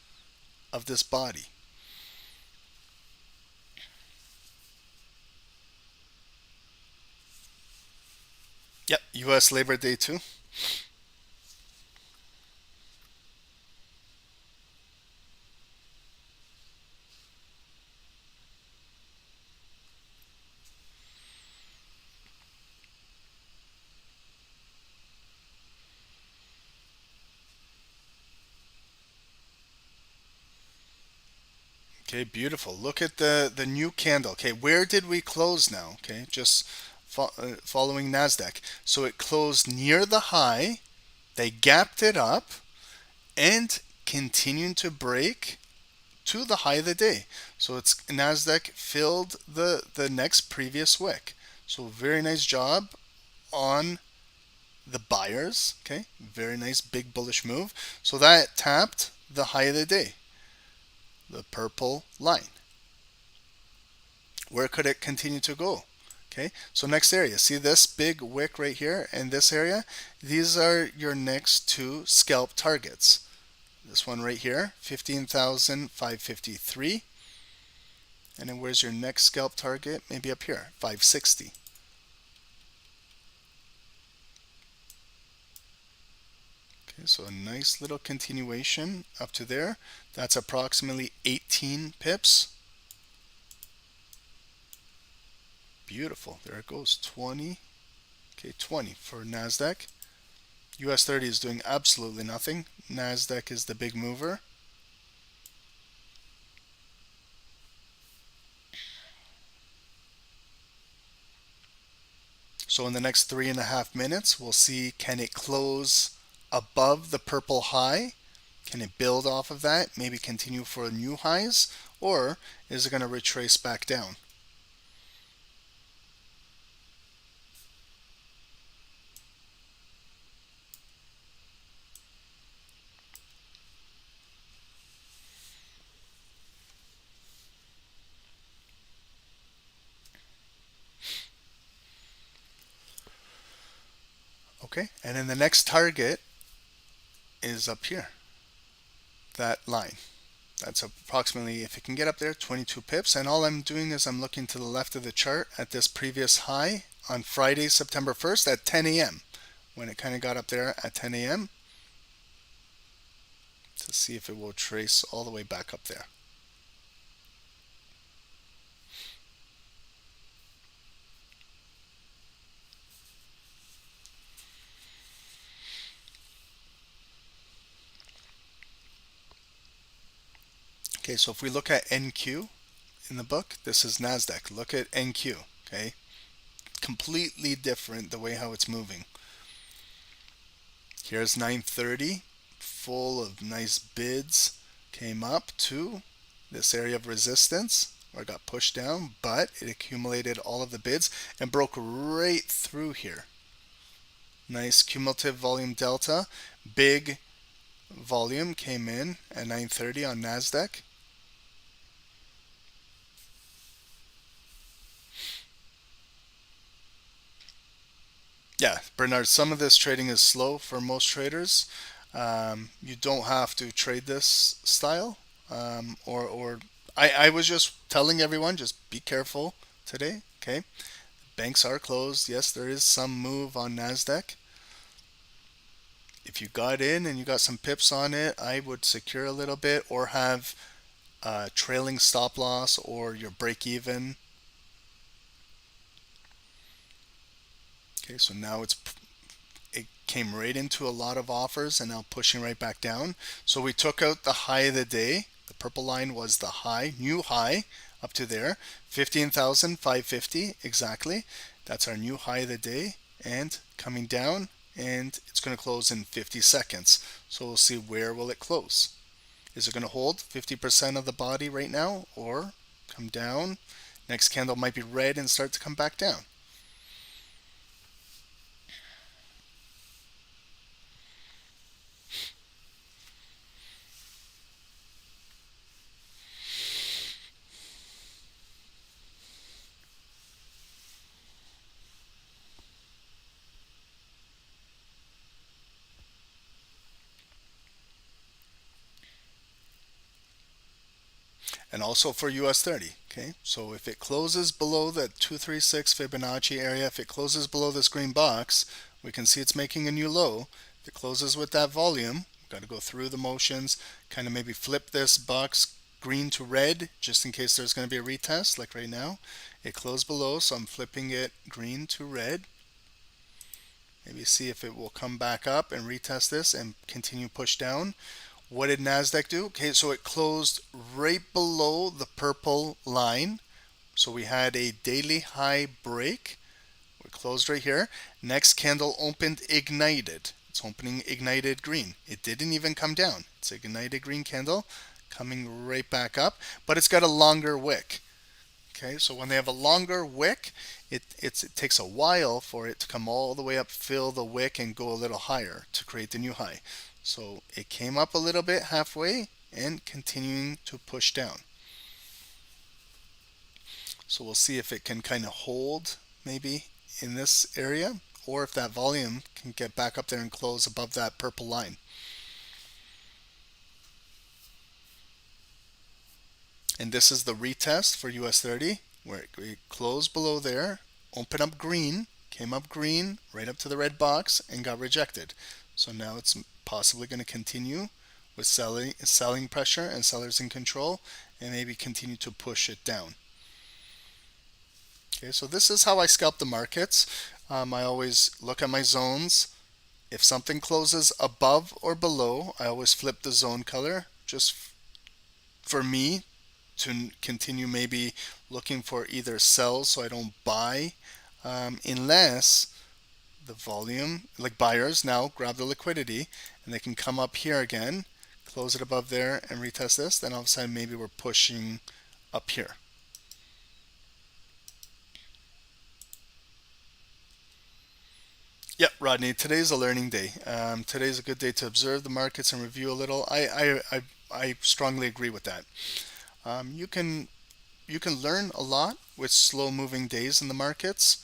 of this body. Yep, US Labor Day too. Okay, beautiful. Look at the new candle. Okay, where did we close now? Okay, just following NASDAQ. So it closed near the high. They gapped it up and continued to break to the high of the day. So it's NASDAQ filled the next previous wick. So very nice job on the buyers. Okay, very nice big bullish move. So that tapped the high of the day, the purple line. Where could it continue to go? Okay, so next area, see this big wick right here and this area? These are your next two scalp targets. This one right here, 15,553. And then where's your next scalp target? Maybe up here, 560. Okay, so a nice little continuation up to there. That's approximately 18 pips. Beautiful. There it goes. 20. Okay, 20 for NASDAQ. US 30 is doing absolutely nothing. NASDAQ is the big mover. So in the next 3.5 minutes, we'll see, can it close above the purple high? Can it build off of that? Maybe continue for new highs? Or is it going to retrace back down? Okay, and then the next target is up here, that line. That's approximately, if it can get up there, 22 pips. And all I'm doing is I'm looking to the left of the chart at this previous high on Friday, September 1st at 10 a.m. when it kind of got up there at 10 a.m. to see if it will trace all the way back up there. Okay, so if we look at NQ in the book, this is NASDAQ. Look at NQ, okay? Completely different the way how it's moving. Here's 930, full of nice bids, came up to this area of resistance, or it got pushed down, but it accumulated all of the bids and broke right through here. Nice cumulative volume delta, big volume came in at 930 on NASDAQ. Yeah, Bernard, some of this trading is slow for most traders. You don't have to trade this style. I was just telling everyone, just be careful today, okay? Banks are closed. Yes, there is some move on NASDAQ. If you got in and you got some pips on it, I would secure a little bit or have trailing stop loss or your break even. Okay, so now it came right into a lot of offers and now pushing right back down. So we took out the high of the day. The purple line was the high, new high up to there, 15,550 exactly. That's our new high of the day. And coming down, and it's going to close in 50 seconds. So we'll see where will it close. Is it going to hold 50% of the body right now or come down? Next candle might be red and start to come back down. And also for US 30. Okay, so if it closes below that 236 Fibonacci area, if it closes below this green box, we can see it's making a new low. If it closes with that volume, we've got to go through the motions, kind of maybe flip this box green to red just in case there's going to be a retest, like right now. It closed below, so I'm flipping it green to red. Maybe see if it will come back up and retest this and continue push down. What did NASDAQ do? Okay, so it closed right below the purple line. So we had a daily high break. We closed right here. Next candle opened ignited. It's opening ignited green. It didn't even come down. It's ignited green candle coming right back up, but it's got a longer wick. Okay, so when they have a longer wick, it takes a while for it to come all the way up, fill the wick, and go a little higher to create the new high. So it came up a little bit halfway and continuing to push down. So we'll see if it can kind of hold maybe in this area, or if that volume can get back up there and close above that purple line. And this is the retest for US 30, where it closed below there, opened up green, came up green, right up to the red box, and got rejected. So now it's possibly going to continue with selling pressure and sellers in control, and maybe continue to push it down. Okay, so this is how I scalp the markets. I always look at my zones. If something closes above or below, I always flip the zone color, just for me to continue maybe looking for either sells so I don't buy, unless the volume, like buyers now grab the liquidity and they can come up here again, close it above there and retest this, then all of a sudden maybe we're pushing up here. Yep, Rodney, today's a learning day. Today's a good day to observe the markets and review a little. I strongly agree with that. You can learn a lot with slow moving days in the markets.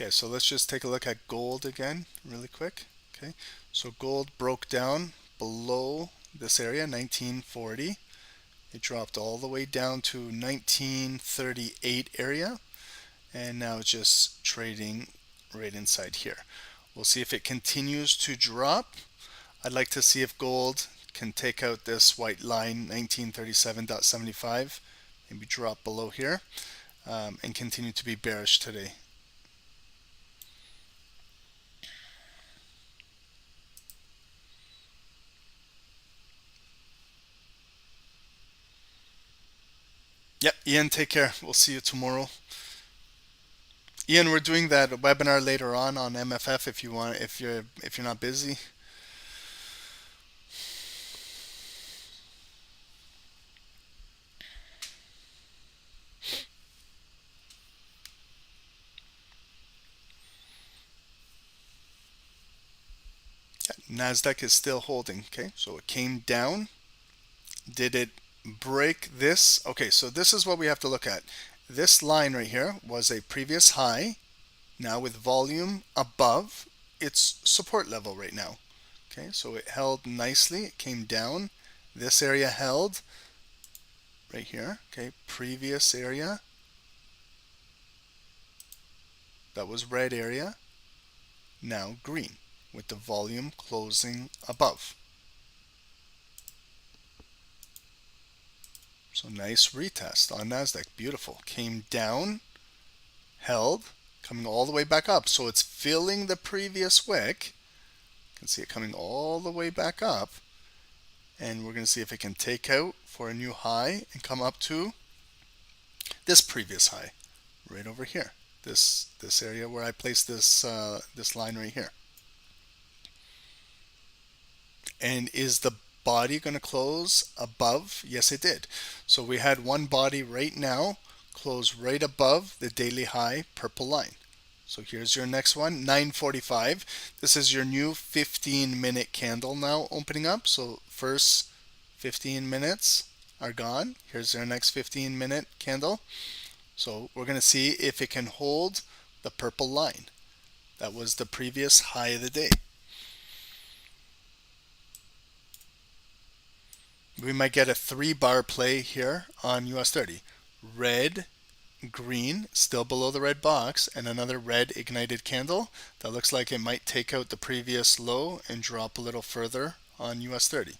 Okay, so let's just take a look at gold again really quick. Okay, so gold broke down below this area, 1940. It dropped all the way down to 1938 area, and now it's just trading right inside here. We'll see if it continues to drop. I'd like to see if gold can take out this white line, 1937.75, maybe drop below here, and continue to be bearish today. Yep, Ian, take care. We'll see you tomorrow. Ian, we're doing that webinar later on MFF if you want, if you're not busy. NASDAQ is still holding. Okay, so it came down. Did it break this? Okay, so this is what we have to look at. this line right here was a previous high. Now with volume above its support level right now. Okay, so it held nicely. It came down. This area held right here. Okay, previous area. That was red area. Now green with the volume closing above. So nice retest on NASDAQ. Beautiful. Came down, held, coming all the way back up. So it's filling the previous wick. You can see it coming all the way back up. And we're going to see if it can take out for a new high and come up to this previous high right over here. This area where I placed this this line right here. And is the body going to close above? Yes, it did. So we had one body right now close right above the daily high purple line. So here's your next one, 9:45. This is your new 15-minute candle now opening up. So first 15 minutes are gone. Here's our next 15-minute candle. So we're going to see if it can hold the purple line. That was the previous high of the day. We might get a 3-bar play here on US 30. Red, green, still below the red box, and another red ignited candle. That looks like it might take out the previous low and drop a little further on US 30.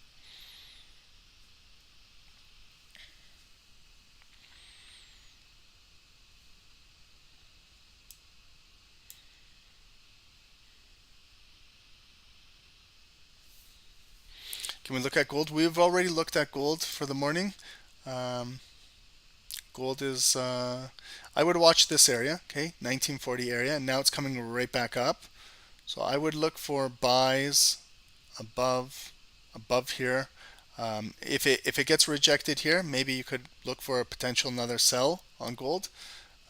Can we look at gold? We've already looked at gold for the morning. Gold is, I would watch this area, okay, 1940 area, and now it's coming right back up. So I would look for buys above here. If it gets rejected here, maybe you could look for a potential another sell on gold.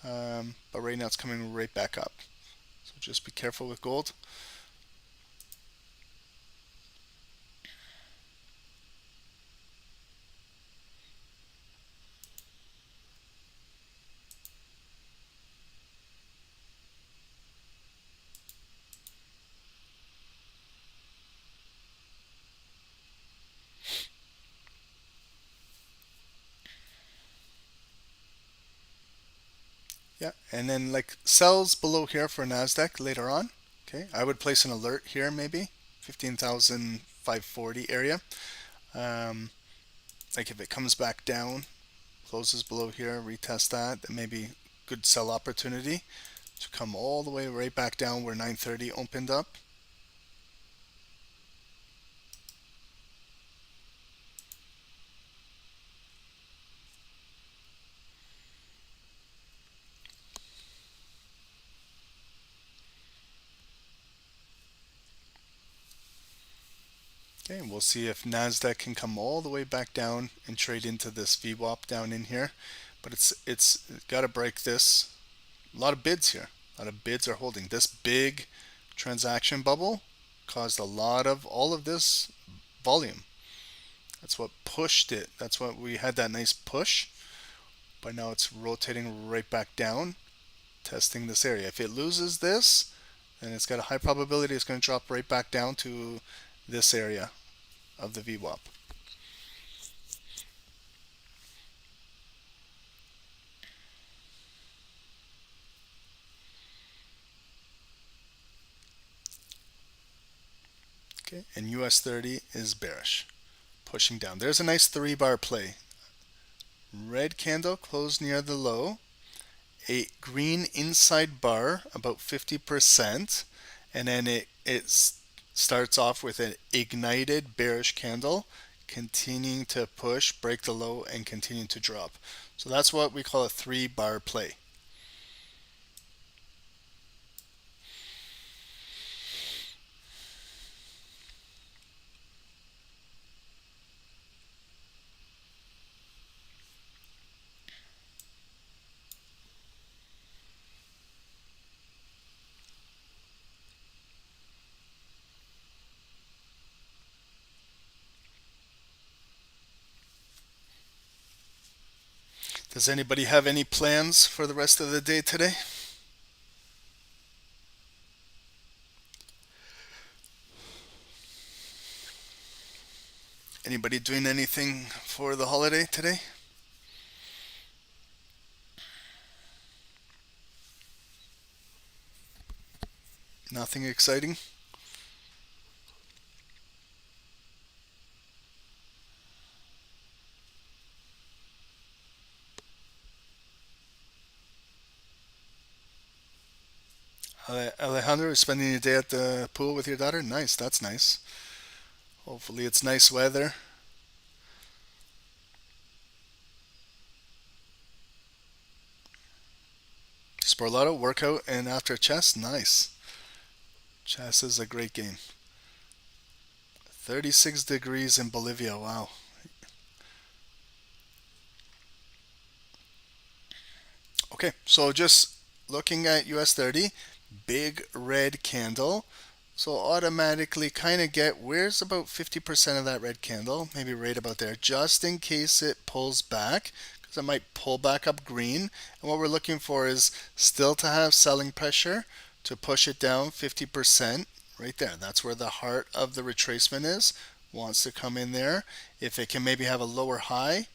But right now it's coming right back up. So just be careful with gold. Yeah, and then like sells below here for NASDAQ later on. Okay, I would place an alert here maybe, 15,540 area. Like if it comes back down, closes below here, retest that, then maybe good sell opportunity to come all the way right back down where 930 opened up. Okay, and we'll see if NASDAQ can come all the way back down and trade into this VWAP down in here. But it's got to break this. A lot of bids here. A lot of bids are holding. This big transaction bubble caused a lot of all of this volume. That's what pushed it. That's what we had that nice push. But now it's rotating right back down, testing this area. If it loses this, then it's got a high probability it's going to drop right back down to this area of the VWAP. Okay, and US 30 is bearish, pushing down. There's a nice 3-bar play. Red candle closed near the low, a green inside bar about 50%, and then it starts off with an ignited bearish candle, continuing to push, break the low, and continue to drop. So that's what we call a 3-bar play. Does anybody have any plans for the rest of the day today? Anybody doing anything for the holiday today? Nothing exciting? Alejandro, is spending your day at the pool with your daughter? Nice, that's nice. Hopefully it's nice weather. Sportlato, workout, and after chess? Nice. Chess is a great game. 36 degrees in Bolivia, wow. Okay, so just looking at US 30, big red candle. So automatically kind of get where's about 50% of that red candle, maybe right about there, just in case it pulls back, because it might pull back up green. And what we're looking for is still to have selling pressure to push it down 50% right there. That's where the heart of the retracement is. Wants to come in there. If it can maybe have a lower high,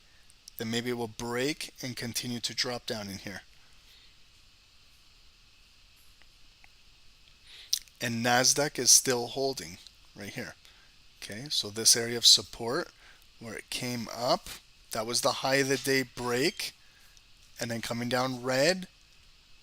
then maybe it will break and continue to drop down in here. And NASDAQ is still holding right here. Okay, so this area of support where it came up, that was the high of the day break, and then coming down red,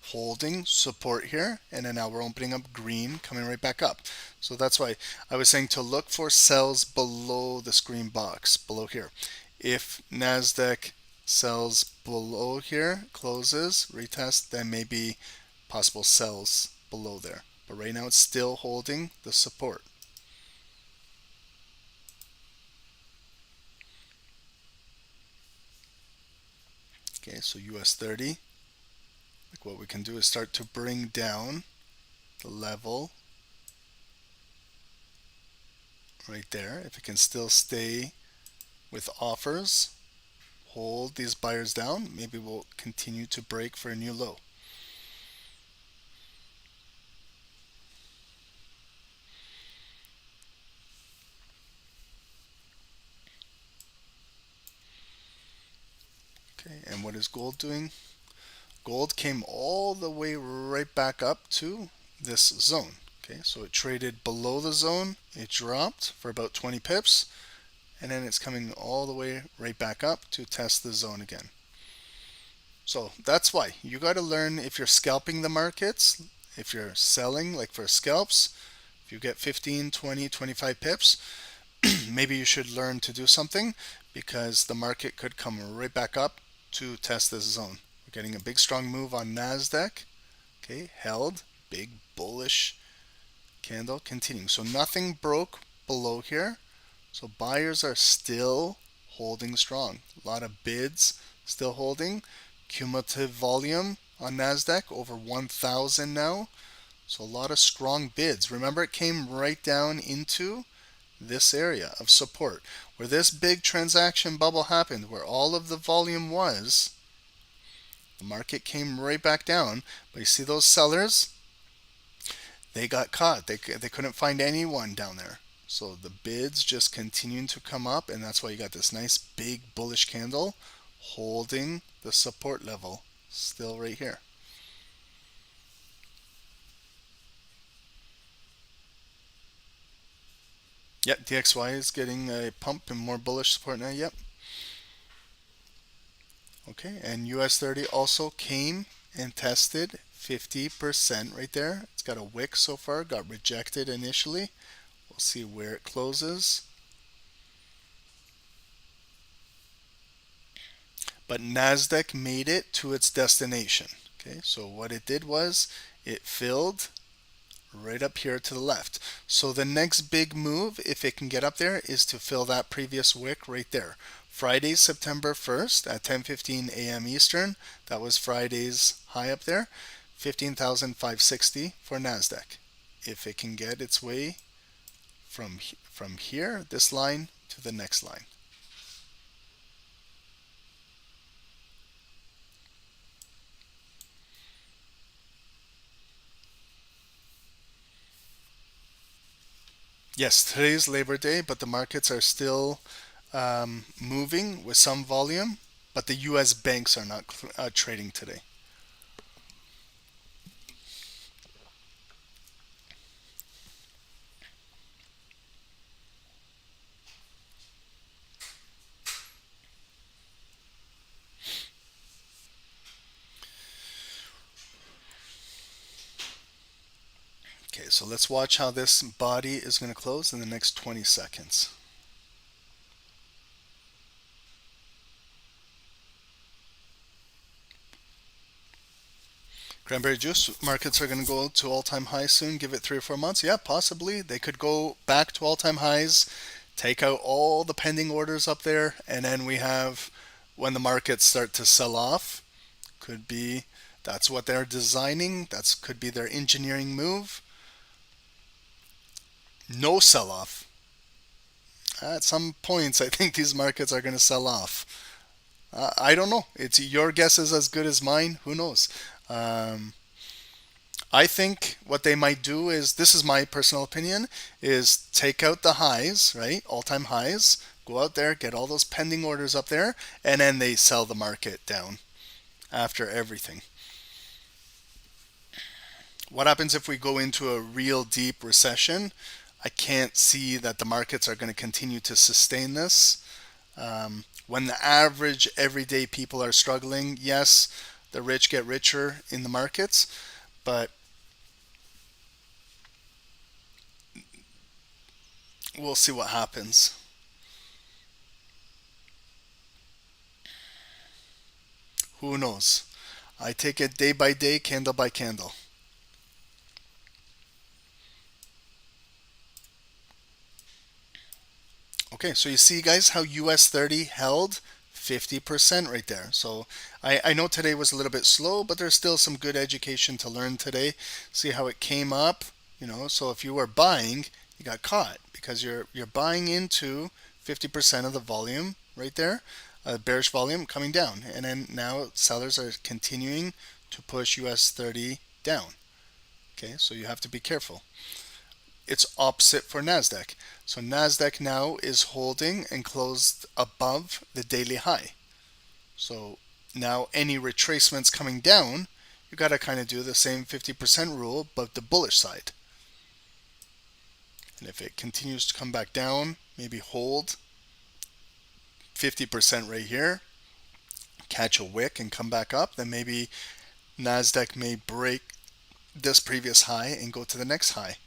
holding support here, and then now we're opening up green, coming right back up. So that's why I was saying to look for sells below this green box, below here. If NASDAQ sells below here, closes, retest, then maybe possible sells below there. But right now it's still holding the support. Okay, so US 30, like what we can do is start to bring down the level right there. If it can still stay with offers, hold these buyers down, maybe we'll continue to break for a new low. Okay, and what is gold doing? Gold came all the way right back up to this zone. Okay, so it traded below the zone, it dropped for about 20 pips, and then it's coming all the way right back up to test the zone again. So that's why you got to learn if you're scalping the markets, if you're selling like for scalps, if you get 15, 20, 25 pips, maybe you should learn to do something because the market could come right back up to test this zone. We're getting a big strong move on NASDAQ. Okay, held, big bullish candle continuing. So nothing broke below here. So buyers are still holding strong. A lot of bids still holding. Cumulative volume on NASDAQ over 1,000 now. So a lot of strong bids. Remember, it came right down into this area of support where this big transaction bubble happened, where all of the volume was. The market came right back down, but you see those sellers, they got caught. They couldn't find anyone down there. So the bids just continuing to come up, and that's why you got this nice big bullish candle holding the support level still right here. Yep, DXY is getting a pump and more bullish support now. Yep. Okay, and US 30 also came and tested 50% right there. It's got a wick so far, got rejected initially. We'll see where it closes. But NASDAQ made it to its destination. Okay, so what it did was it filled right up here to the left. So the next big move, if it can get up there, is to fill that previous wick right there. Friday, September 1st at 10:15 a.m. Eastern. That was Friday's high up there. 15,560 for NASDAQ. If it can get its way from here, this line, to the next line. Yes, today's Labor Day, but the markets are still moving with some volume, but the U.S. banks are not trading today. Okay, so let's watch how this body is going to close in the next 20 seconds. Cranberry juice markets are going to go to all-time highs soon. Give it 3 or 4 months. Yeah, possibly. They could go back to all-time highs, take out all the pending orders up there, and then we have when the markets start to sell off. Could be that's what they're designing. That could be their engineering move. No sell-off. At some points, I think these markets are going to sell off. I don't know. It's your guess is as good as mine. Who knows? I think what they might do is, this is my personal opinion, is take out the highs, right? All-time highs. Go out there, get all those pending orders up there, and then they sell the market down after everything. What happens if we go into a real deep recession? I can't see that the markets are going to continue to sustain this. When the average everyday people are struggling, yes, the rich get richer in the markets, but we'll see what happens. Who knows? I take it day by day, candle by candle. Okay, so you see, guys, how US 30 held 50% right there. So I know today was a little bit slow, but there's still some good education to learn today. See how it came up, so if you were buying, you got caught because you're buying into 50% of the volume right there, bearish volume coming down. And then now sellers are continuing to push US 30 down. Okay, so you have to be careful. It's opposite for NASDAQ. So NASDAQ now is holding and closed above the daily high. So now any retracements coming down, you got to kind of do the same 50% rule, but the bullish side. And if it continues to come back down, maybe hold 50% right here, catch a wick and come back up, then maybe NASDAQ may break this previous high and go to the next high.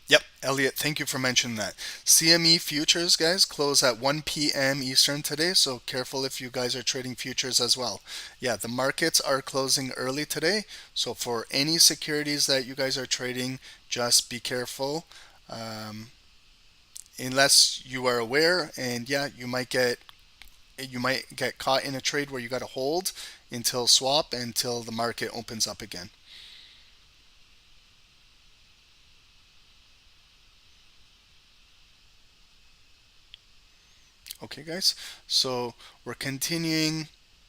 Yep, Elliot, thank you for mentioning that. CME futures, guys, close at 1 p.m. Eastern today, so careful if you guys are trading futures as well. Yeah, the markets are closing early today, so for any securities that you guys are trading, just be careful. Unless you are aware, and yeah, you might get caught in a trade where you got to hold until swap until the market opens up again. Okay, guys, so we're continuing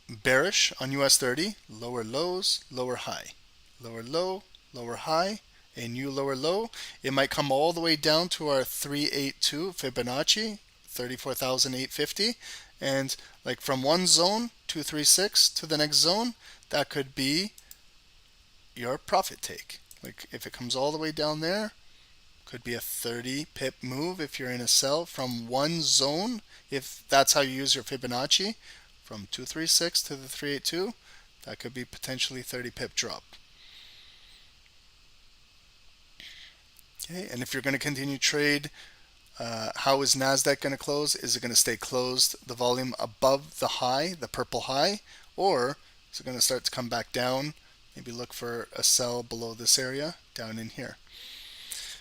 bearish on US 30, lower lows, lower high, lower low, lower high, a new lower low. It might come all the way down to our 382 Fibonacci, 34,850, and like from one zone, 236, to the next zone, that could be your profit take. Like if it comes all the way down there, could be a 30 pip move if you're in a sell from one zone, if that's how you use your Fibonacci, from 236 to the 382, that could be potentially 30 pip drop. Okay, and if you're going to continue trade, how is NASDAQ going to close? Is it going to stay closed, the volume above the high, the purple high, or is it going to start to come back down? Maybe look for a sell below this area, down in here.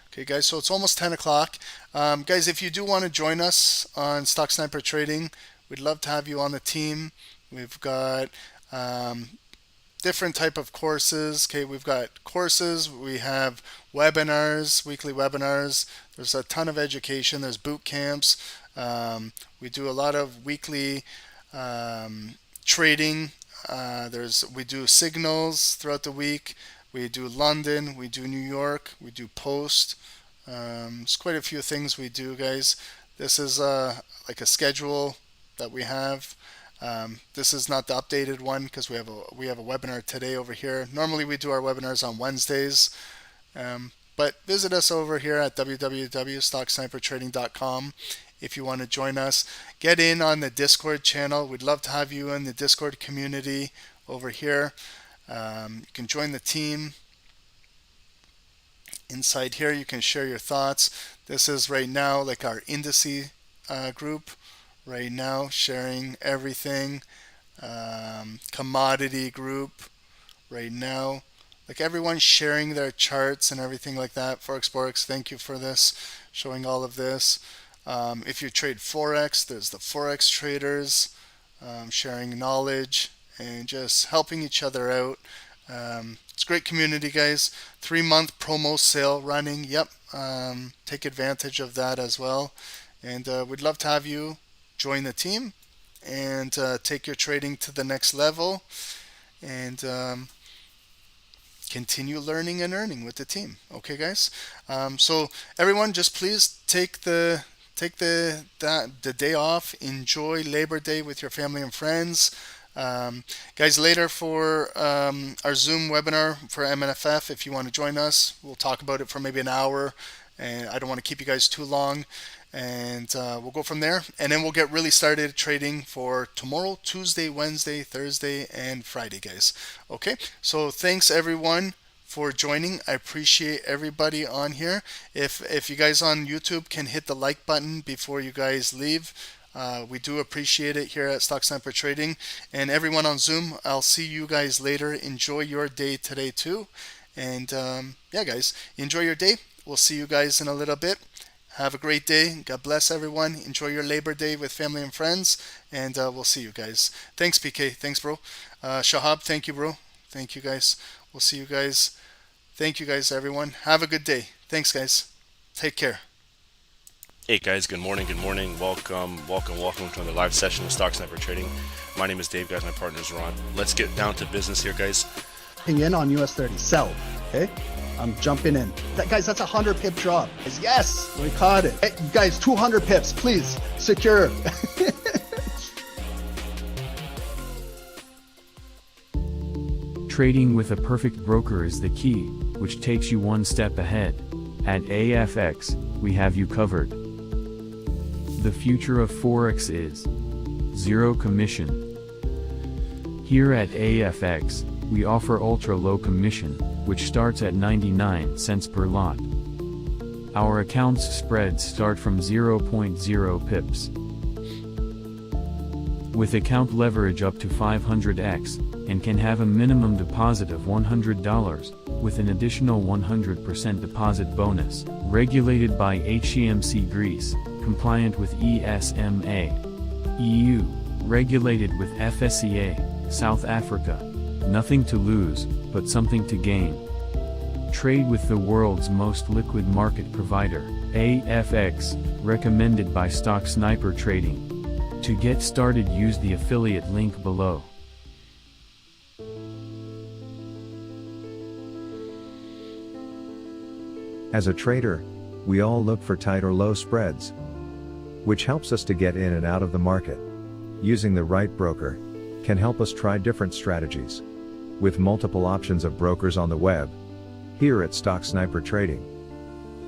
Okay, guys, so it's almost 10 o'clock. Guys, if you do want to join us on Stocksnipertrading, we'd love to have you on the team. We've got different type of courses. Okay, we've got courses, we have webinars, weekly webinars. There's a ton of education. There's boot camps. We do a lot of weekly trading We do signals throughout the week. We do London, we do New York, we do Post. There's quite a few things we do, guys. This is like a schedule that we have. This is not the updated one because we have a webinar today over here. Normally we do our webinars on Wednesdays, but visit us over here at www.stocksnipertrading.com if you want to join us. Get in on the Discord channel. We'd love to have you in the Discord community over here. You can join the team. Inside here you can share your thoughts. This is right now like our indice group. Right now sharing everything. Commodity group right now. Like everyone's sharing their charts and everything like that. Forex, thank you for this, showing all of this. If you trade Forex, there's the Forex traders sharing knowledge and just helping each other out. It's a great community, guys. 3-month promo sale running. Yep. Take advantage of that as well. And we'd love to have you join the team and take your trading to the next level and continue learning and earning with the team. Okay, guys. So everyone, just please take the day off. Enjoy Labor Day with your family and friends. Guys, later for our Zoom webinar for MNFF, if you want to join us, we'll talk about it for maybe an hour, and I don't want to keep you guys too long, and we'll go from there, and then we'll get really started trading for tomorrow, Tuesday, Wednesday, Thursday, and Friday, guys. Okay, so thanks everyone for joining. I appreciate everybody on here. If you guys on YouTube can hit the like button before you guys leave, we do appreciate it here at Stock Sniper Trading. And everyone on Zoom, I'll see you guys later. Enjoy your day today too. And yeah, guys, enjoy your day. We'll see you guys in a little bit. Have a great day. God bless everyone. Enjoy your Labor Day with family and friends. And we'll see you guys. Thanks, PK. Thanks, bro. Shahab, thank you, bro. Thank you, guys. We'll see you guys. Thank you, guys, everyone. Have a good day. Thanks, guys. Take care. Hey guys, good morning, welcome to another live session of Stock Sniper Trading. My name is Dave, guys, my partner is Ron. Let's get down to business here, guys. In on US 30, sell, okay? I'm jumping in. Guys, that's a 100 pip drop. Yes, we caught it. Hey, guys, 200 pips, please, secure. Trading with a perfect broker is the key, which takes you one step ahead. At AAAFx, we have you covered. The future of Forex is zero commission. Here at AAAFx, we offer ultra low commission, which starts at 99 cents per lot. Our accounts spreads start from 0.0 pips. With account leverage up to 500x, and can have a minimum deposit of $100, with an additional 100% deposit bonus, regulated by HCMC Greece, compliant with ESMA, EU, regulated with FSCA, South Africa. Nothing to lose, but something to gain. Trade with the world's most liquid market provider, AAAFx, recommended by Stocksnipertrading. To get started, use the affiliate link below. As a trader, we all look for tight or low spreads, which helps us to get in and out of the market. Using the right broker can help us try different strategies. With multiple options of brokers on the web, here at Stocksnipertrading,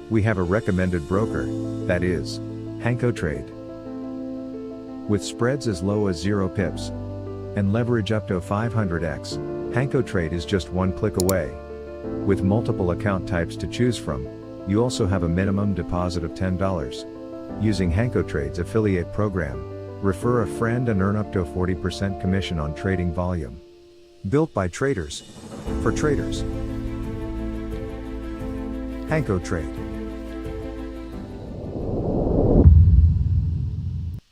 we have a recommended broker, that is, HankoTrade. With spreads as low as 0 pips and leverage up to 500x, HankoTrade is just one click away. With multiple account types to choose from, you also have a minimum deposit of $10. Using HankoTrade's affiliate program, refer a friend and earn up to a 40% commission on trading volume. Built by traders, for traders. HankoTrade.